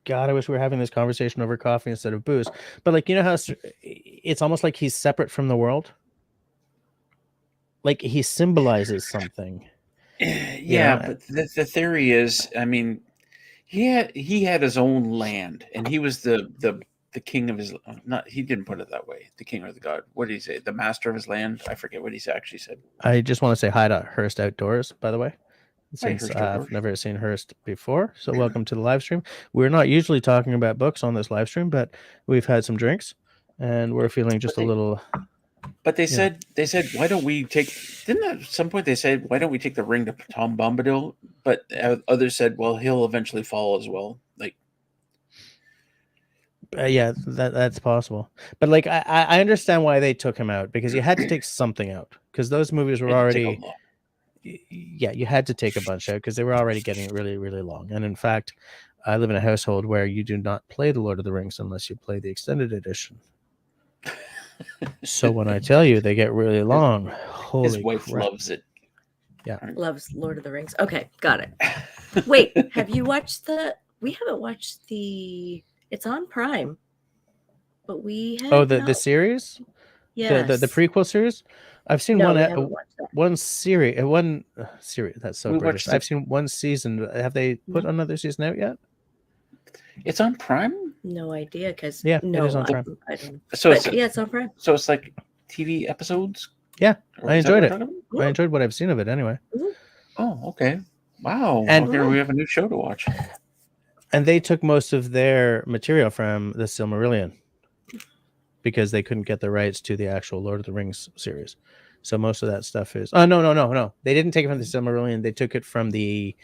God, I wish we were having this conversation over coffee instead of booze. But like, how it's almost like he's separate from the world. Like he symbolizes something. Yeah, but the theory is, I mean, he had his own land, and he was the king of his. Not he didn't put it that way. The king or the god. What did he say? The master of his land. I forget what he actually said. I just want to say hi to Hearst Outdoors, by the way. Since Hearst I've Outdoors. never seen Hearst before. So welcome to the live stream. We're not usually talking about books on this live stream, but we've had some drinks and we're feeling just a little. But they said, why don't we take? Didn't at some point they said, why don't we take the ring to Tom Bombadil? But others said, well, he'll eventually fall as well. Like, Yeah, that's possible. But like, I understand why they took him out, because you had to take something out, because those movies were already. Yeah, you had to take a bunch out because they were already getting really, really long. And in fact, I live in a household where you do not play the Lord of the Rings unless you play the extended edition. So when I tell you they get really long, holy his wife crap. loves it. Yeah, Loves Lord of the Rings. Okay, got it. Wait, have you watched we haven't watched it's on Prime, but we have. Oh, the series, yes. the prequel series. I've seen No, we haven't watched that. one series. That's so We British. watched I've seen one season. Have they put another season out yet? It's on Prime. No idea, because Yeah, it is on Prime. I don't. So But yeah, it's on Prime. So it's like TV episodes. Yeah, Or I is that enjoyed what it. we're talking about? I enjoyed what I've seen of it anyway. Oh, okay. Wow. And- Here we have a new show to watch. And they took most of their material from the Silmarillion because they couldn't get the rights to the actual Lord of the Rings series. So most of that stuff is. Oh, no. They didn't take it from the Silmarillion. They took it from the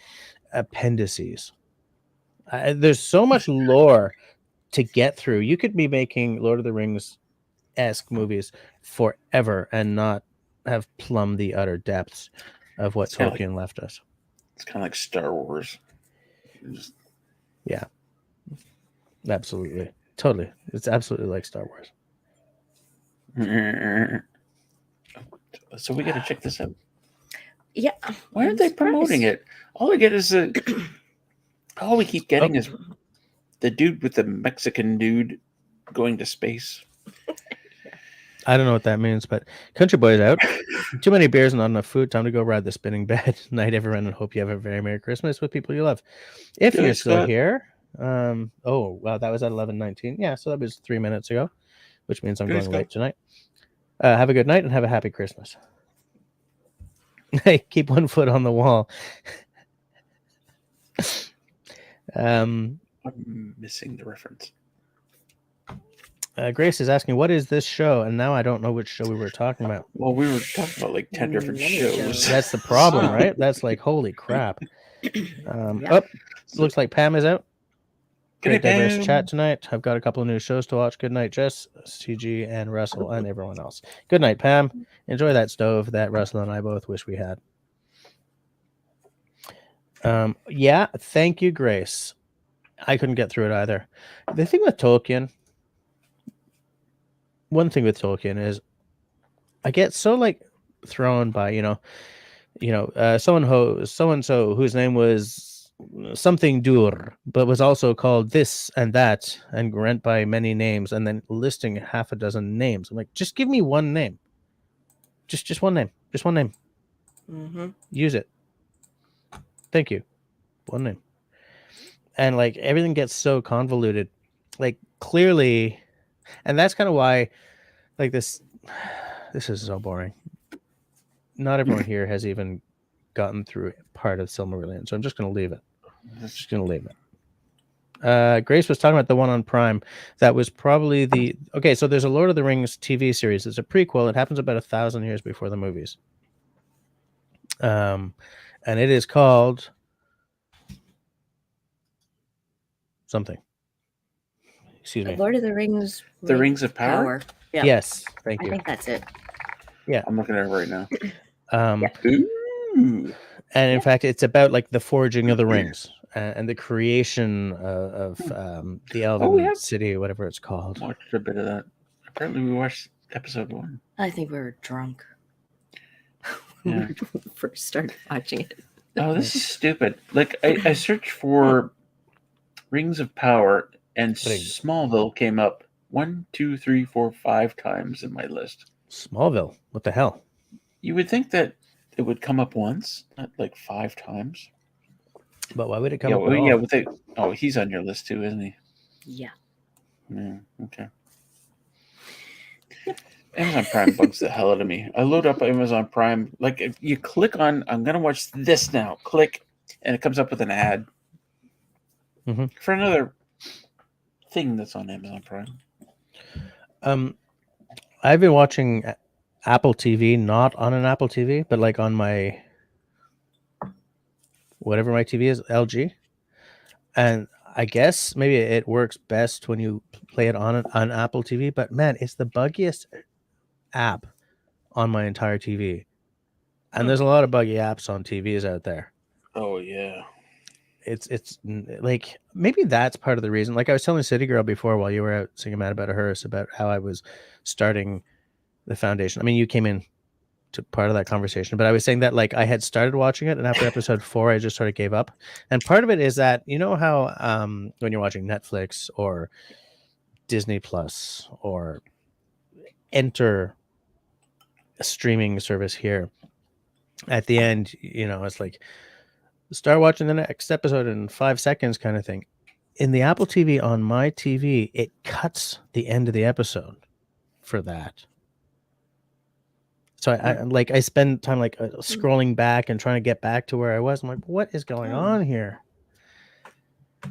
appendices. There's so much lore to get through. You could be making Lord of the Rings-esque movies forever and not have plumbed the utter depths of what kinda Tolkien left us. It's kind of like Star Wars. Yeah, absolutely, totally. It's absolutely like Star Wars. So we got to check this out. Yeah. Why aren't they promoting it? All we get is all we keep getting is the dude with the Mexican dude going to space. I don't know what that means, but Country Boy's out. Too many beers and not enough food. Time to go ride the spinning bed. Night, everyone, and hope you have a very Merry Christmas with people you love. If Good, you're still Scott. here, Oh, wow, that was at 11:19. Yeah, so that was 3 minutes ago, which means I'm Please going go. late tonight. Have a good night and have a happy Christmas. Hey, keep one foot on the wall. I'm missing the reference. Grace is asking, what is this show? And now I don't know which show we were talking about. Well, we were talking about like 10 different Many shows. shows. That's the problem, Wow. right? That's like, holy crap. Yeah. Oh, looks like Pam is out. Good Great night, diverse Pam. chat tonight. I've got a couple of new shows to watch. Good night, Jess, CG, and Russell, and everyone else. Good night, Pam. Enjoy that stove that Russell and I both wish we had. Yeah, thank you, Grace. I couldn't get through it either. The thing with Tolkien, one thing with Tolkien is I get so like thrown by, so and so whose name was something Dur, but was also called this and that, and went by many names, and then listing half a dozen names. I'm like, just give me one name. Just one name. Just one name. Mm-hmm. Use it. Thank you. One name. And like everything gets so convoluted. Like clearly, and that's kind of why like this is so boring. Not everyone here has even gotten through part of Silmarillion, so I'm just going to leave it. Grace was talking about the one on Prime. That was probably okay. So there's a Lord of the Rings TV series. It's a prequel. It happens about 1,000 years before the movies. And it is called something. Excuse me. Lord of the Rings. The Rings of Power? Yeah. Yes, thank I you. think that's it. I'm looking at it right now. And in fact, it's about like the forging of the rings and the creation of the Elven city, whatever it's called. Watched a bit of that. Apparently, we watched episode 1. I think we were drunk Yeah. when we first started watching it. Oh, this is stupid. Like, I searched for Rings of Power, and Smallville came up 1, 2, 3, 4, 5 times in my list. Smallville? What the hell? You would think that it would come up once, not like 5 times. But why would it come up? He's on your list too, isn't he? Yeah. Yeah. Okay. Yep. Amazon Prime bugs the hell out of me. I load up Amazon Prime. Like, if you click on, I'm going to watch this now, click, and it comes up with an ad for another thing that's on Amazon Prime. I've been watching Apple TV, not on an Apple TV, but like on my, whatever my TV is, LG. And I guess maybe it works best when you play it on an Apple TV, but man, it's the buggiest app on my entire TV. And there's a lot of buggy apps on TVs out there. Oh yeah. It's like, maybe that's part of the reason. Like I was telling City Girl before while you were out singing Mad About a Hearse about how I was starting the foundation. I mean, you came in to part of that conversation, but I was saying that like I had started watching it, and after episode 4, I just sort of gave up. And part of it is that, you know how when you're watching Netflix or Disney Plus or enter a streaming service here, at the end, it's like start watching the next episode in 5 seconds kind of thing. In the Apple TV on my TV, it cuts the end of the episode for that. So I spend time like scrolling back and trying to get back to where I was. I'm like, what is going on here?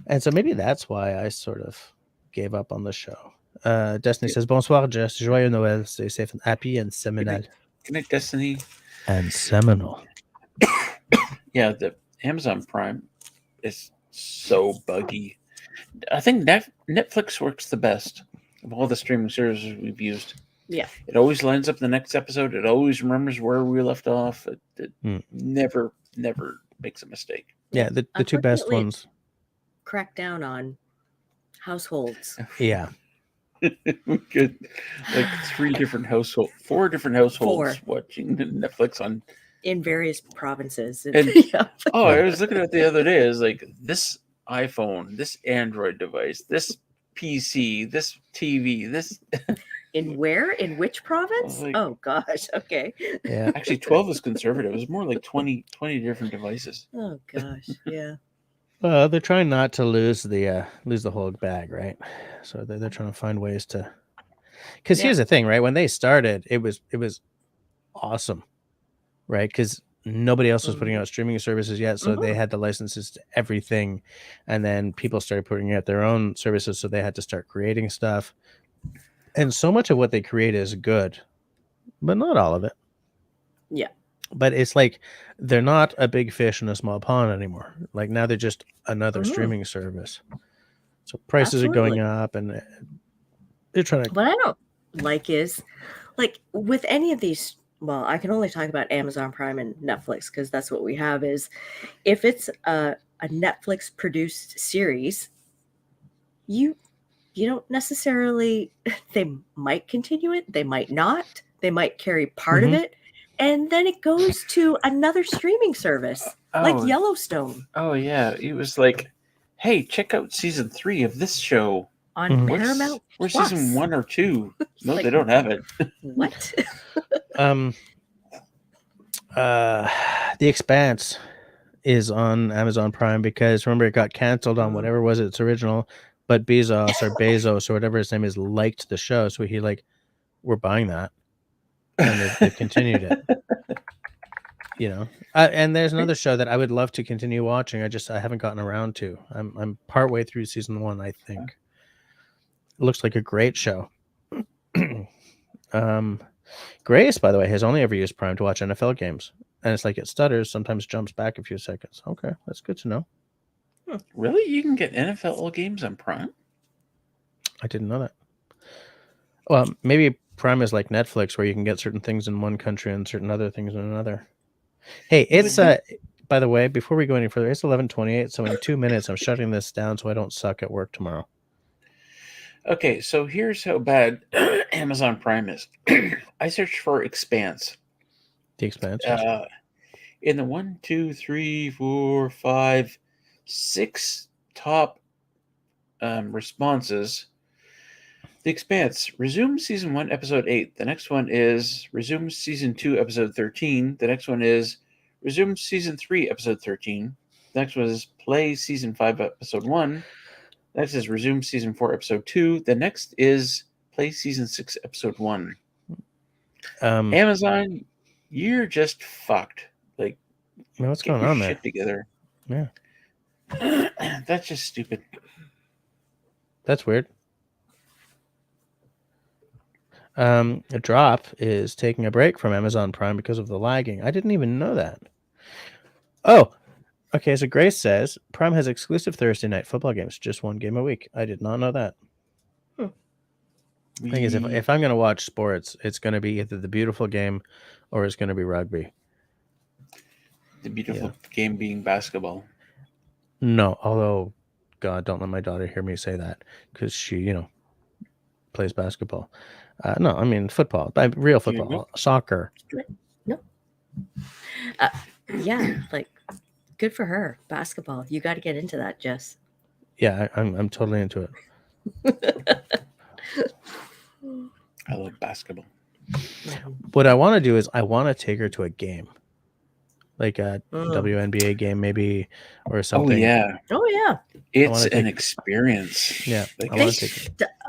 And so maybe that's why I sort of gave up on the show. Destiny says, bonsoir, Jess. Joyeux Noël. Stay safe and happy and seminal. Good night, Destiny. And seminal. Yeah, the Amazon Prime is so buggy. I think Netflix works the best of all the streaming services we've used. Yeah. It always lines up the next episode. It always remembers where we left off. It never makes a mistake. Yeah, the two best ones. Crack down on households. Yeah. We could like 4 different households watching Netflix in various provinces. And, I was looking at it the other day. It's like this iPhone, this Android device, this PC, this TV, this. In where? In which province? Like, oh gosh. Okay. Yeah. Actually, 12 is conservative. It was more like 20 different devices. Oh gosh. Yeah. Well, they're trying not to lose the whole bag, right? So they're trying to find ways to. Because Yeah. here's the thing, right? When they started, it was awesome, right? Because nobody else was putting Mhm. out streaming services yet, so they had the licenses to everything, and then people started putting out their own services, so they had to start creating stuff. And so much of what they create is good, but not all of it. Yeah. But it's like they're not a big fish in a small pond anymore. Like now they're just another Mhm. streaming service. So prices are going up, and they're trying to. What I don't like is, like, with any of these, well, I can only talk about Amazon Prime and Netflix because that's what we have, is if it's a Netflix produced series, you don't necessarily, they might continue it, they might not, they might carry part of Mhm. it, and then it goes to another streaming service like Oh. Yellowstone Oh yeah, it was like, hey, check out season 3 of this show. on Mhm. Paramount Where's Plus. season 1 or 2? No, like- they don't have it. What? The Expanse is on Amazon Prime because remember it got canceled on whatever was its original, but Bezos or whatever his name is liked the show, so he like, we're buying that, and they've continued it. You know, and there's another show that I would love to continue watching. I haven't gotten around to. I'm partway through season 1, I think. It looks like a great show. Grace, by the way, has only ever used Prime to watch NFL games, and it's like it stutters, sometimes jumps back a few seconds. Okay, that's good to know. Really? You can get NFL games on Prime? I didn't know that. Well, maybe Prime is like Netflix, where you can get certain things in one country and certain other things in another. Hey, it's by the way, before we go any further, it's 11:28, so in 2 minutes I'm shutting this down so I don't suck at work tomorrow. Okay, so here's how bad Amazon Prime is. I searched for Expanse. The Expanse. In the 1, 2, 3, 4, 5, 6 top responses, The Expanse resumes season 1, episode 8. The next one is resumes season 2, episode 13. The next one is resumes season 3, episode 13. The next one is play season 5, episode 1. Next is resume season 4, episode 2. The next is play season 6, episode 1. Amazon, you're just fucked. Like, what's get going your on there? shit together. Yeah, That's just stupid. that's weird. A Drop is taking a break from Amazon Prime because of the lagging. I didn't even know that. Oh, okay. So Grace says Prime has exclusive Thursday night football games, just one game a week. I did not know that. The thing is, if I'm going to watch sports, it's going to be either the beautiful game or it's going to be rugby. The beautiful game being basketball. No, although, God, don't let my daughter hear me say that because she, plays basketball. No, I mean football, real football, soccer. No. Yeah, like, good for her. Basketball. You got to get into that, Jess. Yeah, I'm totally into it. I love basketball. What I want to do is I want to take her to a game, like a WNBA game maybe, or something. Oh yeah. Oh yeah. It's an experience. Yeah. Like,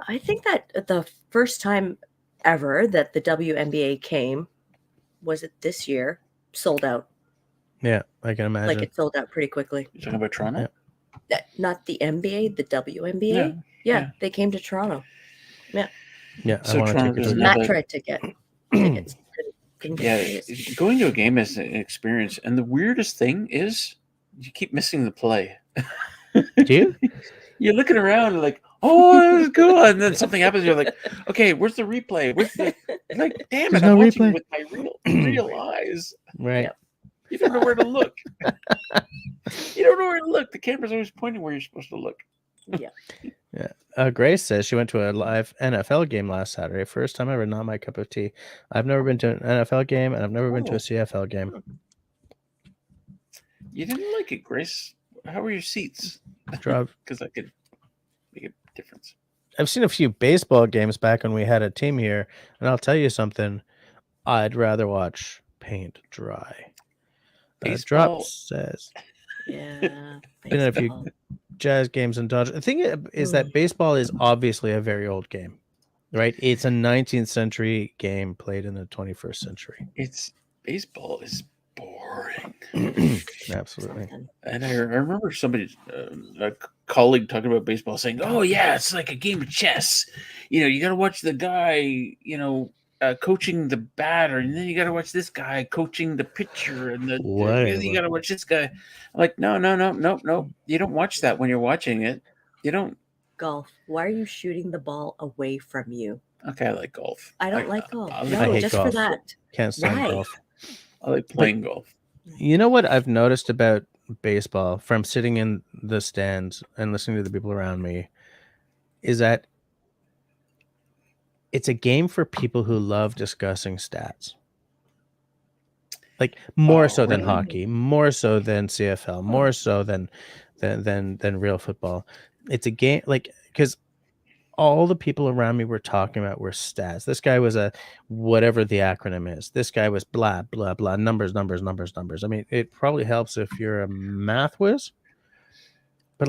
I think that the first time ever that the WNBA came, was it this year, sold out. Yeah, I can imagine. Like, it sold out pretty quickly. You're talking about Toronto? Not the NBA, the WNBA. Yeah, they came to Toronto. Yeah. Yeah, so I want to take her to Matt tried to get tickets. Couldn't get tickets. Going to a game is an experience, and the weirdest thing is you keep missing the play. Do you? You're looking around like, oh, that was good, and then something happens. You're like, okay, where's the replay? Where's the like? Damn it! I'm watching it with my real eyes. Right. Yep. You don't know where to look. You don't know where to look. The camera's always pointing where you're supposed to look. Yeah. Yeah. Grace says she went to a live NFL game last Saturday. First time ever, not my cup of tea. I've never been to an NFL game, and I've never been to a CFL game. You didn't like it, Grace. How were your seats? Because I could make a difference. I've seen a few baseball games back when we had a team here, and I'll tell you something. I'd rather watch paint dry. Drop says, Yeah. Been in a few baseball. Jazz games and Dodgers. The thing is Mm. that baseball is obviously a very old game, right? It's a 19th century game played in the 21st century. Baseball is boring. Absolutely. Something. And I remember somebody, a colleague, talking about baseball, saying, "Oh yeah, it's like a game of chess. You got to watch the guy, coaching the batter, and then you got to watch this guy coaching the pitcher, and then you Whatever. got to watch this guy." I'm like, no. You don't watch that when you're watching it. You don't. Golf. Why are you shooting the ball away from you? Okay, I like golf. I don't like golf. I No, I hate just golf. for that. Can't stand Why? golf. I like playing golf. You know what I've noticed about baseball from sitting in the stands and listening to the people around me is that it's a game for people who love discussing stats. Like more so than really? hockey, more so than CFL, more so than real football. It's a game because all the people around me were talking about were stats. This guy was a whatever the acronym is. This guy was blah blah blah numbers. I mean, it probably helps if you're a math whiz, but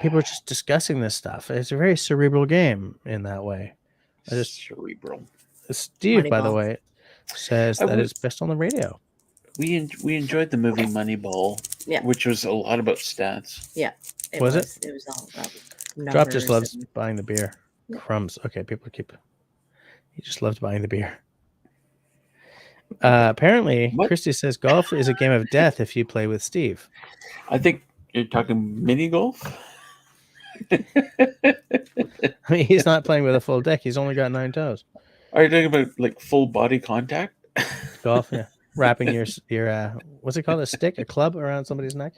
people are just discussing this stuff. It's a very cerebral game in that way. Cerebral. Steve, by the Moneyball. way, says that it's best on the radio. We enjoyed the movie Moneyball, Yeah. which was a lot about stats. Yeah. It Was was. it? It was all about Drop just numbers loves and- buying the beer. Yeah. Crumbs. Okay, he just loves buying the beer. Apparently, What? Christy says golf is a game of death if you play with Steve. I think you're talking mini golf. I mean, he's not playing with a full deck. He's only got 9 toes. Are you talking about like full body contact? Golf, yeah. Wrapping your what's it called? A stick, a club around somebody's neck.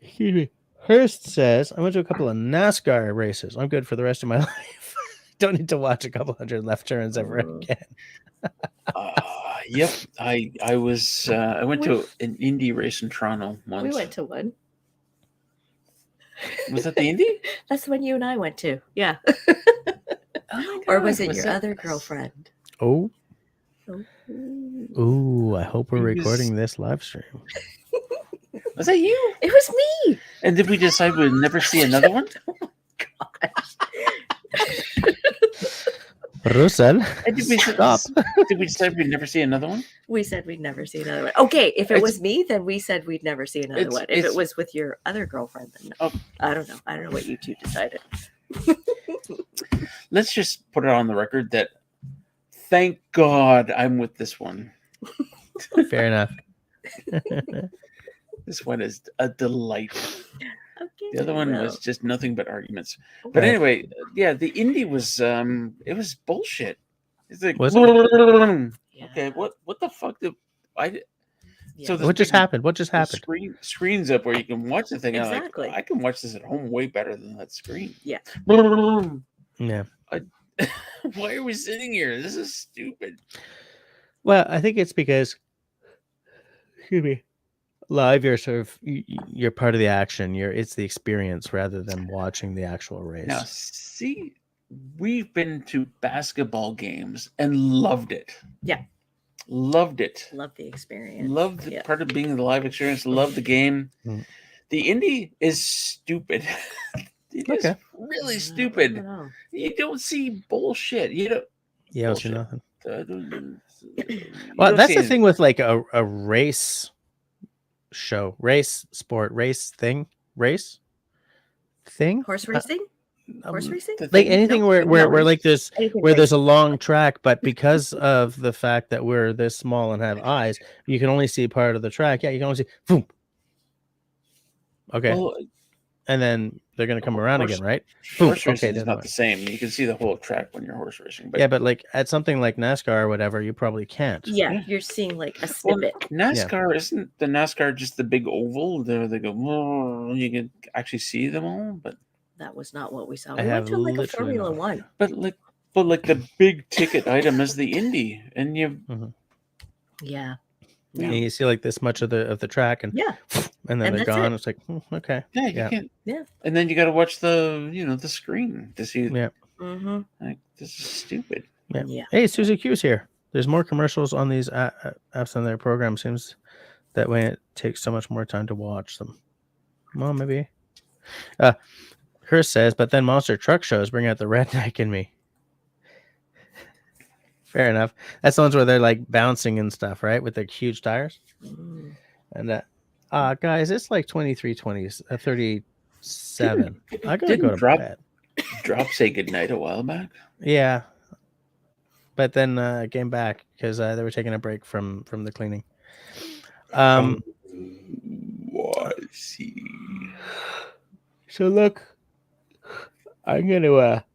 Excuse me. Hurst says, I went to a couple of NASCAR races. I'm good for the rest of my life. Don't need to watch a couple hundred left turns ever again. Yep. I went to an Indy race in Toronto once. We went to one. Was that the Indy? That's the one you and I went to. Yeah. Oh Or was it your other girlfriend? Oh. Oh. Ooh, I hope we're It was- recording this live stream. Was that you? It was me. And did we decide we'd never see another one? Russell, And did we stop. Did we decide we'd never see another one? We said we'd never see another one. Okay, if it It's- was me, then we said we'd never see another It's- one. If it's- it was with your other girlfriend, then no. Oh. I don't know. I don't know what you two decided. Let's just put it on the record that thank God I'm with this one. Fair enough. This one is a delight. Okay. The other one well, was just nothing but arguments. But Right. anyway, yeah, the Indy was it was bullshit. It's like Was yeah, okay, what the fuck did I yeah. so this What just big- happened? What just happened? Screens up where you can watch the thing. Exactly. I'm like, I can watch this at home way better than that screen. Yeah. Yeah. Why are we sitting here? This is stupid. Well, I think it's because, excuse me, live you're sort of you're part of the action. It's the experience rather than watching the actual race. Now, see, we've been to basketball games and loved it. Yeah. Loved it. Love the experience. Loved the Yeah. part of being the live experience. Loved the game. Mm. The indie is stupid. It is Okay. really I stupid. don't know. You don't see bullshit. You don't. Yeah, I'll see Bullshit. nothing. You Well, don't that's see the anything. thing with like a race show, race sport, race thing. Horse racing? Horse Um, racing? The Like thing- anything no, where no, like there's Anything where there's a racing. long track, but because of the fact that we're this small and have eyes, you can only see part of the track. Yeah, you can only see boom. Okay. Well, And then they're gonna come around horse- again, right? Boom. horse racing Okay, is then not what? the same. You can see the whole track when you're horse racing. But Yeah, but like at something like NASCAR or whatever, you probably can't. Yeah, Yeah. you're seeing like a well, snippet. NASCAR isn't the NASCAR just the big oval? There they go. "Whoa," you can actually see them all, but That was not what we saw. I We have went to like a literally Formula not. One. but like the big ticket item is the Indy, and you Yeah. And you see like this much of the track, and Yeah. and then And they're that's gone. it. It's like okay, yeah you Yeah. can't Yeah. and then you got to watch the the screen to see yeah, Mm-hmm. like this is stupid. Yeah. Yeah. Hey, Susie Q's here. There's more commercials on these apps on their program. Seems that way it takes so much more time to watch them. Well, maybe. Chris says, but then monster truck shows bring out the redneck in me. Fair enough. That's the ones where they're like bouncing and stuff, right? With their huge tires. Mm. And guys, it's like 37. I gotta go to bed. Drop say goodnight a while back. Yeah. But then came back because they were taking a break from the cleaning. I see. So look, I'm gonna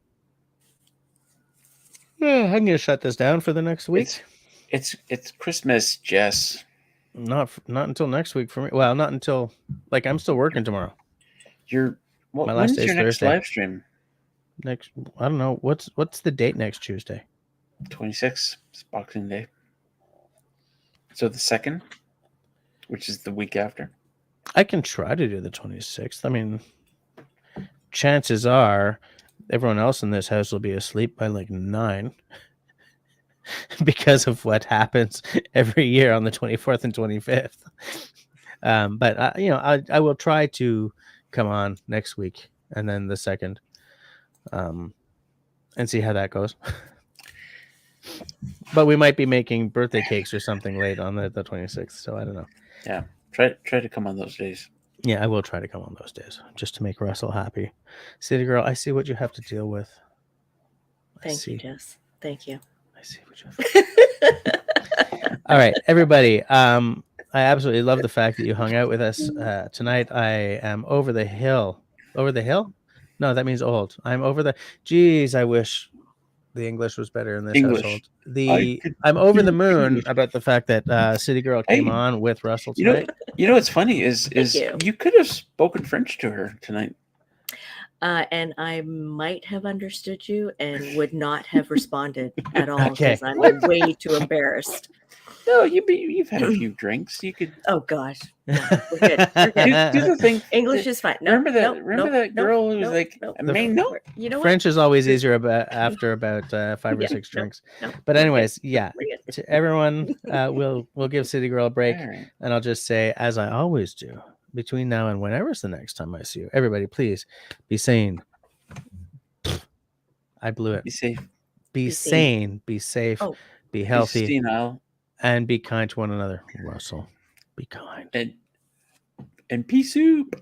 shut this down for the next week. It's Christmas, Jess. Not until next week for me. Well, not until I'm still working tomorrow. My last when's day's your next Thursday. live stream? Next, I don't know what's the date next Tuesday. 26th. It's Boxing Day. So the 2nd, which is the week after. I can try to do the 26th. I mean, chances are everyone else in this house will be asleep by like 9 because of what happens every year on the 24th and 25th. But I will try to come on next week and then the 2nd, and see how that goes. But we might be making birthday cakes or something late on the 26th, so I don't know. Yeah, try to come on those days. Yeah, I will try to come on those days just to make Russell happy. City Girl, I see what you have to deal with. Thank you, Jess. Thank you. I see what you have. All right, everybody. I absolutely love the fact that you hung out with us tonight. I am over the hill. Over the hill? No, that means old. I'm over the. Geez, I wish the English was better in this household. I'm over the moon about the fact that City Girl came on with Russell tonight. You know what's funny is you could have spoken French to her tonight. And I might have understood you and would not have responded at all Okay. because I'm way too embarrassed. No, you've had a few drinks. You could. Oh gosh, no, we're good. We're good. Do the thing. English is fine. No, remember that girl who was like, no. You know what? French is always easier after about 5 or 6 drinks. But anyways, yeah. To everyone, we'll give City Girl a break, Right. and I'll just say, as I always do, between now and whenever's the next time I see you, everybody, please be sane. I blew it. Be safe. Be sane. Be safe. Be healthy. Be senile. And be kind to one another. Russell, be kind. And pea soup.